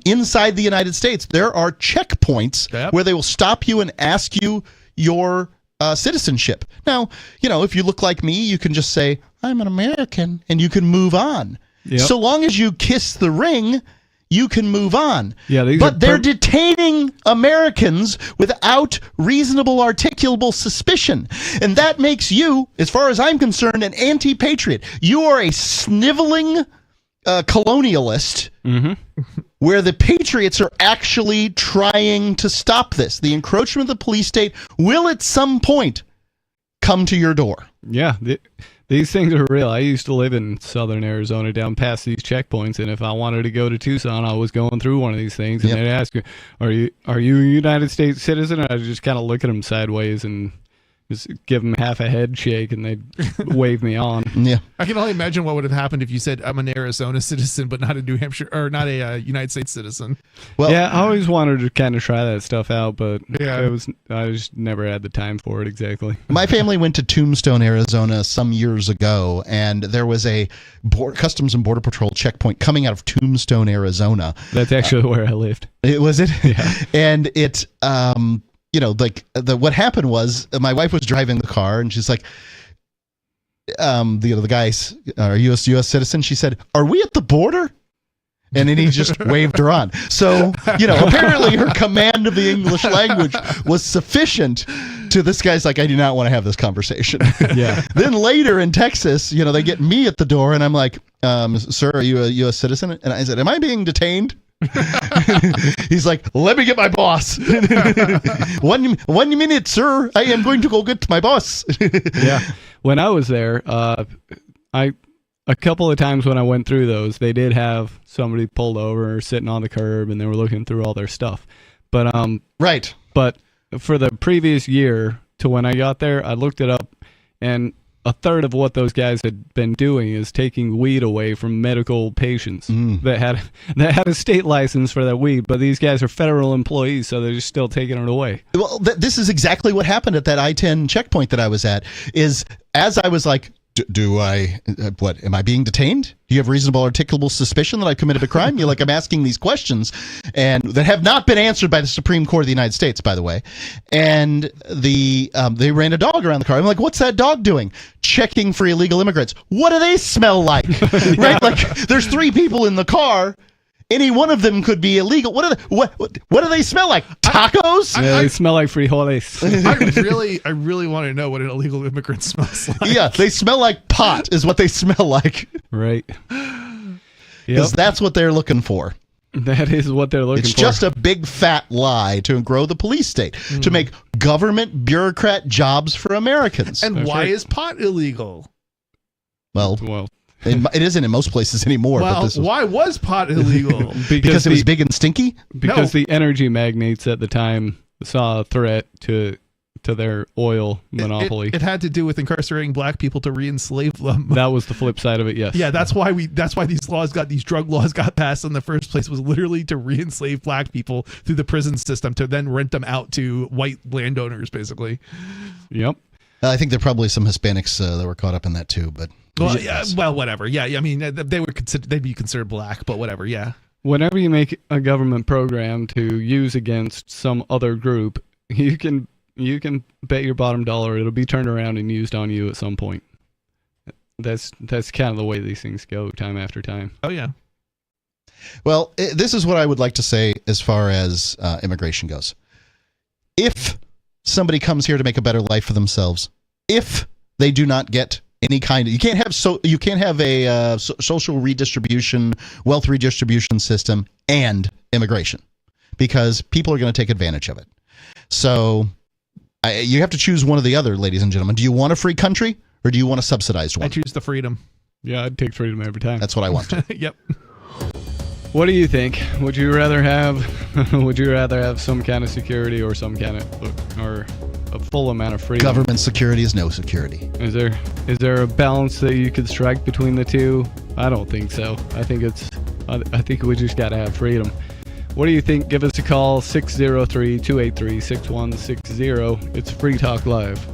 inside the United States, there are checkpoints where they will stop you and ask you your citizenship. Now, if you look like me, you can just say, I'm an American, and you can move on. Yep. So long as you kiss the ring, you can move on. Yeah, but they're detaining Americans without reasonable articulable suspicion. And that makes you, as far as I'm concerned, an anti-patriot. You are a sniveling colonialist where the patriots are actually trying to stop this. The encroachment of the police state will at some point come to your door. Yeah, these things are real. I used to live in southern Arizona down past these checkpoints, and if I wanted to go to Tucson, I was going through one of these things, and they'd ask me, are you a United States citizen? And I'd just kind of look at them sideways and just give them half a head shake, and they'd wave me on. Yeah, I can only imagine what would have happened if you said, I'm an Arizona citizen, but not a New Hampshire, or not a United States citizen. Well, yeah, I always wanted to kind of try that stuff out, but I just never had the time for it exactly. My family went to Tombstone, Arizona some years ago, and there was a Customs and Border Patrol checkpoint coming out of Tombstone, Arizona. That's actually where I lived. Was it? Yeah. And it, what happened was my wife was driving the car, and she's like, the guys, are you a U.S. citizen? She said, are we at the border? And then he just waved her on. So, apparently her command of the English language was sufficient to this guy's like, I do not want to have this conversation. Yeah. Then later in Texas, they get me at the door, and I'm like, sir, are you a U.S. citizen? And I said, am I being detained? He's like, let me get my boss. one minute, sir. I am going to go get my boss. Yeah. When I was there, a couple of times when I went through those, they did have somebody pulled over or sitting on the curb, and they were looking through all their stuff. But right. But for the previous year to when I got there, I looked it up, and a third of what those guys had been doing is taking weed away from medical patients that had a state license for that weed, but these guys are federal employees, so they're just still taking it away. Well, this is exactly what happened at that I-10 checkpoint that I was at. Is as I was like, am I being detained? Do you have reasonable articulable suspicion that I committed a crime? I'm asking these questions, and that have not been answered by the Supreme Court of the United States, by the way. And they ran a dog around the car. I'm like, what's that dog doing? Checking for illegal immigrants. What do they smell like? Right? Like, there's 3 people in the car. Any one of them could be illegal. What do they smell like? Tacos? Yeah, they smell like frijoles. I really want to know what an illegal immigrant smells like. Yeah, they smell like pot is what they smell like. Right. Because that's what they're looking for. That is what they're looking for. It's just a big fat lie to grow the police state, to make government bureaucrat jobs for Americans. And why is pot illegal? Well, it isn't in most places anymore. Well, why was pot illegal? because it was big and stinky? Because the energy magnates at the time saw a threat to their oil monopoly. It had to do with incarcerating black people to re-enslave them. That was the flip side of it, yes. Yeah, that's why these drug laws got passed in the first place, was literally to re-enslave black people through the prison system to then rent them out to white landowners, basically. Yep. I think there are probably some Hispanics that were caught up in that too, but whatever. Yeah, I mean, they'd be considered black, but whatever. Yeah. Whenever you make a government program to use against some other group, you can bet your bottom dollar it'll be turned around and used on you at some point. That's kind of the way these things go, time after time. Oh yeah. Well, this is what I would like to say as far as immigration goes. If somebody comes here to make a better life for themselves, if they do not get any kind of, you can't have a social redistribution, wealth redistribution system and immigration, because people are going to take advantage of it. So you have to choose one or the other, ladies and gentlemen. Do you want a free country or do you want a subsidized one? I choose the freedom. Yeah, I'd take freedom every time. That's what I want. Yep. What do you think? Would you rather have some kind of security or or a full amount of freedom? Government security is no security. Is there a balance that you could strike between the two? I don't think so. I think we just got to have freedom. What do you think? Give us a call, 603-283-6160. It's Free Talk Live.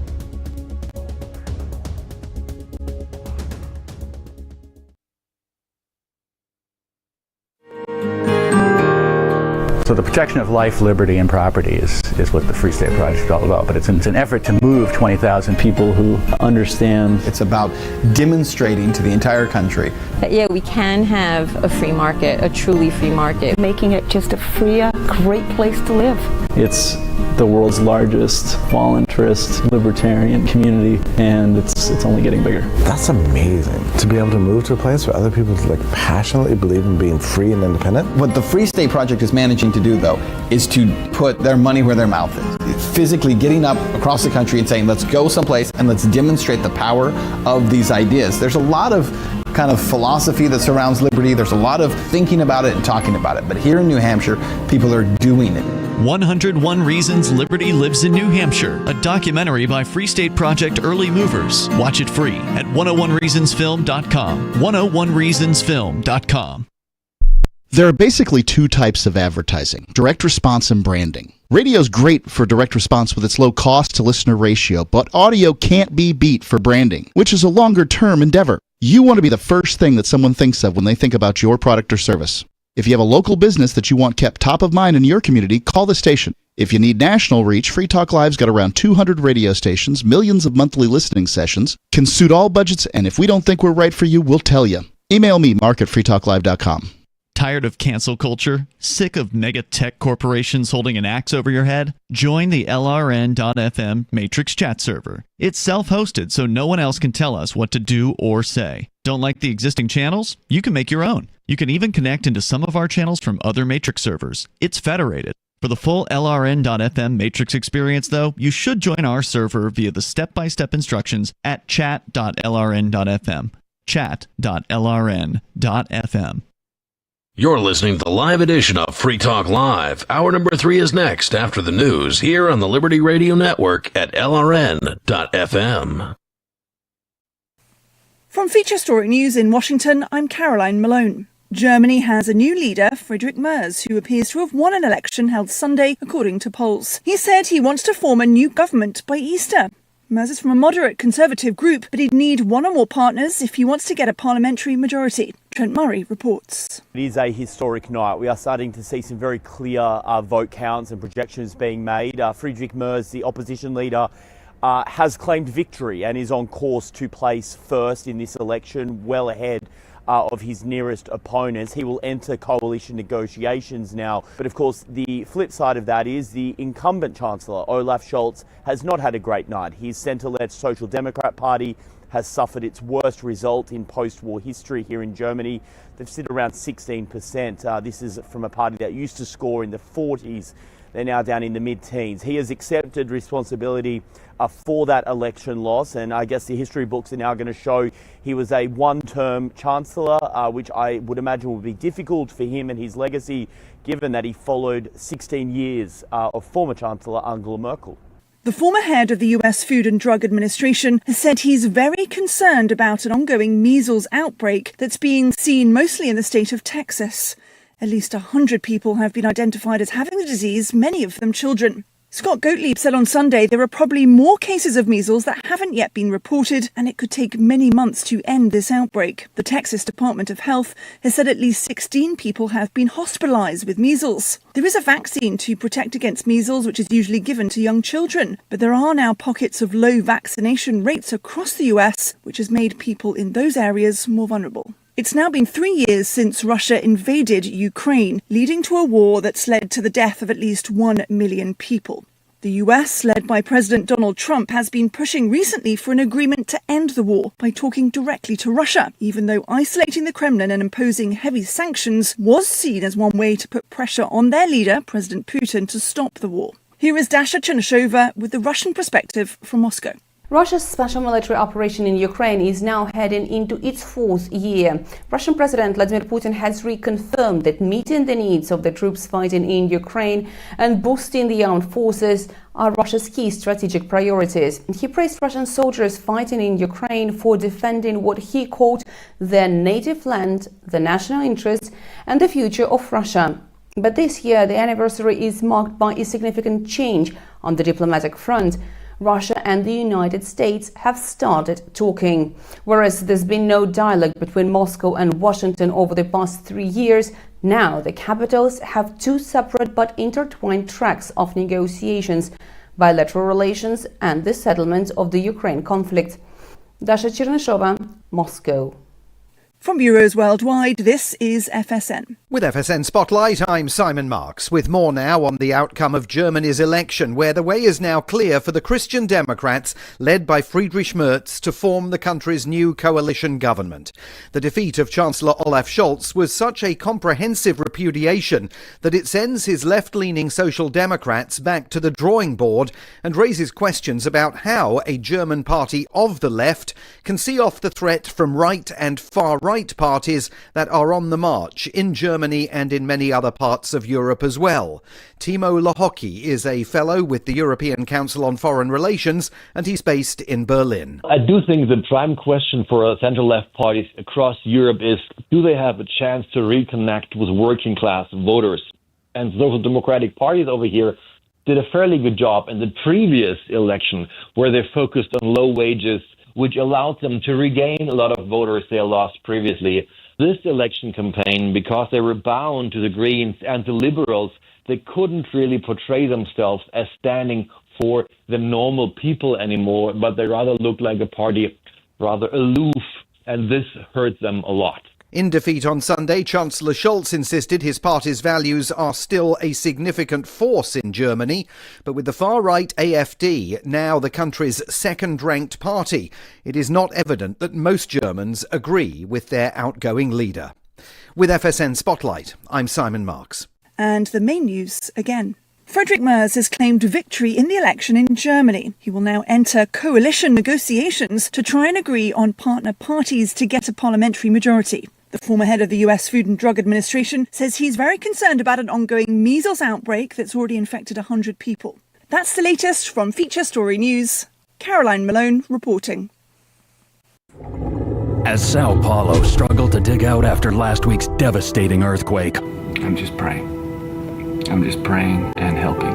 So the protection of life, liberty, and property is what the Free State Project is all about. But it's an effort to move 20,000 people who understand. It's about demonstrating to the entire country that, yeah, we can have a free market, a truly free market. Making it just a freer, great place to live. It's the world's largest voluntarist libertarian community, and it's only getting bigger. That's amazing, to be able to move to a place where other people passionately believe in being free and independent. What the Free State Project is managing to do, though, is to put their money where their mouth is. Physically getting up across the country and saying, let's go someplace and let's demonstrate the power of these ideas. There's a lot of kind of philosophy that surrounds liberty. There's a lot of thinking about it and talking about it. But here in New Hampshire, people are doing it. 101 Reasons Liberty Lives in New Hampshire, a documentary by Free State Project Early Movers. Watch it free at 101reasonsfilm.com. 101reasonsfilm.com. There are basically 2 types of advertising: direct response and branding. Radio's great for direct response with its low cost to listener ratio, but audio can't be beat for branding, which is a longer term endeavor. You want to be the first thing that someone thinks of when they think about your product or service. If you have a local business that you want kept top of mind in your community, call the station. If you need national reach, Free Talk Live's got around 200 radio stations, millions of monthly listening sessions, can suit all budgets, and if we don't think we're right for you, we'll tell you. Email me, mark@freetalklive.com. Tired of cancel culture? Sick of mega tech corporations holding an axe over your head? Join the LRN.FM Matrix chat server. It's self-hosted, so no one else can tell us what to do or say. Don't like the existing channels? You can make your own. You can even connect into some of our channels from other Matrix servers. It's federated. For the full LRN.FM Matrix experience, though, you should join our server via the step-by-step instructions at chat.lrn.fm. chat.lrn.fm. You're listening to the live edition of Free Talk Live. Hour number 3 is next after the news here on the Liberty Radio Network at LRN.FM. From Feature Story News in Washington, I'm Caroline Malone. Germany has a new leader, Friedrich Merz, who appears to have won an election held Sunday, according to polls. He said he wants to form a new government by Easter. Merz is from a moderate conservative group, but he'd need one or more partners if he wants to get a parliamentary majority. Trent Murray reports. It is a historic night. We are starting to see some very clear vote counts and projections being made. Friedrich Merz, the opposition leader, has claimed victory and is on course to place first in this election, well ahead of his nearest opponents. He will enter coalition negotiations now. But of course, the flip side of that is the incumbent Chancellor, Olaf Scholz, has not had a great night. His centre-led Social Democrat Party has suffered its worst result in post-war history here in Germany. They've sit around 16%. This is from a party that used to score in the 40s. They're now down in the mid-teens. He has accepted responsibility for that election loss, and I guess the history books are now going to show he was a one-term chancellor, which I would imagine would be difficult for him and his legacy, given that he followed 16 years of former Chancellor Angela Merkel. The former head of the US Food and Drug Administration has said he's very concerned about an ongoing measles outbreak that's being seen mostly in the state of Texas. At least 100 people have been identified as having the disease, many of them children. Scott Gottlieb said on Sunday there are probably more cases of measles that haven't yet been reported, and it could take many months to end this outbreak. The Texas Department of Health has said at least 16 people have been hospitalized with measles. There is a vaccine to protect against measles, which is usually given to young children, but there are now pockets of low vaccination rates across the US, which has made people in those areas more vulnerable. It's now been 3 years since Russia invaded Ukraine, leading to a war that's led to the death of at least 1 million people. The US, led by President Donald Trump, has been pushing recently for an agreement to end the war by talking directly to Russia, even though isolating the Kremlin and imposing heavy sanctions was seen as one way to put pressure on their leader, President Putin, to stop the war. Here is Dasha Chernyshova with the Russian perspective from Moscow. Russia's special military operation in Ukraine is now heading into its 4th year. Russian President Vladimir Putin has reconfirmed that meeting the needs of the troops fighting in Ukraine and boosting the armed forces are Russia's key strategic priorities. He praised Russian soldiers fighting in Ukraine for defending what he called their native land, the national interest, and the future of Russia. But this year, the anniversary is marked by a significant change on the diplomatic front. Russia and the United States have started talking. Whereas there's been no dialogue between Moscow and Washington over the past 3 years, now the capitals have two separate but intertwined tracks of negotiations: bilateral relations and the settlement of the Ukraine conflict. Dasha Chernyshova, Moscow. From bureaus worldwide, this is FSN. With FSN Spotlight, I'm Simon Marks, with more now on the outcome of Germany's election, where the way is now clear for the Christian Democrats, led by Friedrich Merz, to form the country's new coalition government. The defeat of Chancellor Olaf Scholz was such a comprehensive repudiation that it sends his left-leaning Social Democrats back to the drawing board and raises questions about how a German party of the left can see off the threat from right and far-right parties that are on the march in Germany and in many other parts of Europe as well. Timo Lahocky is a fellow with the European Council on Foreign Relations, and he's based in Berlin. I do think the prime question for centre-left parties across Europe is, do they have a chance to reconnect with working-class voters? And social democratic parties over here did a fairly good job in the previous election, where they focused on low wages, which allowed them to regain a lot of voters they lost previously. This election campaign, because they were bound to the Greens and the Liberals, they couldn't really portray themselves as standing for the normal people anymore, but they rather looked like a party rather aloof, and this hurt them a lot. In defeat on Sunday, Chancellor Scholz insisted his party's values are still a significant force in Germany. But with the far-right AfD now the country's second-ranked party, it is not evident that most Germans agree with their outgoing leader. With FSN Spotlight, I'm Simon Marks. And the main news again. Friedrich Merz has claimed victory in the election in Germany. He will now enter coalition negotiations to try and agree on partner parties to get a parliamentary majority. The former head of the US Food and Drug Administration says he's very concerned about an ongoing measles outbreak that's already infected 100 people. That's the latest from Feature Story News. Caroline Malone reporting. As Sao Paulo struggled to dig out after last week's devastating earthquake, I'm just praying and helping.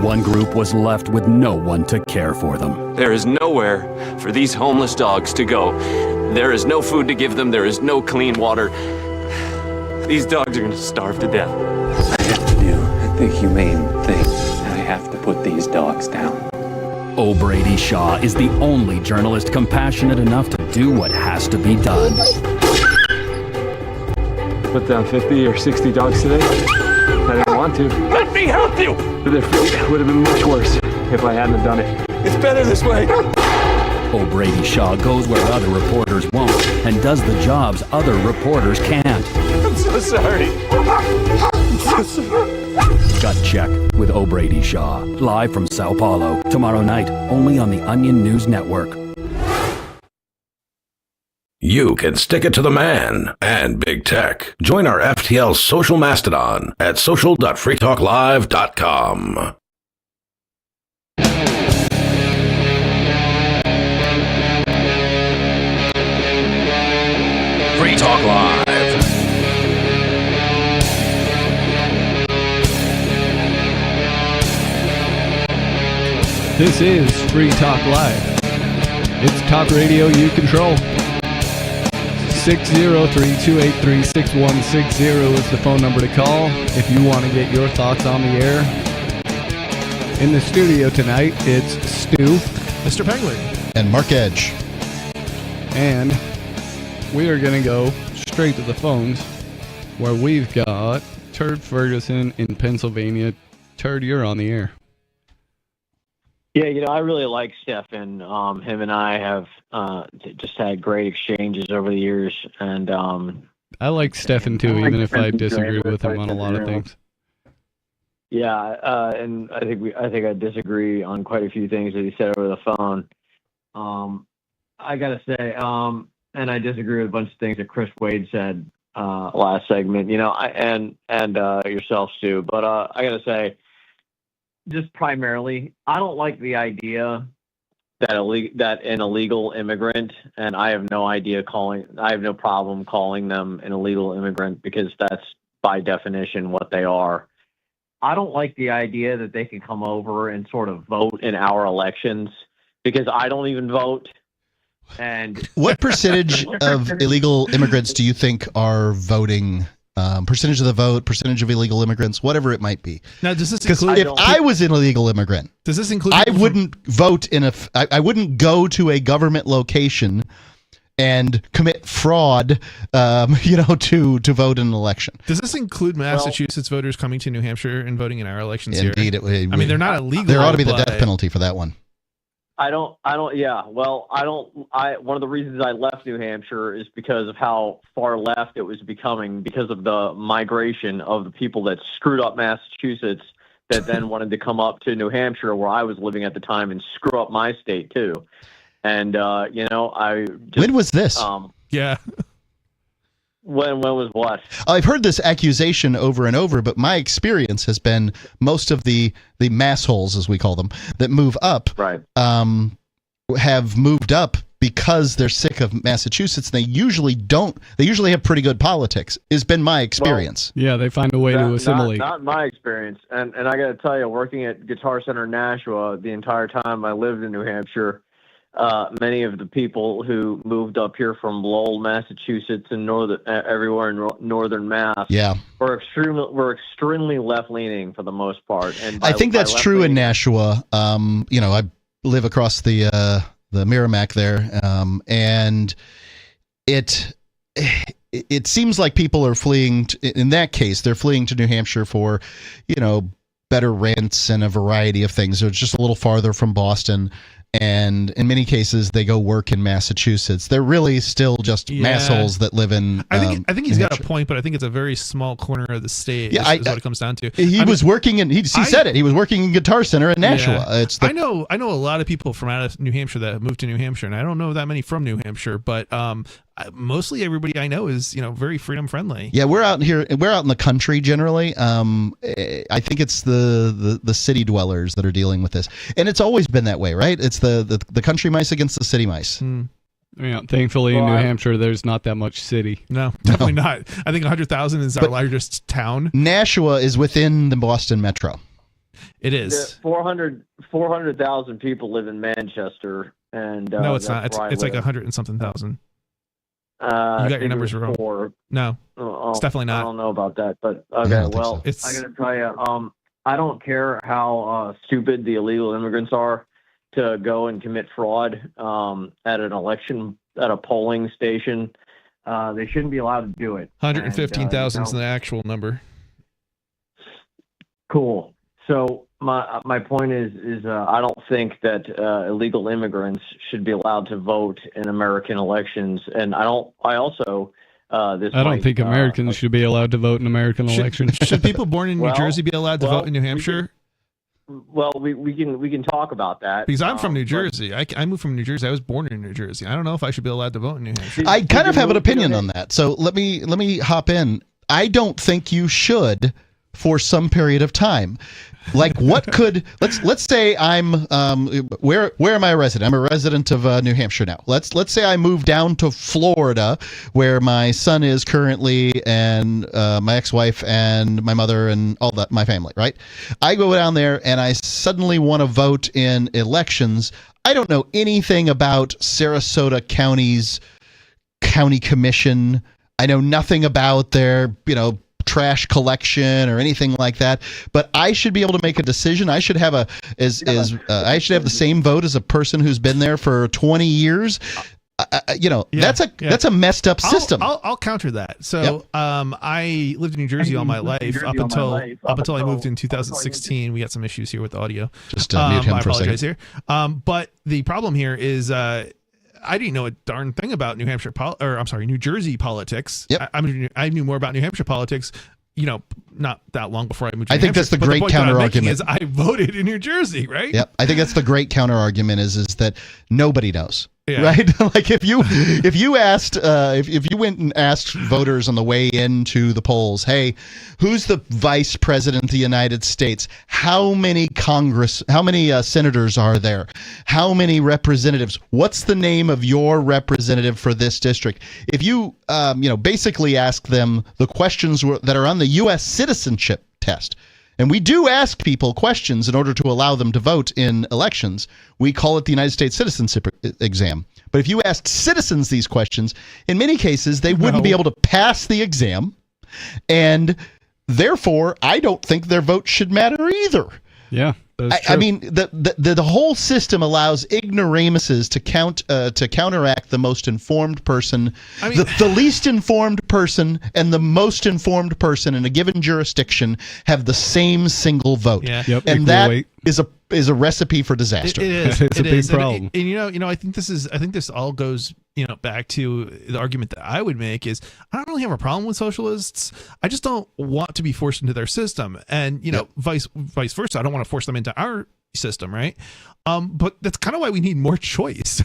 One group was left with no one to care for them. There is nowhere for these homeless dogs to go. There is no food to give them. There is no clean water. These dogs are going to starve to death. I have to do the humane thing. I have to put these dogs down. O'Brady Shaw is the only journalist compassionate enough to do what has to be done. Put down 50 or 60 dogs today. I didn't want to. Let me help you! But their fate would have been much worse if I hadn't done it. It's better this way. O'Brady Shaw goes where other reporters won't and does the jobs other reporters can't. I'm so sorry. Gut Check with O'Brady Shaw. Live from Sao Paulo. Tomorrow night, only on the Onion News Network. You can stick it to the man and big tech. Join our FTL social mastodon at social.freetalklive.com. Free Talk Live. This is Free Talk Live. It's talk radio you control. 603-283-6160 is the phone number to call if you want to get your thoughts on the air. In the studio tonight, it's Stu, Mr. Penguin, and Mark Edge. And we are going to go straight to the phones where we've got Turd Ferguson in Pennsylvania. Turd, you're on the air. Yeah, I really like Stefan. Him and I have just had great exchanges over the years, and I like Stefan too, even if I disagree with him on a lot of things. Yeah, and I think I disagree on quite a few things that he said over the phone. I gotta say, and I disagree with a bunch of things that Chris Wade said last segment. And yourself, Stu. But I gotta say, just primarily, I don't like the idea that an illegal immigrant, and I have no problem calling them an illegal immigrant because that's by definition what they are. I don't like the idea that they can come over and sort of vote in our elections because I don't even vote. And what percentage of illegal immigrants do you think are voting? Percentage of the vote, percentage of illegal immigrants, whatever it might be. Now, does this because include? If I was an illegal immigrant, does this include? I wouldn't vote I wouldn't go to a government location and commit fraud, to vote in an election. Does this include Massachusetts voters coming to New Hampshire and voting in our elections Indeed, here? I mean, they're not illegal. There ought to be the death penalty for that one. one of the reasons I left New Hampshire is because of how far left it was becoming because of the migration of the people that screwed up Massachusetts that then wanted to come up to New Hampshire where I was living at the time and screw up my state too. And, when was this? Yeah. When was what? I've heard this accusation over and over, but my experience has been most of the massholes, as we call them, that move up, right, have moved up because they're sick of Massachusetts. They usually don't. They usually have pretty good politics. Has been my experience. Yeah, they find a way to assimilate. Not my experience. And I got to tell you, working at Guitar Center Nashua the entire time I lived in New Hampshire, many of the people who moved up here from Lowell, Massachusetts, and everywhere in northern Mass, were extremely left leaning for the most part. And I think that's true in Nashua. I live across the Merrimack there, and it seems like people are fleeing. In that case, they're fleeing to New Hampshire for, better rents and a variety of things. So it's just a little farther from Boston. And in many cases, they go work in Massachusetts. They're really still just massholes that live in. I think he's New got a Hampshire. point, but I think it's a very small corner of the state. Yeah, is what it comes down to. He was working in. He said it. He was working in Guitar Center in Nashua. Yeah. It's the, I know a lot of people from out of New Hampshire that have moved to New Hampshire, and I don't know that many from New Hampshire, but mostly everybody I know is very freedom friendly. Yeah, we're out here. We're out in the country generally. I think it's the city dwellers that are dealing with this, and it's always been that way, right? It's the country mice against the city mice. Yeah, thankfully in New Hampshire, there's not that much city. No, definitely not. I think 100,000 is our largest town. Nashua is within the Boston metro. It is. 400,000 people live in Manchester, and No, it's not. that's where I It's like live. 100 and something thousand. You got your numbers wrong. No, it's definitely not. I don't know about that, but okay. I don't think Well, so. I got to tell you, I don't care how stupid the illegal immigrants are to go and commit fraud at an election, at a polling station. They shouldn't be allowed to do it. 115,000 is the actual number. Cool. So my point is I don't think that illegal immigrants should be allowed to vote in American elections, and I don't think Americans should be allowed to vote in American elections. Should people born in New Well, Jersey be allowed to vote in New Hampshire? we can talk about that Because I'm from New Jersey. I moved from New Jersey. I was born in New Jersey. I don't know if I should be allowed to vote in New Hampshire. I kind of have an opinion on that. So let me hop in. I don't think you should for some period of time. Like what could let's say I'm where am I a resident? I'm a resident of New Hampshire now. Let's say I move down to Florida, where my son is currently, and my ex-wife and my mother and all that, my family. Right? I go down there and I suddenly want to vote in elections. I don't know anything about Sarasota County's county commission. I know nothing about their trash collection or anything like that, but I should be able to make a decision. I should have I should have the same vote as a person who's been there for 20 years. That's a messed up system. I'll counter that. So I lived in New Jersey all my life up until I moved in 2016. We got some issues here with the audio. Just mute him I for a apologize second. here. But the problem here is I didn't know a darn thing about New Jersey politics. Yep. I knew more about New Hampshire politics, not that long before I moved to I New think Hampshire. that's the But great point that I'm counter making argument. is I voted in New Jersey, right? Yep. I think that's the great counter argument is that nobody knows. Yeah. Right? Like if you asked if you went and asked voters on the way into the polls, hey, who's the vice president of the United States? How many senators are there? How many representatives? What's the name of your representative for this district? If you basically ask them the questions that are on the US citizenship test. And we do ask people questions in order to allow them to vote in elections. We call it the United States citizenship exam. But if you asked citizens these questions, in many cases, they wouldn't be able to pass the exam. And therefore, I don't think their vote should matter either. Yeah. I mean, the whole system allows ignoramuses to counteract the most informed person. The least informed person and the most informed person in a given jurisdiction have the same single vote. Yeah. Yep, and equal that weight. is a recipe for disaster. It is. It's a It big is. problem. And I think this all goes back to the argument that I would make is I don't really have a problem with socialists. I just don't want to be forced into their system, and vice versa. I don't want to force them into our system, right? But that's kind of why we need more choice.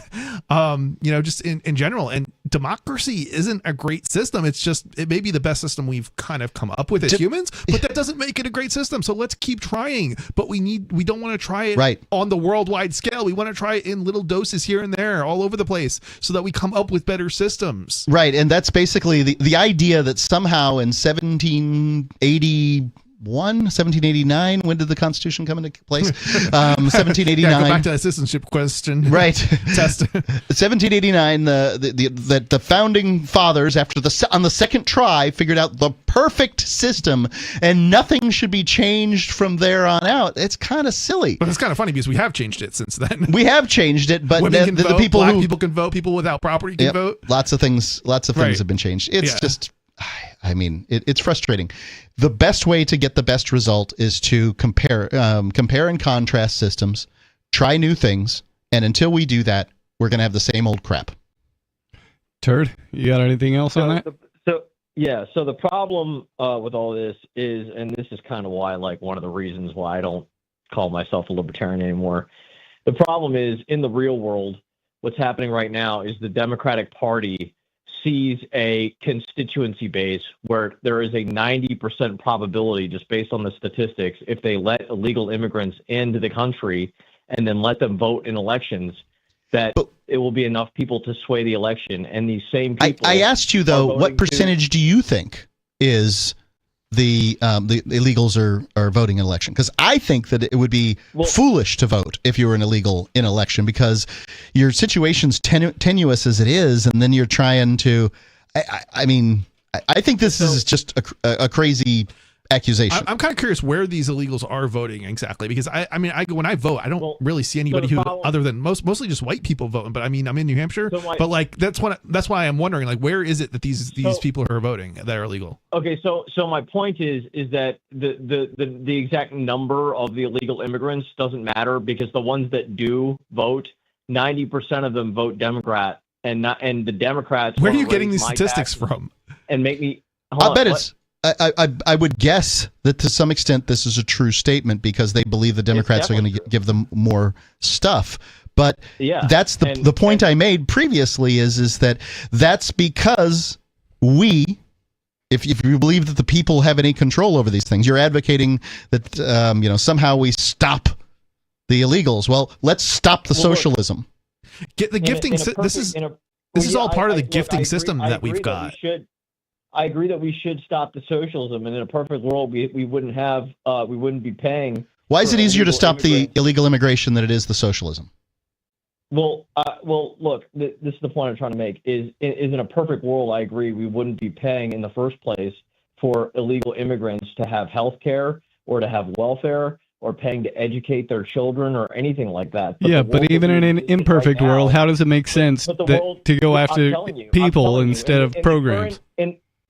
Just in general. And democracy isn't a great system. It may be the best system we've kind of come up with as humans, but that doesn't make it a great system. So let's keep trying. But we don't want to try it on the worldwide scale. We want to try it in little doses here and there, all over the place, so that we come up with better systems. Right, and that's basically the idea that somehow in 1780 1789. When did the Constitution come into place? 1789. Yeah, go back to that citizenship question. Right. Test. 1789. The founding fathers, on the second try, figured out the perfect system, and nothing should be changed from there on out. It's kind of silly. But it's kind of funny because we have changed it since then. We have changed it, but women can vote, people black people can vote, people without property can vote. Lots of things Right. have been changed. It's just, I mean, it's frustrating. The best way to get the best result is to compare and contrast systems, try new things, and until we do that, we're going to have the same old crap. Turd, you got anything else on that? So the problem with all this is, and this is kind of why, like, one of the reasons why I don't call myself a libertarian anymore. The problem is, in the real world, what's happening right now is the Democratic Party sees a constituency base where there is a 90% probability, just based on the statistics, if they let illegal immigrants into the country and then let them vote in elections, that it will be enough people to sway the election. And these same people. I asked you, though, what percentage do you think is the illegals are voting in election? Because I think that it would be foolish to vote if you were an illegal in election, because your situation's tenuous as it is, and then you're trying to. I think this is just a crazy accusation. I'm kind of curious where these illegals are voting exactly, because when I vote, I don't really see anybody who other than mostly just white people voting. But I mean, I'm in New Hampshire, but like that's why I'm wondering, like, where is it that these people are voting that are illegal? Okay, so my point is that the exact number of the illegal immigrants doesn't matter, because the ones that do vote, 90% of them vote Democrat, and the Democrats. Where are you getting these statistics from? And make me. I bet it's. I would guess that to some extent this is a true statement, because they believe the Democrats are going to give them more stuff. But that's the point I made previously is that that's because if you believe that the people have any control over these things, you're advocating that somehow we stop the illegals. Well, let's stop the socialism. Get the gifting. This is all part of the gifting system that we've got. I agree that we should stop the socialism, and in a perfect world, we wouldn't be paying. Why is it easier to stop the illegal immigration than it is the socialism? Well, look, this is the point I'm trying to make. Is in a perfect world, I agree, we wouldn't be paying in the first place for illegal immigrants to have health care or to have welfare, or paying to educate their children or anything like that. But even in an imperfect world, how does it make sense to go after people instead of programs?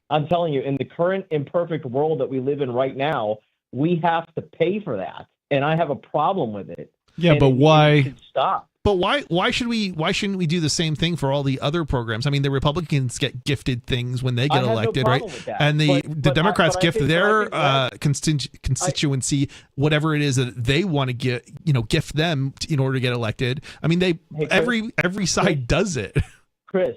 I'm telling you, in the current imperfect world that we live in right now, we have to pay for that, and I have a problem with it. Yeah, but why? It should stop. But why shouldn't we do the same thing for all the other programs? I mean, the Republicans get gifted things when they get elected, right? And the Democrats gift their constituency whatever it is that they want to gift them in order to get elected. I mean, every side does it. Chris,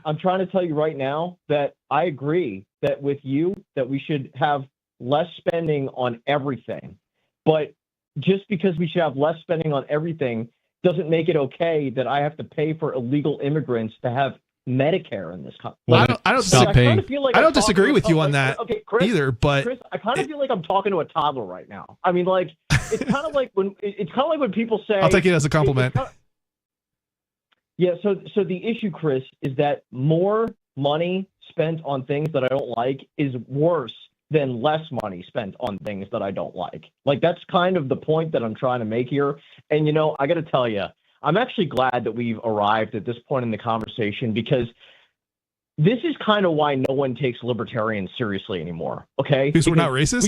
I'm trying to tell you right now that I agree that with you that we should have less spending on everything, but just because we should have less spending on everything doesn't make it okay that I have to pay for illegal immigrants to have Medicare in this country. I don't disagree with you on that either, but Chris, I kind of feel like I'm talking to a toddler right now. I mean, like, it's kind of like when people say, I'll take it as a compliment. Yeah, so the issue, Chris, is that more money spent on things that I don't like is worse than less money spent on things that I don't like. Like, that's kind of the point that I'm trying to make here. And, I got to tell you, I'm actually glad that we've arrived at this point in the conversation, because this is kind of why no one takes libertarians seriously anymore. Okay, because we're not racist.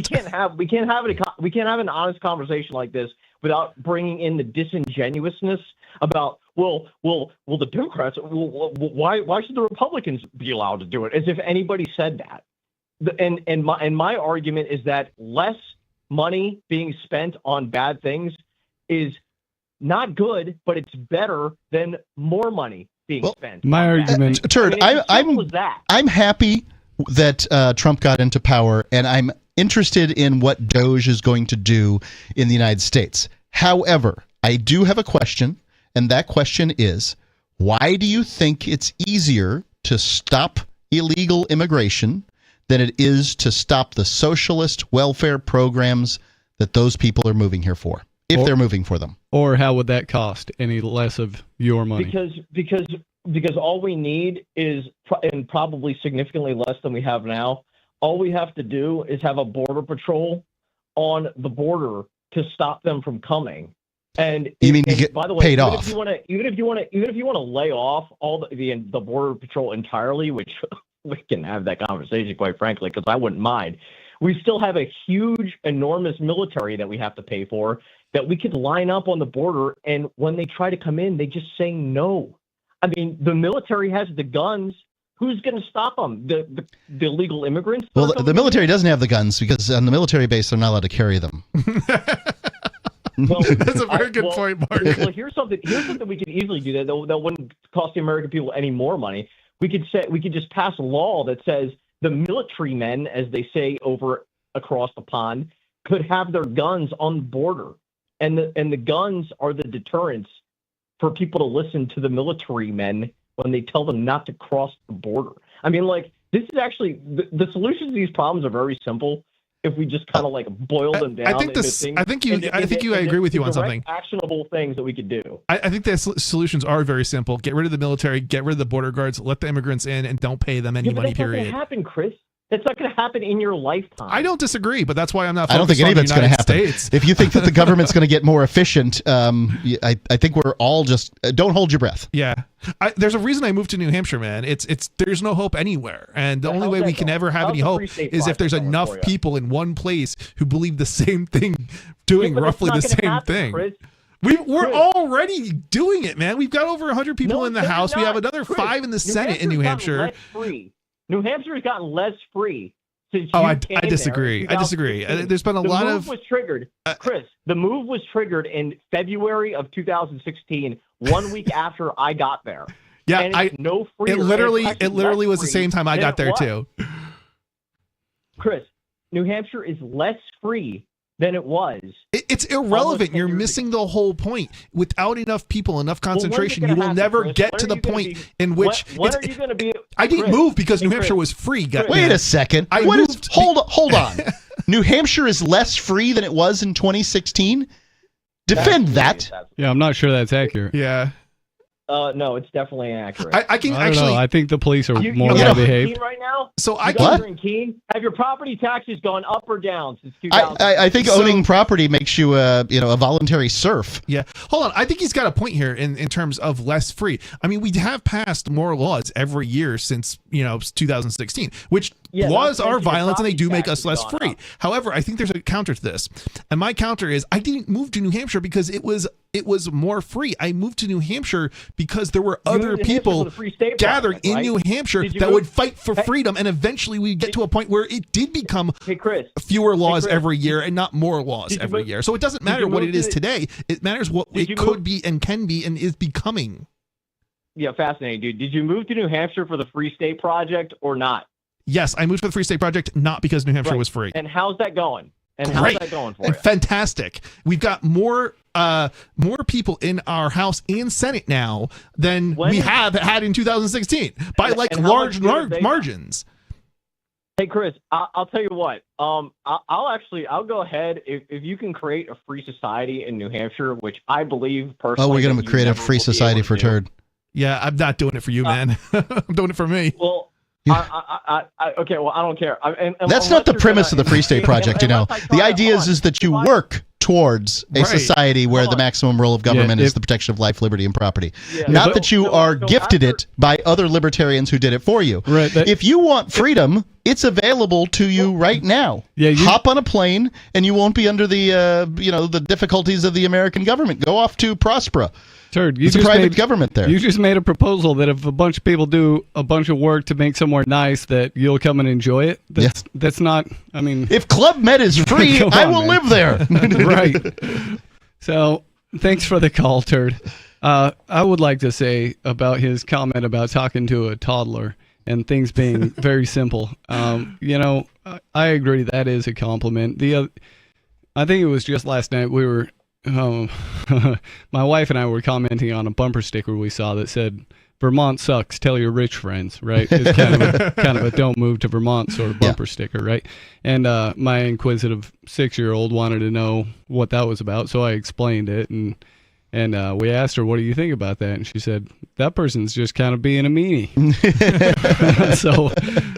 We can't have an honest conversation like this without bringing in the disingenuousness about the Democrats. Why should the Republicans be allowed to do it? As if anybody said that. And my argument is that less money being spent on bad things is not good, but it's better than more money being spent. My argument, Turd, I'm happy that Trump got into power, and I'm interested in what Doge is going to do in the United States. However, I do have a question, and that question is, why do you think it's easier to stop illegal immigration than it is to stop the socialist welfare programs that those people are moving here for, if they're moving for them. Or how would that cost any less of your money? Because all we need is, and probably significantly less than we have now, all we have to do is have a border patrol on the border to stop them from coming. And you mean to get by the way, paid even off? Even if you want to lay off all the border patrol entirely, which we can have that conversation, quite frankly, because I wouldn't mind. We still have a huge, enormous military that we have to pay for that we could line up on the border, and when they try to come in, they just say no. I mean, the military has the guns. Who's going to stop them? The illegal immigrants? Well, the military doesn't have the guns because on the military base, they're not allowed to carry them. Well, that's a very good point, Mark. Well, here's something we could easily do that wouldn't cost the American people any more money. We could just pass a law that says the military men, as they say over across the pond, could have their guns on the border, and the guns are the deterrents for people to listen to the military men when they tell them not to cross the border. I mean, like, this is actually the solutions to these problems are very simple. If we just kind of like boil them down, I think I agree with you on something. Actionable things that we could do. I think the solutions are very simple. Get rid of the military, get rid of the border guards, let the immigrants in, and don't pay them any money. That's period. not going to happen, Chris. That's not going to happen in your lifetime. I don't disagree, but that's why I'm not. I don't think any of it's going to happen. States. If you think that the government's going to get more efficient, I think we're all just don't hold your breath. Yeah, there's a reason I moved to New Hampshire, man. It's there's no hope anywhere, and the only way we can ever have any hope is if there's enough people in one place who believe the same thing, doing roughly the same thing. Chris. We're already doing it, man. We've got over 100 people in the House. We have another 5 in the Senate in New Hampshire. New Hampshire has gotten less free since I disagree. I disagree. There's been a lot of. The move was triggered, Chris. The move was triggered in February of 2016, 1 week after I got there. Yeah, and it's no free. It literally was the same time I got there too. Chris, New Hampshire is less free than it was. It's irrelevant. You're missing the whole point. Without enough people, enough concentration, you will never get to the point in which. When are you going to be? I didn't move because New Hampshire was free. Wait a second. Hold on. New Hampshire is less free than it was in 2016. Defend that. Yeah, I'm not sure that's accurate. Yeah. No, it's definitely inaccurate. I don't know. I think the police are more well behaved. Right now, so you're in Keene. Have your property taxes gone up or down since 2000? I think owning property makes you a voluntary serf. Yeah. Hold on. I think he's got a point here in terms of less free. I mean, we have passed more laws every year since 2016, which laws are violent and they do make us less free. However, I think there's a counter to this, and my counter is I didn't move to New Hampshire because it was more free. I moved to New Hampshire because there were other people gathering in New Hampshire that would fight for freedom, and eventually we get to a point where it did become fewer laws every year and not more laws every year. So it doesn't matter what it is today. It matters what it could be and can be and is becoming. Yeah, fascinating, dude. Did you move to New Hampshire for the Free State Project or not? Yes, I moved for the Free State Project not because New Hampshire was free. And how's that going? Great. How's that going for you? Fantastic. We've got more people in our House and Senate now than we have had in 2016 by large margins. Hey, Chris, I'll tell you what. I'll go ahead if you can create a free society in New Hampshire, which I believe personally. Oh, we're going to create a free society for Turd. Yeah, I'm not doing it for you, man. I'm doing it for me. Well. Okay, well, I don't care. That's not the premise of the Free State Project, The idea is that you work towards a society where the maximum role of government is the protection of life, liberty, and property. Not that you are gifted it by other libertarians who did it for you. Right, if you want freedom, it's available to you right now. Hop on a plane, and you won't be under the difficulties of the American government. Go off to Prospera. Turd, it's a private government there. You just made a proposal that if a bunch of people do a bunch of work to make somewhere nice, that you'll come and enjoy it. That's not. I mean, if Club Med is free, I will live there. Right. So, thanks for the call, Turd. I would like to say about his comment about talking to a toddler and things being very simple. I agree that is a compliment. I think it was just last night we were. My wife and I were commenting on a bumper sticker we saw that said Vermont sucks. Tell your rich friends, right? It's kind of a don't move to Vermont sort of bumper sticker, right? And my inquisitive 6-year-old wanted to know what that was about, so I explained it, and we asked her, "What do you think about that?" And she said, "That person's just kind of being a meanie." So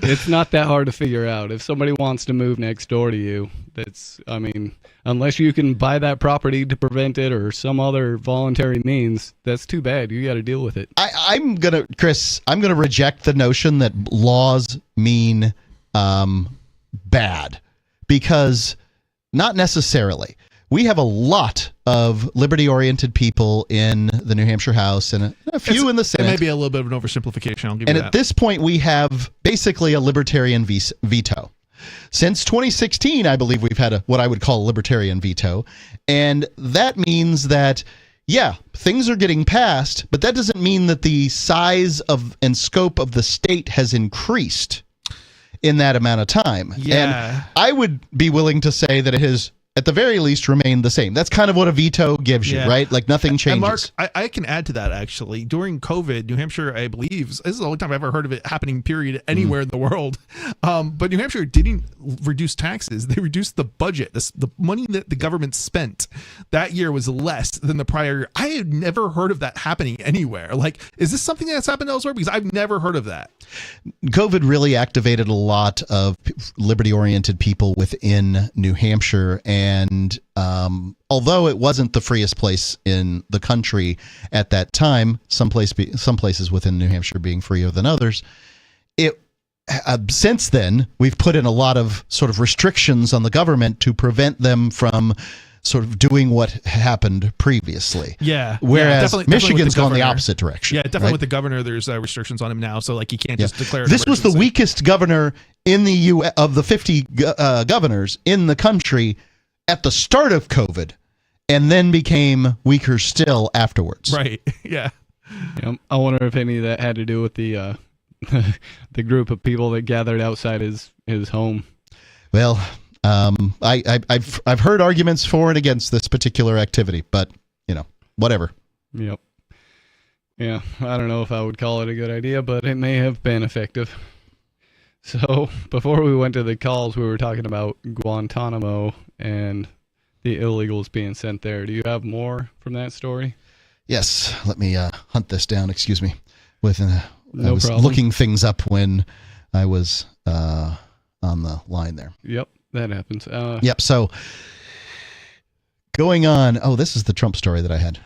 it's not that hard to figure out. If somebody wants to move next door to you, unless you can buy that property to prevent it or some other voluntary means, that's too bad. You got to deal with it. I'm gonna reject the notion that laws mean bad, because not necessarily. We have a lot of liberty-oriented people in the New Hampshire House and a few in the Senate. It may be a little bit of an oversimplification. I'll give you that. And at this point, we have basically a libertarian veto. Since 2016, I believe we've had what I would call a libertarian veto. And that means that, yeah, things are getting passed, but that doesn't mean that the size of and scope of the state has increased in that amount of time. Yeah. And I would be willing to say that it has, at the very least, remained the same. That's kind of what a veto gives you, right? Like nothing changes. And Mark, I can add to that, actually. During COVID, New Hampshire, I believe, this is the only time I've ever heard of it happening, period, anywhere in the world. But New Hampshire didn't reduce taxes. They reduced the budget. The money that the government spent that year was less than the prior year. I had never heard of that happening anywhere. Like, is this something that's happened elsewhere? Because I've never heard of that. COVID really activated a lot of liberty-oriented people within New Hampshire, and although it wasn't the freest place in the country at that time, some places within New Hampshire being freer than others, since then we've put in a lot of sort of restrictions on the government to prevent them from sort of doing what happened previously. Yeah. Whereas definitely Michigan's gone the opposite direction. Yeah, definitely right? with the governor, there's restrictions on him now. So like, you can't just declare. This was the weakest governor in the of the 50 governors in the country at the start of COVID, and then became weaker still afterwards. Right. Yeah. I wonder if any of that had to do with the the group of people that gathered outside his home. Well, I've heard arguments for and against this particular activity, but whatever. Yep. Yeah, I don't know if I would call it a good idea, but it may have been effective. So before we went to the calls, we were talking about Guantanamo and the illegals being sent there. Do you have more from that story? Yes. Let me hunt this down. Excuse me. I was problem. looking things up when I was on the line there. Yep, that happens. Yep. So going on. Oh, this is the Trump story that I had.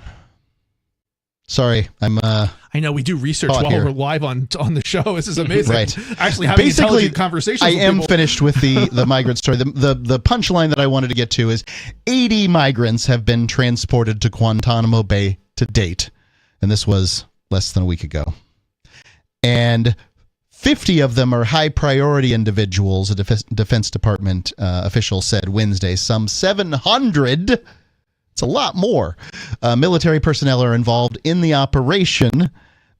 Sorry, I know we do research while we're live on the show. This is amazing. Right. Actually, having Basically, intelligent conversations. I with am people. finished with the migrant story. The punchline that I wanted to get to is 80 migrants have been transported to Guantanamo Bay to date, and this was less than a week ago. And 50 of them are high priority individuals, a Defense Department official said Wednesday. Some 700. It's a lot more. Military personnel are involved in the operation.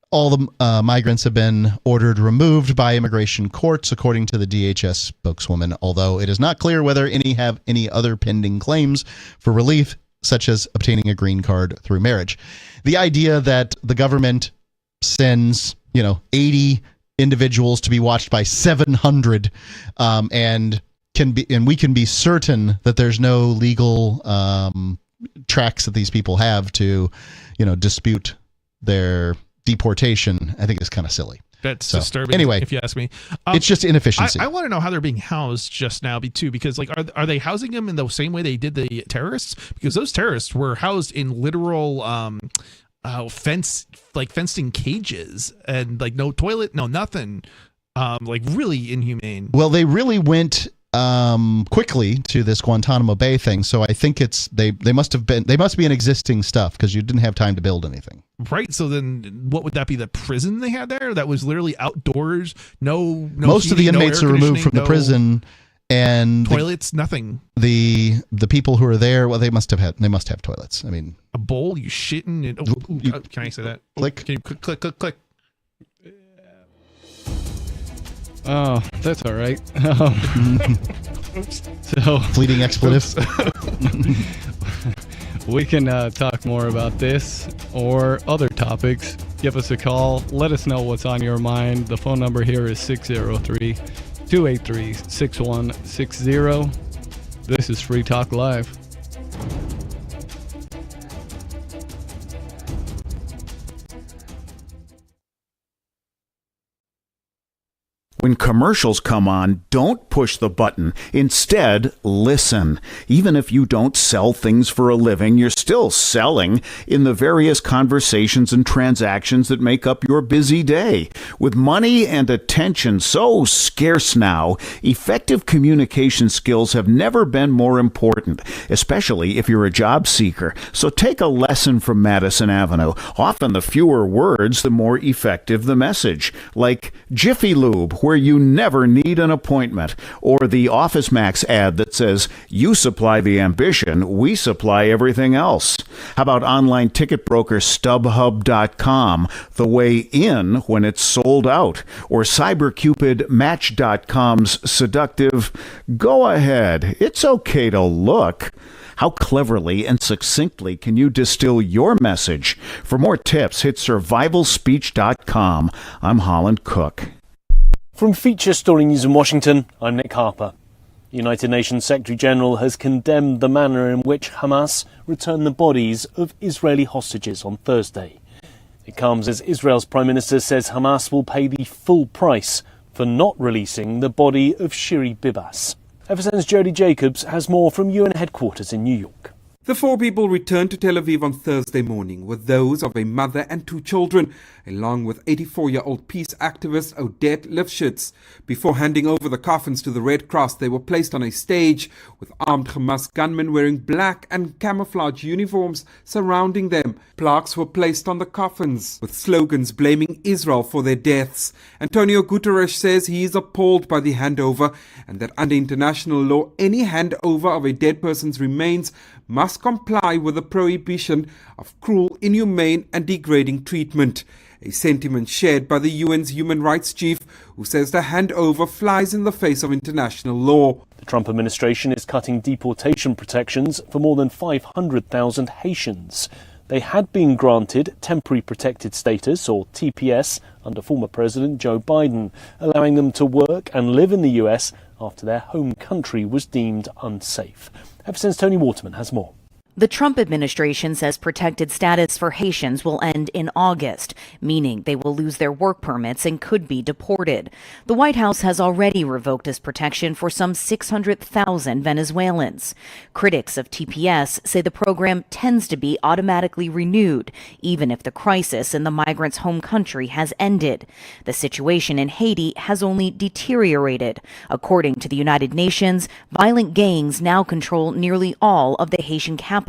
All the migrants have been ordered removed by immigration courts, according to the DHS spokeswoman, although it is not clear whether any have any other pending claims for relief, such as obtaining a green card through marriage. The idea that the government sends, 80 individuals to be watched by 700 and we can be certain that there's no legal tracks that these people have to, dispute their deportation, I think is kind of silly. That's disturbing. Anyway, if you ask me, it's just inefficiency. I want to know how they're being housed just now, too, because are they housing them in the same way they did the terrorists? Because those terrorists were housed in literal fenced-in cages and no toilet, no nothing, really inhumane. Well, they really went quickly to this Guantanamo Bay thing, so I think they must be an existing stuff because you didn't have time to build anything. Right. So then, what would that be? The prison they had there that was literally outdoors. No. Most heating, of the inmates are removed from the prison, and toilets. Nothing. The people who are there, well, they must have toilets. I mean, a bowl. You shitting? And, can I say that? Click. Can you click? Oh, that's all right. So fleeting expletive. We can talk more about this or other topics Give us a call. Let us know what's on your mind. The phone number here is 603-283-6160. This is Free Talk Live. When commercials come on, don't push the button. Instead, listen. Even if you don't sell things for a living, you're still selling in the various conversations and transactions that make up your busy day. With money and attention so scarce now, effective communication skills have never been more important, especially if you're a job seeker. So take a lesson from Madison Avenue. Often the fewer words, the more effective the message. Like Jiffy Lube, where you never need an appointment, or the Office Max ad that says, you supply the ambition, we supply everything else. How about online ticket broker StubHub.com, the way in when it's sold out, or CyberCupidMatch.com's seductive, go ahead, it's okay to look. How cleverly and succinctly can you distill your message? For more tips, hit survivalspeech.com. I'm Holland Cook. From Feature Story News in Washington, I'm Nick Harper. The United Nations Secretary General has condemned the manner in which Hamas returned the bodies of Israeli hostages on Thursday. It comes as Israel's Prime Minister says Hamas will pay the full price for not releasing the body of Shiri Bibas. FSN's Jody Jacobs has more from UN headquarters in New York. The four people returned to Tel Aviv on Thursday morning were those of a mother and two children, along with 84-year-old peace activist Odette Lifshitz. Before handing over the coffins to the Red Cross, they were placed on a stage with armed Hamas gunmen wearing black and camouflage uniforms surrounding them. Plaques were placed on the coffins with slogans blaming Israel for their deaths. Antonio Guterres says he is appalled by the handover and that under international law, any handover of a dead person's remains must comply with the prohibition of cruel, inhumane and degrading treatment. A sentiment shared by the UN's human rights chief, who says the handover flies in the face of international law. The Trump administration is cutting deportation protections for more than 500,000 Haitians. They had been granted temporary protected status, or TPS, under former President Joe Biden, allowing them to work and live in the US after their home country was deemed unsafe. FSN's Tony Waterman has more. The Trump administration says protected status for Haitians will end in August, meaning they will lose their work permits and could be deported. The White House has already revoked this protection for some 600,000 Venezuelans. Critics of TPS say the program tends to be automatically renewed, even if the crisis in the migrants' home country has ended. The situation in Haiti has only deteriorated. According to the United Nations, violent gangs now control nearly all of the Haitian capital,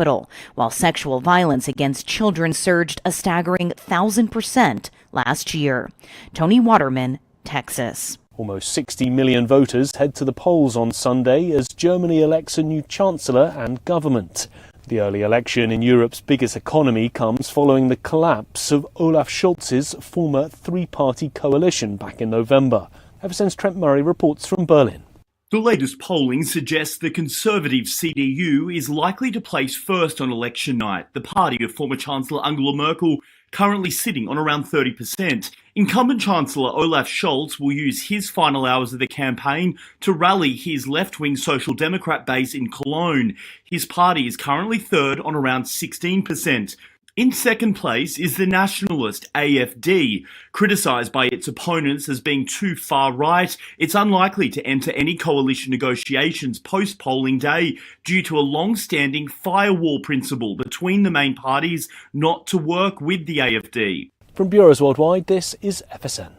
while sexual violence against children surged a staggering 1,000% last year. Tony Waterman, Texas. Almost 60 million voters head to the polls on Sunday as Germany elects a new chancellor and government. The early election in Europe's biggest economy comes following the collapse of Olaf Scholz's former three-party coalition back in November. FSN's Trent Murray reports from Berlin. The latest polling suggests the Conservative CDU is likely to place first on election night, the party of former Chancellor Angela Merkel currently sitting on around 30%. Incumbent Chancellor Olaf Scholz will use his final hours of the campaign to rally his left-wing Social Democrat base in Cologne. His party is currently third on around 16%. In second place is the nationalist AfD. Criticised by its opponents as being too far right, it's unlikely to enter any coalition negotiations post-polling day due to a long-standing firewall principle between the main parties not to work with the AfD. From Bureaus Worldwide, this is FSN.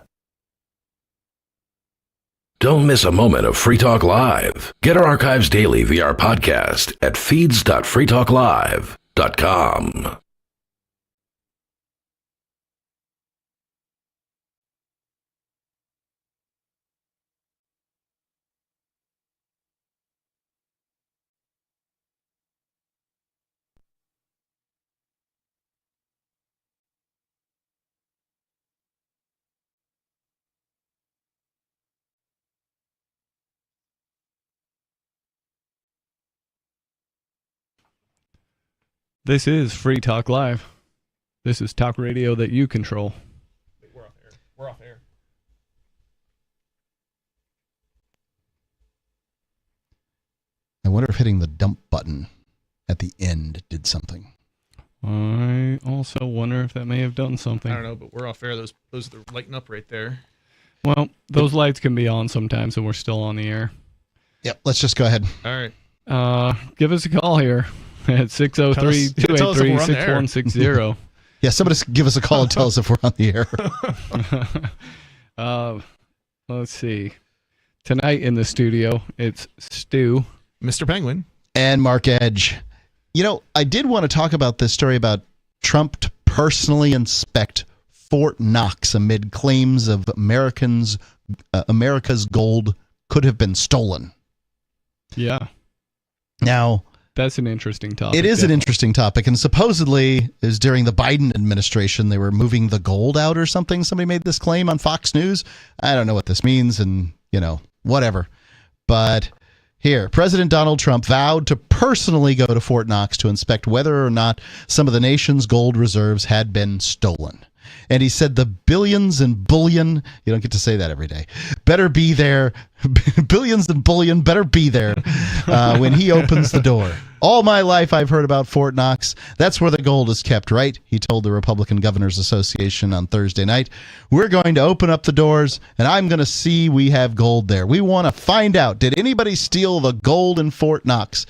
Don't miss a moment of Free Talk Live. Get our archives daily via our podcast at feeds.freetalklive.com. This is Free Talk Live. This is talk radio that you control. We're off air. I wonder if hitting the dump button at the end did something. I also wonder if that may have done something. I don't know, but we're off air. Those are lighting up right there. Well, those lights can be on sometimes, and we're still on the air. Yep, let's just go ahead. All right. Give us a call here at 603-283-6160. Yeah, somebody give us a call and tell us if we're on the air. Let's see. Tonight in the studio, it's Stu. Mr. Penguin. And Mark Edge. You know, I did want to talk about this story about Trump to personally inspect Fort Knox amid claims of America's gold could have been stolen. Yeah. Now, that's an interesting topic. It is an interesting topic, and supposedly it was during the Biden administration they were moving the gold out or something. Somebody made this claim on Fox News. I don't know what this means, and, you know, whatever. But here, President Donald Trump vowed to personally go to Fort Knox to inspect whether or not some of the nation's gold reserves had been stolen. And he said the billions in bullion, you don't get to say that every day, better be there. Billions in bullion better be there when he opens the door. All my life I've heard about Fort Knox. That's where the gold is kept, right? He told the Republican Governors Association on Thursday night. We're going to open up the doors, and I'm going to see we have gold there. We want to find out, did anybody steal the gold in Fort Knox?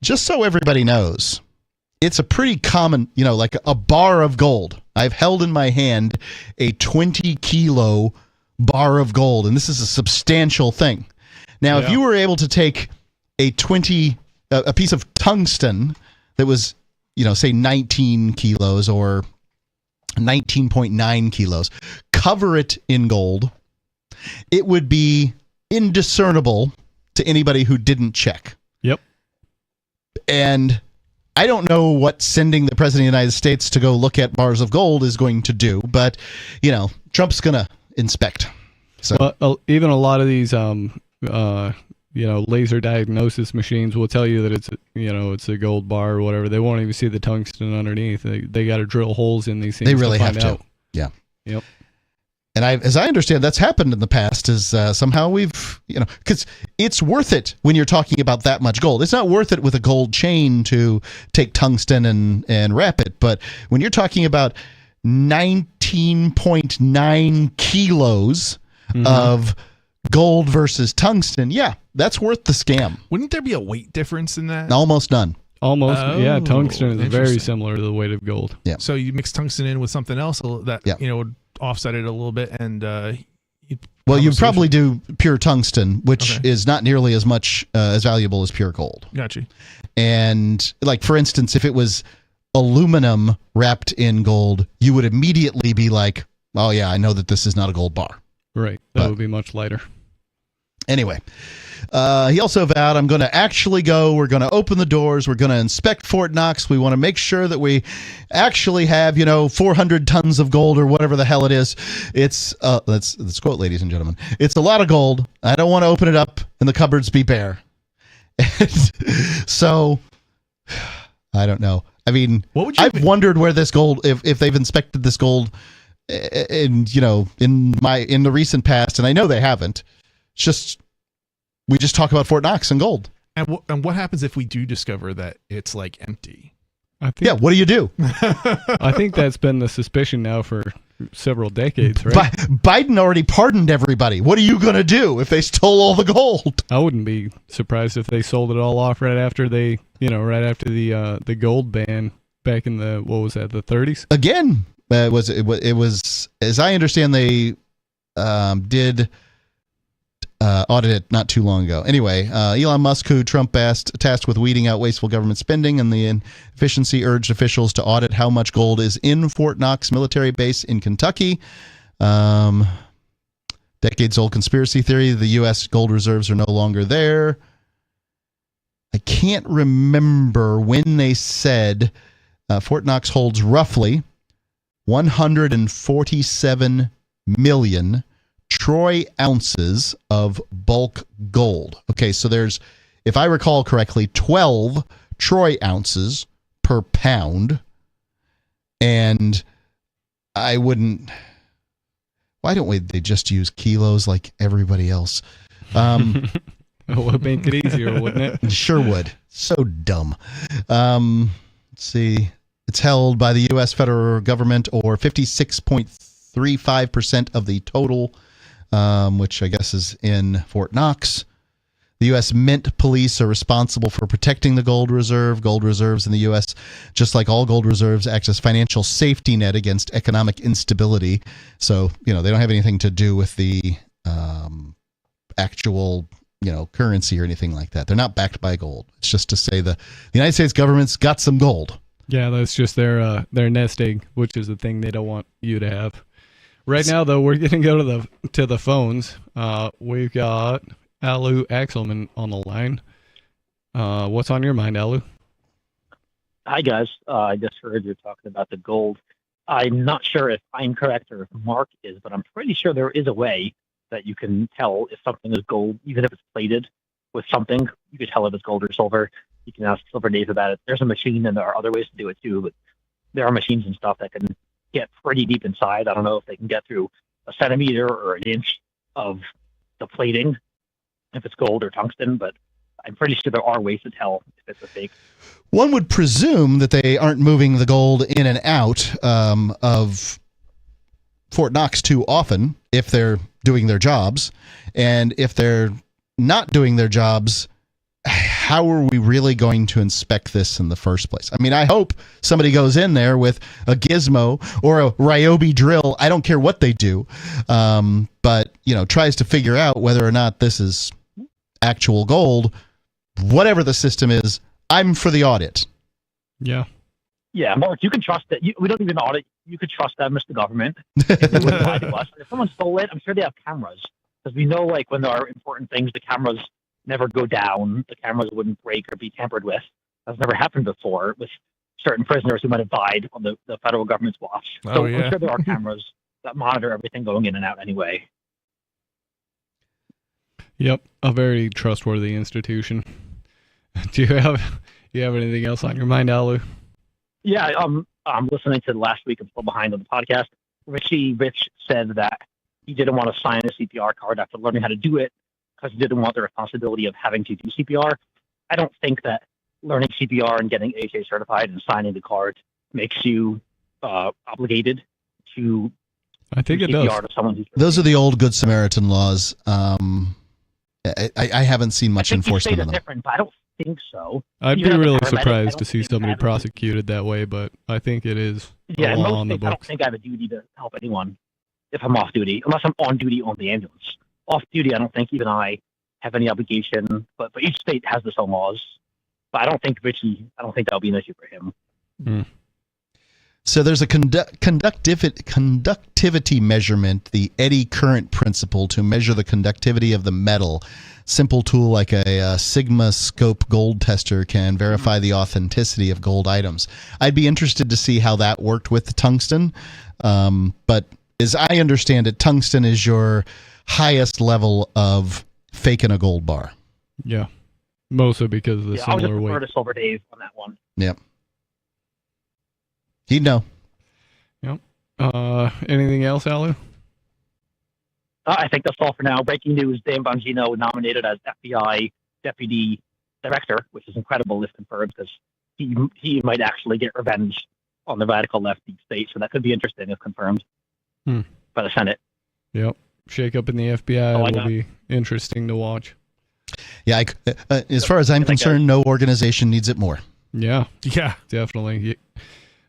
Just so everybody knows, it's a pretty common, you know, like a bar of gold. I've held in my hand a 20-kilo bar of gold, and this is a substantial thing. Now, if you were able to take a piece of tungsten that was, you know, say 19 kilos or 19.9 kilos, cover it in gold, it would be indiscernible to anybody who didn't check. Yep. And I don't know what sending the President of the United States to go look at bars of gold is going to do, but, you know, Trump's going to inspect. So even a lot of these, laser diagnosis machines will tell you that it's a gold bar or whatever. They won't even see the tungsten underneath. They got to drill holes in these things. They really to find have to. out. Yeah. Yep. And as I understand, that's happened in the past is somehow we've, because it's worth it when you're talking about that much gold. It's not worth it with a gold chain to take tungsten and wrap it. But when you're talking about 19.9 kilos of gold versus tungsten, yeah, that's worth the scam. Wouldn't there be a weight difference in that? Almost none. Almost, yeah. Tungsten is very interesting. similar to the weight of gold. Yeah. So you mix tungsten in with something else that would offset it a little bit, and you probably do pure tungsten, which is not nearly as much as valuable as pure gold. Gotcha. And like, for instance, if it was aluminum wrapped in gold, you would immediately be like, oh yeah, I know that this is not a gold bar. Right. That would be much lighter. Anyway, he also vowed, I'm going to actually go. We're going to open the doors. We're going to inspect Fort Knox. We want to make sure that we actually have, 400 tons of gold or whatever the hell it is. It's, let's quote, ladies and gentlemen, it's a lot of gold. I don't want to open it up and the cupboards be bare. So, I don't know. I mean, I've wondered where this gold, if they've inspected this gold in the recent past, and I know they haven't. It's just, we just talk about Fort Knox and gold. And what happens if we do discover that it's like empty? What do you do? I think that's been the suspicion now for several decades, right? Biden already pardoned everybody. What are you going to do if they stole all the gold? I wouldn't be surprised if they sold it all off right after the gold ban back in the, what was that, the 30s? Again, it was as I understand, they did audit it not too long ago. Anyway, Elon Musk, who Trump tasked with weeding out wasteful government spending and the inefficiency, urged officials to audit how much gold is in Fort Knox military base in Kentucky. Decades-old conspiracy theory, the U.S. gold reserves are no longer there. I can't remember when they said Fort Knox holds roughly 147 million troy ounces of bulk gold. Okay, so there's, if I recall correctly, 12 troy ounces per pound. And I wouldn't, Why don't they just use kilos like everybody else? It would make it easier, wouldn't it? Sure would. So dumb. Let's see. It's held by the U.S. federal government, or 56.35% of the total, which I guess is in Fort Knox. The U.S. Mint Police are responsible for protecting the gold reserve. Gold reserves in the U.S., just like all gold reserves, act as financial safety net against economic instability. So, they don't have anything to do with the actual, currency or anything like that. They're not backed by gold. It's just to say the United States government's got some gold. Yeah, that's just their nest egg, which is the thing they don't want you to have. Right now, though, we're going to go to the phones. We've got Alu Axelman on the line. What's on your mind, Alu? Hi, guys. I just heard you talking about the gold. I'm not sure if I'm correct or if Mark is, but I'm pretty sure there is a way that you can tell if something is gold, even if it's plated with something. You could tell if it's gold or silver. You can ask Silver Dave about it. There's a machine, and there are other ways to do it too, but there are machines and stuff that can get pretty deep inside. I don't know if they can get through a centimeter or an inch of the plating, if it's gold or tungsten, but I'm pretty sure there are ways to tell if it's a fake. One would presume that they aren't moving the gold in and out of Fort Knox too often if they're doing their jobs. And if they're not doing their jobs, how are we really going to inspect this in the first place? I mean, I hope somebody goes in there with a gizmo or a Ryobi drill. I don't care what they do, but tries to figure out whether or not this is actual gold. Whatever the system is, I'm for the audit. Yeah. Yeah, Mark, you can trust that. We don't even audit. You could trust them as the government. If they wouldn't lie to us. If someone stole it, I'm sure they have cameras. Because we know, when there are important things, the cameras never go down. The cameras wouldn't break or be tampered with. That's never happened before with certain prisoners who might have died on the federal government's watch. So I'm sure there are cameras that monitor everything going in and out anyway. Yep, a very trustworthy institution. Do you have anything else on your mind, Alu? Yeah, I'm listening to last week. I'm still behind on the podcast. Rich said that he didn't want to sign a CPR card after learning how to do it because he didn't want the responsibility of having to do CPR. I don't think that learning CPR and getting AHA certified and signing the card makes you obligated to. I think it CPR does. To someone who's Those are the old Good Samaritan laws. I haven't seen much enforcement of them. different, but I don't think so. I'd be Even as a really paramedic, I surprised don't to see think somebody that- prosecuted that way, but I think it is Yeah, a in law most on the states, I don't books. think I have a duty to help anyone if I'm off duty, unless I'm on duty on the ambulance. Off duty, I don't think even I have any obligation, but each state has its own laws. But I don't think Richie, I don't think that'll be an issue for him. So there's a conductivity measurement, the eddy current principle, to measure the conductivity of the metal. Simple tool like a Sigma Scope gold tester can verify the authenticity of gold items. I'd be interested to see how that worked with the tungsten. But as I understand it, tungsten is your highest level of faking a gold bar. Yeah, mostly because of the I would just similar prefer weight. to Silver Dave on that one. Yep. He'd know. Yep. Anything else, Alu? I think that's all for now. Breaking news, Dan Bongino nominated as FBI Deputy Director, which is incredible if confirmed, because he might actually get revenge on the radical left deep state, so that could be interesting if confirmed by the Senate. Yep. Shake up in the FBI Oh, I will got- be interesting to watch. Yeah, as far as I'm concerned, no organization needs it more. Yeah. Yeah. Definitely.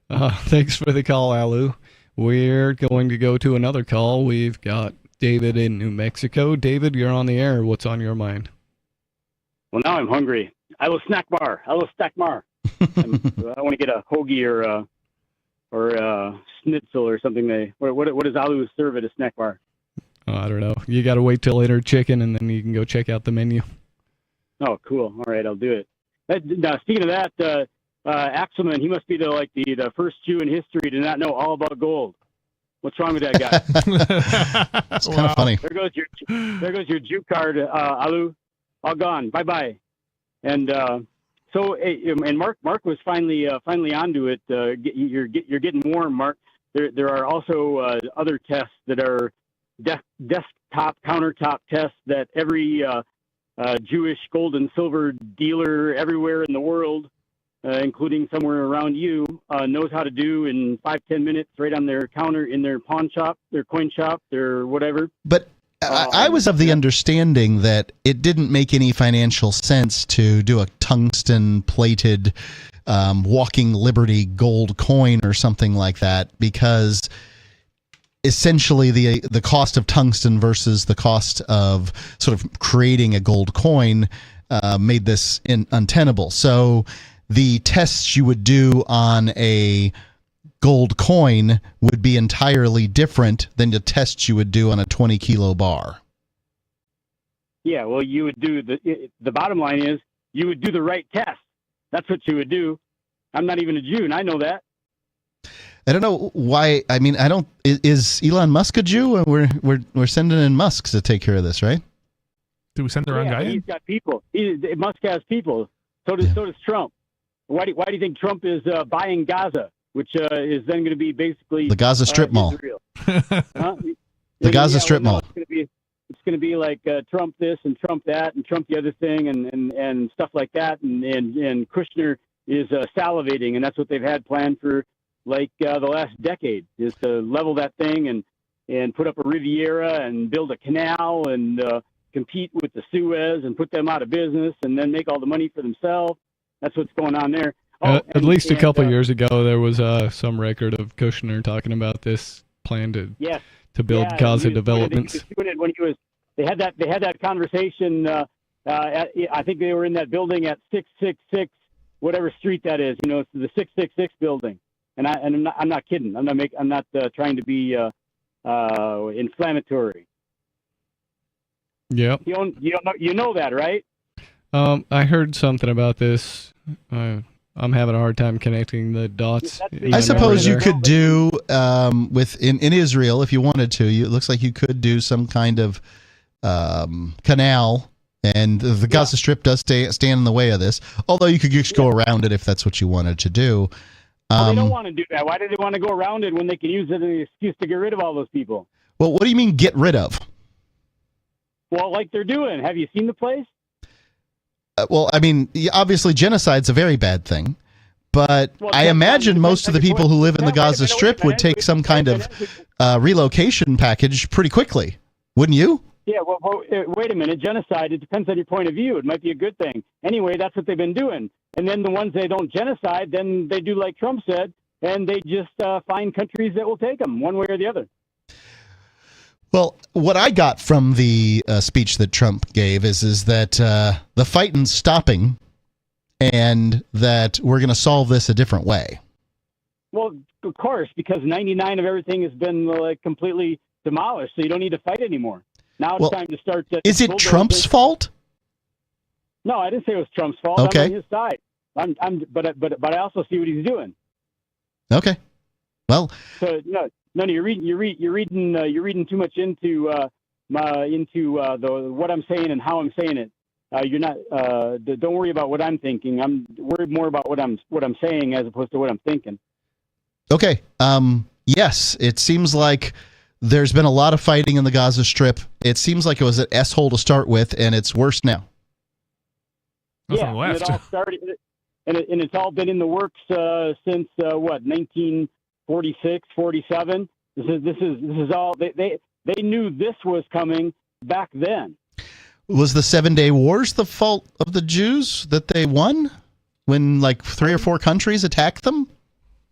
Thanks for the call, Alu. We're going to go to another call. We've got David in New Mexico. David, you're on the air. What's on your mind? Well, now I'm hungry. I will snack bar. I want to get a hoagie or a schnitzel or something. What does Alu serve at a snack bar? I don't know. You got to wait till later chicken, and then you can go check out the menu. Oh, cool. All right, I'll do it. Now, speaking of that, Axelman, he must be the first Jew in history to not know all about gold. What's wrong with that guy? It's kind of funny. There goes your Jew card, Alu. All gone. Bye bye. And and Mark was finally onto it. You're getting warm, Mark. There are also other tests that are desktop countertop test that every Jewish gold and silver dealer everywhere in the world, including somewhere around you, knows how to do in 5-10 minutes right on their counter in their pawn shop, their coin shop, their whatever. But I was of the understanding that it didn't make any financial sense to do a tungsten-plated Walking Liberty gold coin or something like that, because essentially the cost of tungsten versus the cost of sort of creating a gold coin made this untenable. So the tests you would do on a gold coin would be entirely different than the tests you would do on a 20-kilo bar. Yeah, well, you would do the bottom line is you would do the right test. That's what you would do. I'm not even a Jew, and I know that. I don't know why. I mean, I don't. Is Elon Musk a Jew? We're sending in Musk to take care of this, right? Do we send the wrong guy in? He's got people. Musk has people. So does Trump. Why do you think Trump is buying Gaza, which is then going to be basically the Gaza Strip Mall? Israel. The Gaza Strip Mall. It's going to be like Trump this and Trump that and Trump the other thing and stuff like that. And Kushner is salivating, and that's what they've had planned for like the last decade, is to level that thing and put up a Riviera and build a canal and compete with the Suez and put them out of business and then make all the money for themselves. That's what's going on there. At least a couple years ago, there was some record of Kushner talking about this plan to build Gaza developments. They had that conversation. I think they were in that building at 666, whatever street that is. You know, it's the 666 building. And I'm not kidding. I'm not trying to be inflammatory. Yeah. You know that, right? I heard something about this. I'm having a hard time connecting the dots. I suppose you could do in Israel, if you wanted to. It looks like you could do some kind of canal, and the Gaza Strip does stand in the way of this. Although you could just go around it if that's what you wanted to do. Well, they don't want to do that. Why do they want to go around it when they can use it as an excuse to get rid of all those people? Well, what do you mean get rid of? Well, like they're doing. Have you seen the place? Well, I mean, obviously genocide's a very bad thing, but I imagine most of the people who live in the Gaza Strip would take some kind of relocation package pretty quickly, wouldn't you? Yeah, well, wait a minute. Genocide, it depends on your point of view. It might be a good thing. Anyway, that's what they've been doing. And then the ones they don't genocide, then they do like Trump said, and they just find countries that will take them one way or the other. Well, what I got from the speech that Trump gave is that the fighting's stopping and that we're going to solve this a different way. Well, of course, because 99 of everything has been like completely demolished, so you don't need to fight anymore. Now it's time to start. Is it Trump's fault? No, I didn't say it was Trump's fault. Okay. I'm on his side. But I also see what he's doing. Okay. Well. So no, you're reading too much into what I'm saying and how I'm saying it. You're not. Don't worry about what I'm thinking. I'm worried more about what I'm saying as opposed to what I'm thinking. Okay. Yes, it seems like there's been a lot of fighting in the Gaza Strip. It seems like it was an S-hole to start with, and it's worse now. Yeah, and it all started, and it's all been in the works since 1946, 47. This is all they knew this was coming back then. Was the 7-Day Wars the fault of the Jews that they won when like 3 or 4 countries attacked them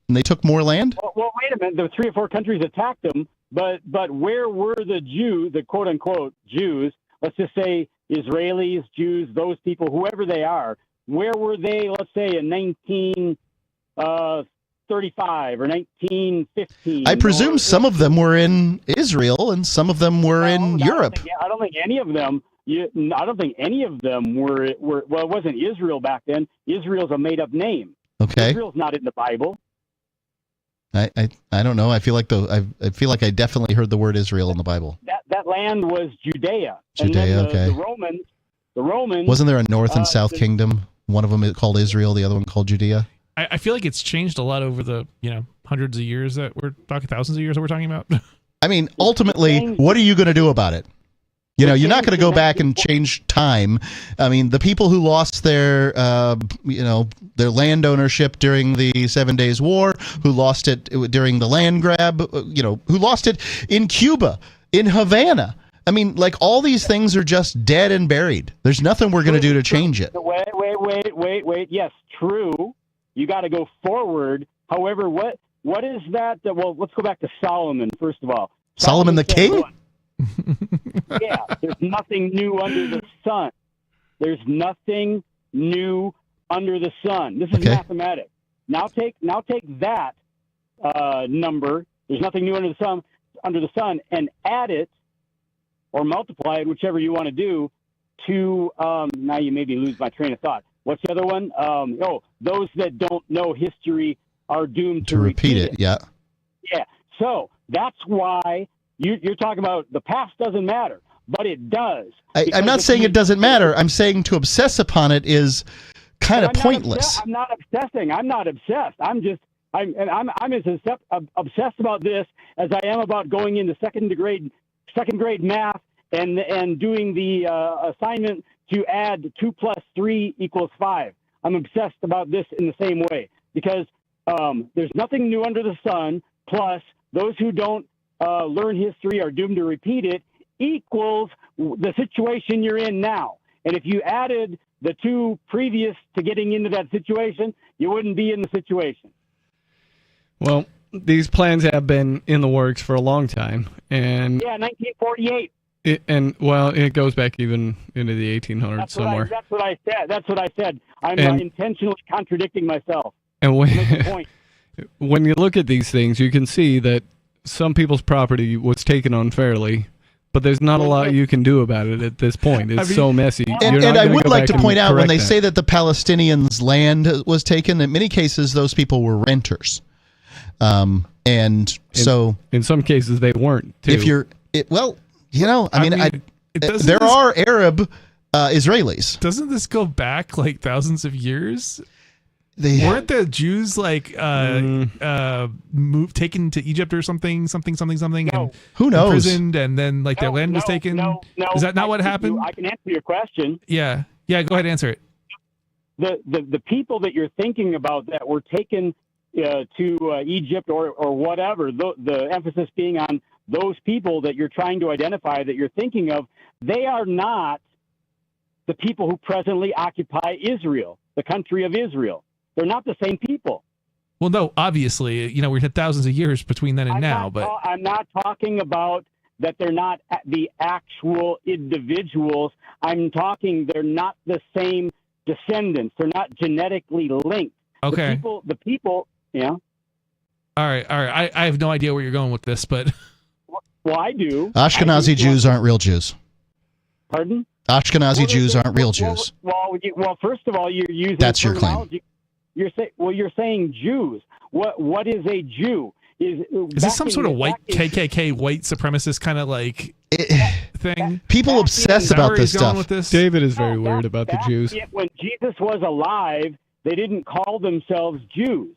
and they took more land? Well, wait a minute. The 3 or 4 countries attacked them, but where were the Jews, the quote unquote Jews? Let's just say Israelis, Jews, those people, whoever they are. Where were they? Let's say in 1935 or 1915. I presume some of them were in Israel and some of them were in Europe. I don't think any of them. I don't think any of them were. Well, it wasn't Israel back then. Israel's a made-up name. Okay. Israel's not in the Bible. I don't know. I feel like I definitely heard the word Israel in the Bible. That land was Judea. Judea, and then okay. The Romans. Wasn't there a North and South Kingdom? One of them is called Israel, the other one called Judea. I feel like it's changed a lot over the hundreds of years that we're talking, thousands of years that we're talking about. I mean, ultimately, what are you going to do about it? You know, you're not going to go back and change time. I mean, the people who lost their, their land ownership during the 7 Days War, who lost it during the land grab, who lost it in Cuba, in Havana. I mean, like, all these things are just dead and buried. There's nothing we're going to do to change it. Wait. Yes, true. You got to go forward. However, what is that? Well, let's go back to Solomon, first of all. Solomon the king? Yeah, there's nothing new under the sun. There's nothing new under the sun. This is mathematics. Now take that number. There's nothing new under the sun, and add it or multiply it, whichever you want to do. To now you maybe lose my train of thought. What's the other one? Those that don't know history are doomed to repeat it. Yeah. Yeah. So that's why. You're talking about the past doesn't matter, but it does. I'm not saying it doesn't matter. I'm saying to obsess upon it is kind of pointless. I'm not obsessing. I'm not obsessed. I'm as obsessed about this as I am about going into second grade math and doing the assignment to add 2 + 3 = 5. I'm obsessed about this in the same way because there's nothing new under the sun. Plus, those who don't learn history are doomed to repeat it equals the situation you're in now. And if you added the two previous to getting into that situation, you wouldn't be in the situation. Well, these plans have been in the works for a long time, and 1948. It goes back even into the 1800s somewhere. That's what I said. I'm intentionally contradicting myself. And point. When you look at these things, you can see that some people's property was taken unfairly, but there's not a lot you can do about it at this point. It's so messy. And I would like to point out, when they say that the Palestinians' land was taken, in many cases those people were renters. So in some cases they weren't too. There are Arab Israelis. Doesn't this go back like thousands of years? Weren't the Jews like taken to Egypt or something, and who knows? Imprisoned, and then like their land was taken? No. Is that not what happened? I can answer your question. Yeah. Go ahead, answer it. The people that you're thinking about that were taken to Egypt or whatever, the emphasis being on those people that you're trying to identify, that you're thinking of, they are not the people who presently occupy Israel, the country of Israel. They're not the same people. Well, no, obviously, we've had thousands of years between then and now. But I'm not talking about that they're not the actual individuals. I'm talking they're not the same descendants. They're not genetically linked. Okay. The people, yeah. All right. I have no idea where you're going with this, but. Well, I do. Ashkenazi Jews aren't real Jews. Pardon? Ashkenazi Jews aren't real Jews. Well, first of all, you're using that's your claim. You're saying Jews. What is a Jew? Is this some sort of white KKK white supremacist kind of like thing? People obsess about this stuff. David is very worried about the Jews. When Jesus was alive, they didn't call themselves Jews.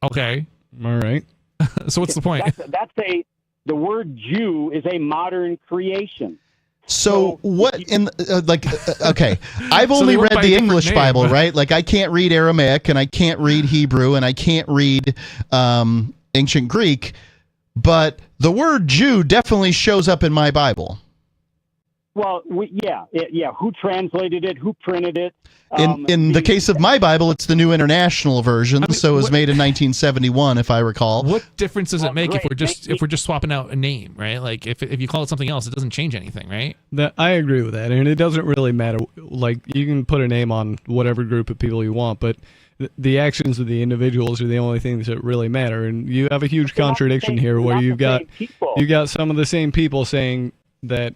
Okay. All right. So what's the point? The word Jew is a modern creation. So what okay, I've only read the English Bible, right? Like, I can't read Aramaic, and I can't read Hebrew, and I can't read ancient Greek, but the word Jew definitely shows up in my Bible. Well, who translated it? Who printed it? In the case of my Bible, it's the New International Version, so it was made in 1971, if I recall. What difference does it make if we're just swapping out a name, right? Like, if you call it something else, it doesn't change anything, right? I agree with that, and it doesn't really matter. Like, you can put a name on whatever group of people you want, but the actions of the individuals are the only things that really matter. And you have a huge contradiction here, where you've got some of the same people saying that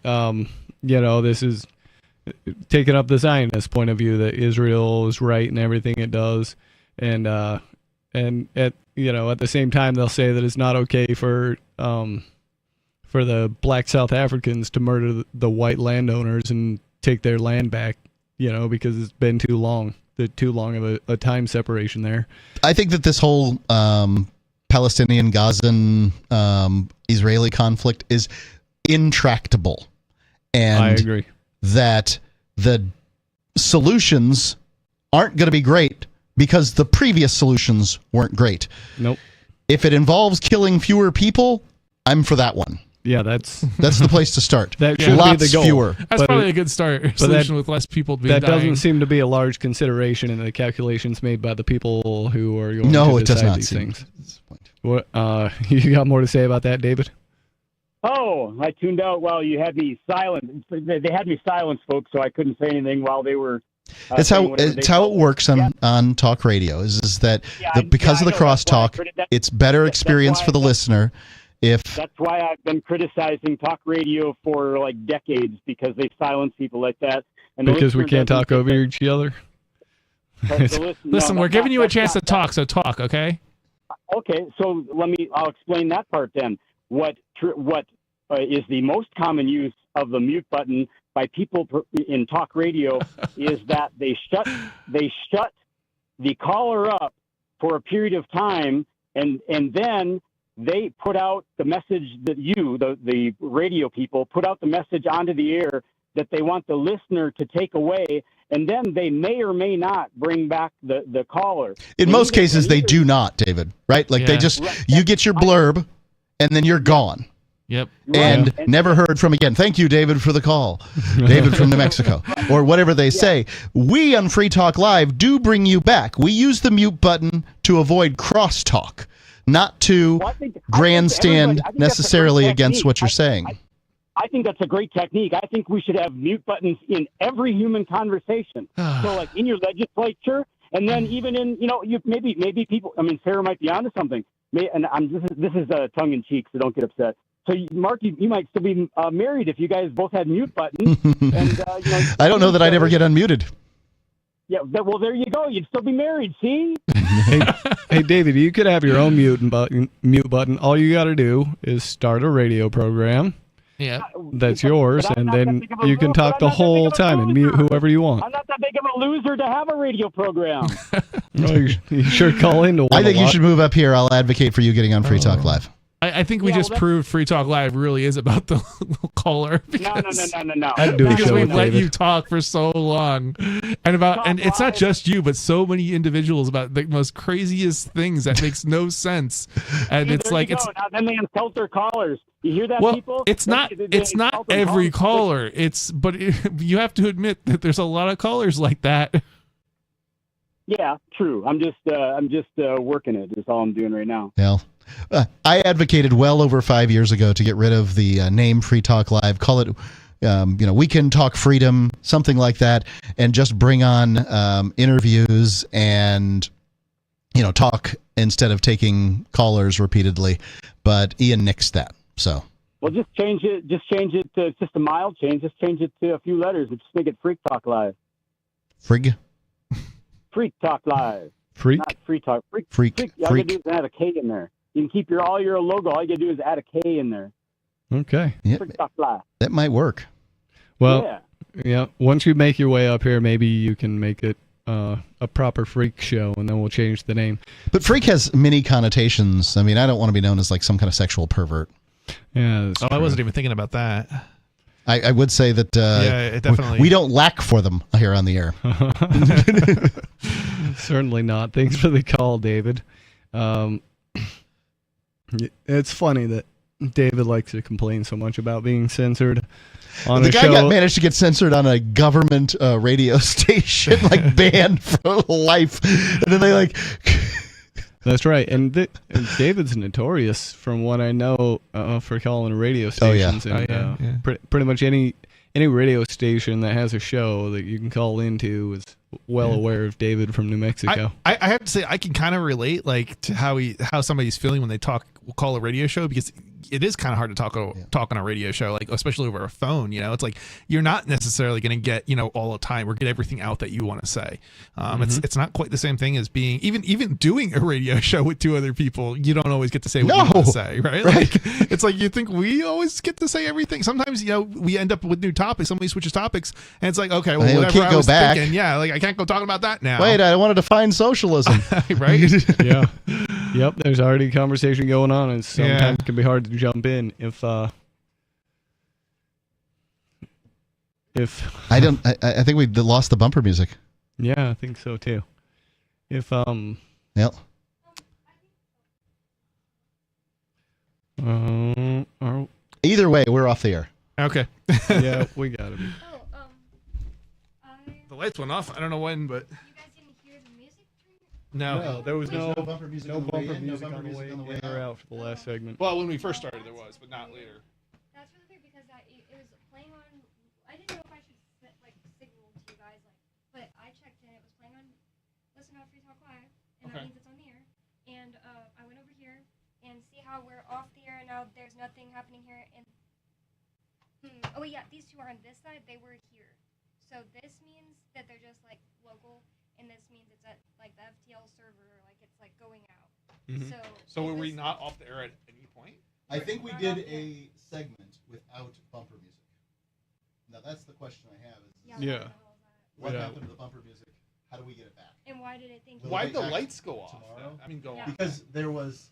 this is taking up the Zionist point of view, that Israel is right in everything it does, and at the same time they'll say that it's not okay for the black South Africans to murder the white landowners and take their land back, because it's been too long of a time separation there. I think that this whole Palestinian-Gazan Israeli conflict is intractable. And I agree. That the solutions aren't going to be great because the previous solutions weren't great. Nope. If it involves killing fewer people, I'm for that one. Yeah, that's the place to start. That should Lots be the goal. fewer. That's probably a good start. Solution with less people being That dying. doesn't seem to be a large consideration in the calculations made by the people who are going No, to it does decide not these seem. things. What you got more to say about that, David? Oh, I tuned out while you had me silent. They had me silenced, folks, so I couldn't say anything while they were. It's how it works on talk radio is that because of the crosstalk, it's better experience for the listener. That's why I've been criticizing talk radio for like decades, because they silence people like that. And the Because we listener can't talk doesn't over each other. Listen, we're giving you a chance to talk, so talk, okay? Okay, so I'll explain that part then. What is the most common use of the mute button by people in talk radio is that they shut the caller up for a period of time, and then they put out the message that the radio people put out the message onto the air that they want the listener to take away, and then they may or may not bring back the caller. In most cases, they do not, David, right? Like they just, you get your blurb and then you're gone. Yep. And never heard from again. Thank you, David, for the call. David from New Mexico. Or whatever they say. We on Free Talk Live do bring you back. We use the mute button to avoid crosstalk, not to grandstand necessarily against what you're saying. I think that's a great technique. I think we should have mute buttons in every human conversation. So, like in your legislature, and then even in, maybe people. I mean, Sarah might be onto something. And this is tongue in cheek, so don't get upset. So, Mark, you might still be married if you guys both had mute buttons. And I don't know that I'd ever get unmuted. Yeah, well, there you go. You'd still be married. See? Hey, David, you could have your own mute button. All you got to do is start a radio program. Yeah, that's yours, and then you can talk the whole time and mute whoever you want. I'm not that big of a loser to have a radio program. Well, you sure call into one. I think you should move up here. I'll advocate for you getting on Free Talk Live. I think we just proved Free Talk Live really is about the caller. No. I'd do a because show we've with let David. you talk for so long, and it's not just you, but so many individuals about the most craziest things that makes no sense, and See, it's there like you it's. go. Now, then they insult their callers. You hear that, Well, people? it's not every caller. But you have to admit that there's a lot of callers like that. Yeah, true. I'm just working it. That's all I'm doing right now. Well, I advocated well over 5 years ago to get rid of the name Free Talk Live, call it, We Can Talk Freedom, something like that, and just bring on interviews and, talk instead of taking callers repeatedly. But Ian nixed that. So. Well, just change it. Just change it to just a mild change. Just change it to a few letters and just make it Freak Talk Live. Frig. Freak Talk Live. Freak. Not Free Talk. Freak. All you gotta do is add a K in there. You can keep all your logo. All you gotta do is add a K in there. Okay. Yeah, Freak Talk Live. that might work. Well, yeah. Once you make your way up here, maybe you can make it a proper freak show, and then we'll change the name. But freak has many connotations. I mean, I don't want to be known as like some kind of sexual pervert. Yeah. I wasn't even thinking about that. I would say that it definitely. we don't lack for them here on the air. Certainly not. Thanks for the call, David. It's funny that David likes to complain so much about being censored on The a guy show. managed to get censored on a government radio station, like banned for life, and then they like. That's right, and David's notorious, from what I know, for calling radio stations. And pretty much any radio station that has a show that you can call into is well aware of David from New Mexico. I have to say I can kind of relate to how somebody's feeling when they call a radio show, because it is kind of hard to talk on a radio show, like especially over a phone. It's like you're not necessarily going to get all the time or get everything out that you want to say. It's not quite the same thing as being even doing a radio show with two other people. You don't always get to say what you want to say, right? Like it's like you think we always get to say everything. Sometimes we end up with new topics. Somebody switches topics, and it's like, okay, well, Hey, we whatever can't I was go back. thinking, like I can't go talking about that now. Wait, I wanted to find socialism. Right? Yeah. Yep, there's already a conversation going on, and sometimes it can be hard to jump in if I think we lost the bumper music. Yeah, I think so too. If Yep. Either way, we're off the air. Okay. Yeah, we gotta be. The lights went off. I don't know when, but. No, there was no bumper music no on the way bumper in, no music bumper on the music way on the way in or out. out for the last segment. Well, when we first started, there was, but not later. That's really weird because it was playing on. I didn't know if I should like signal to you guys, but I checked and it was playing on. Listen on Free Talk Live, and that means it's on the air. And I went over here and see how we're off the air and now there's nothing happening here. And oh yeah, these two are on this side. They were here, so this means that they're just like local, and this means it's at like the FTL server, like it's like going out. Mm-hmm. So were we not off the air at any point? I think we did a segment without bumper music. Now that's the question I have. Yeah. What Yeah. happened to the bumper music? How do we get it back? And why did it think? Why did the lights go off? Tomorrow? I mean, go off. Because there was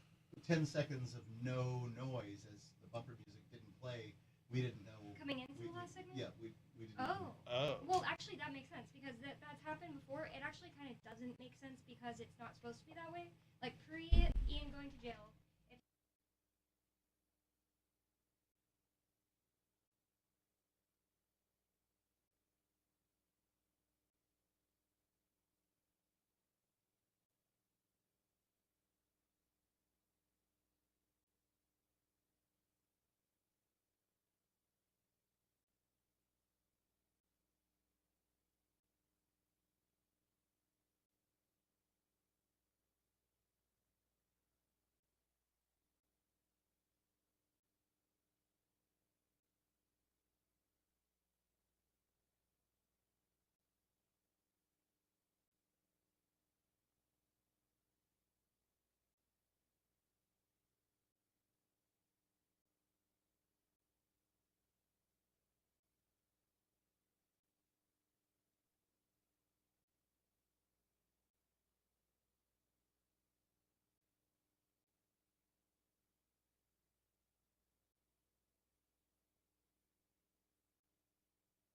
10 seconds of no noise as the bumper music didn't play. We didn't know. Coming into the last segment? Yeah, we didn't Oh. Oh. Well, actually, that makes sense because that's happened before. It actually kind of doesn't make sense because it's not supposed to be that way. Like pre Ian going to jail.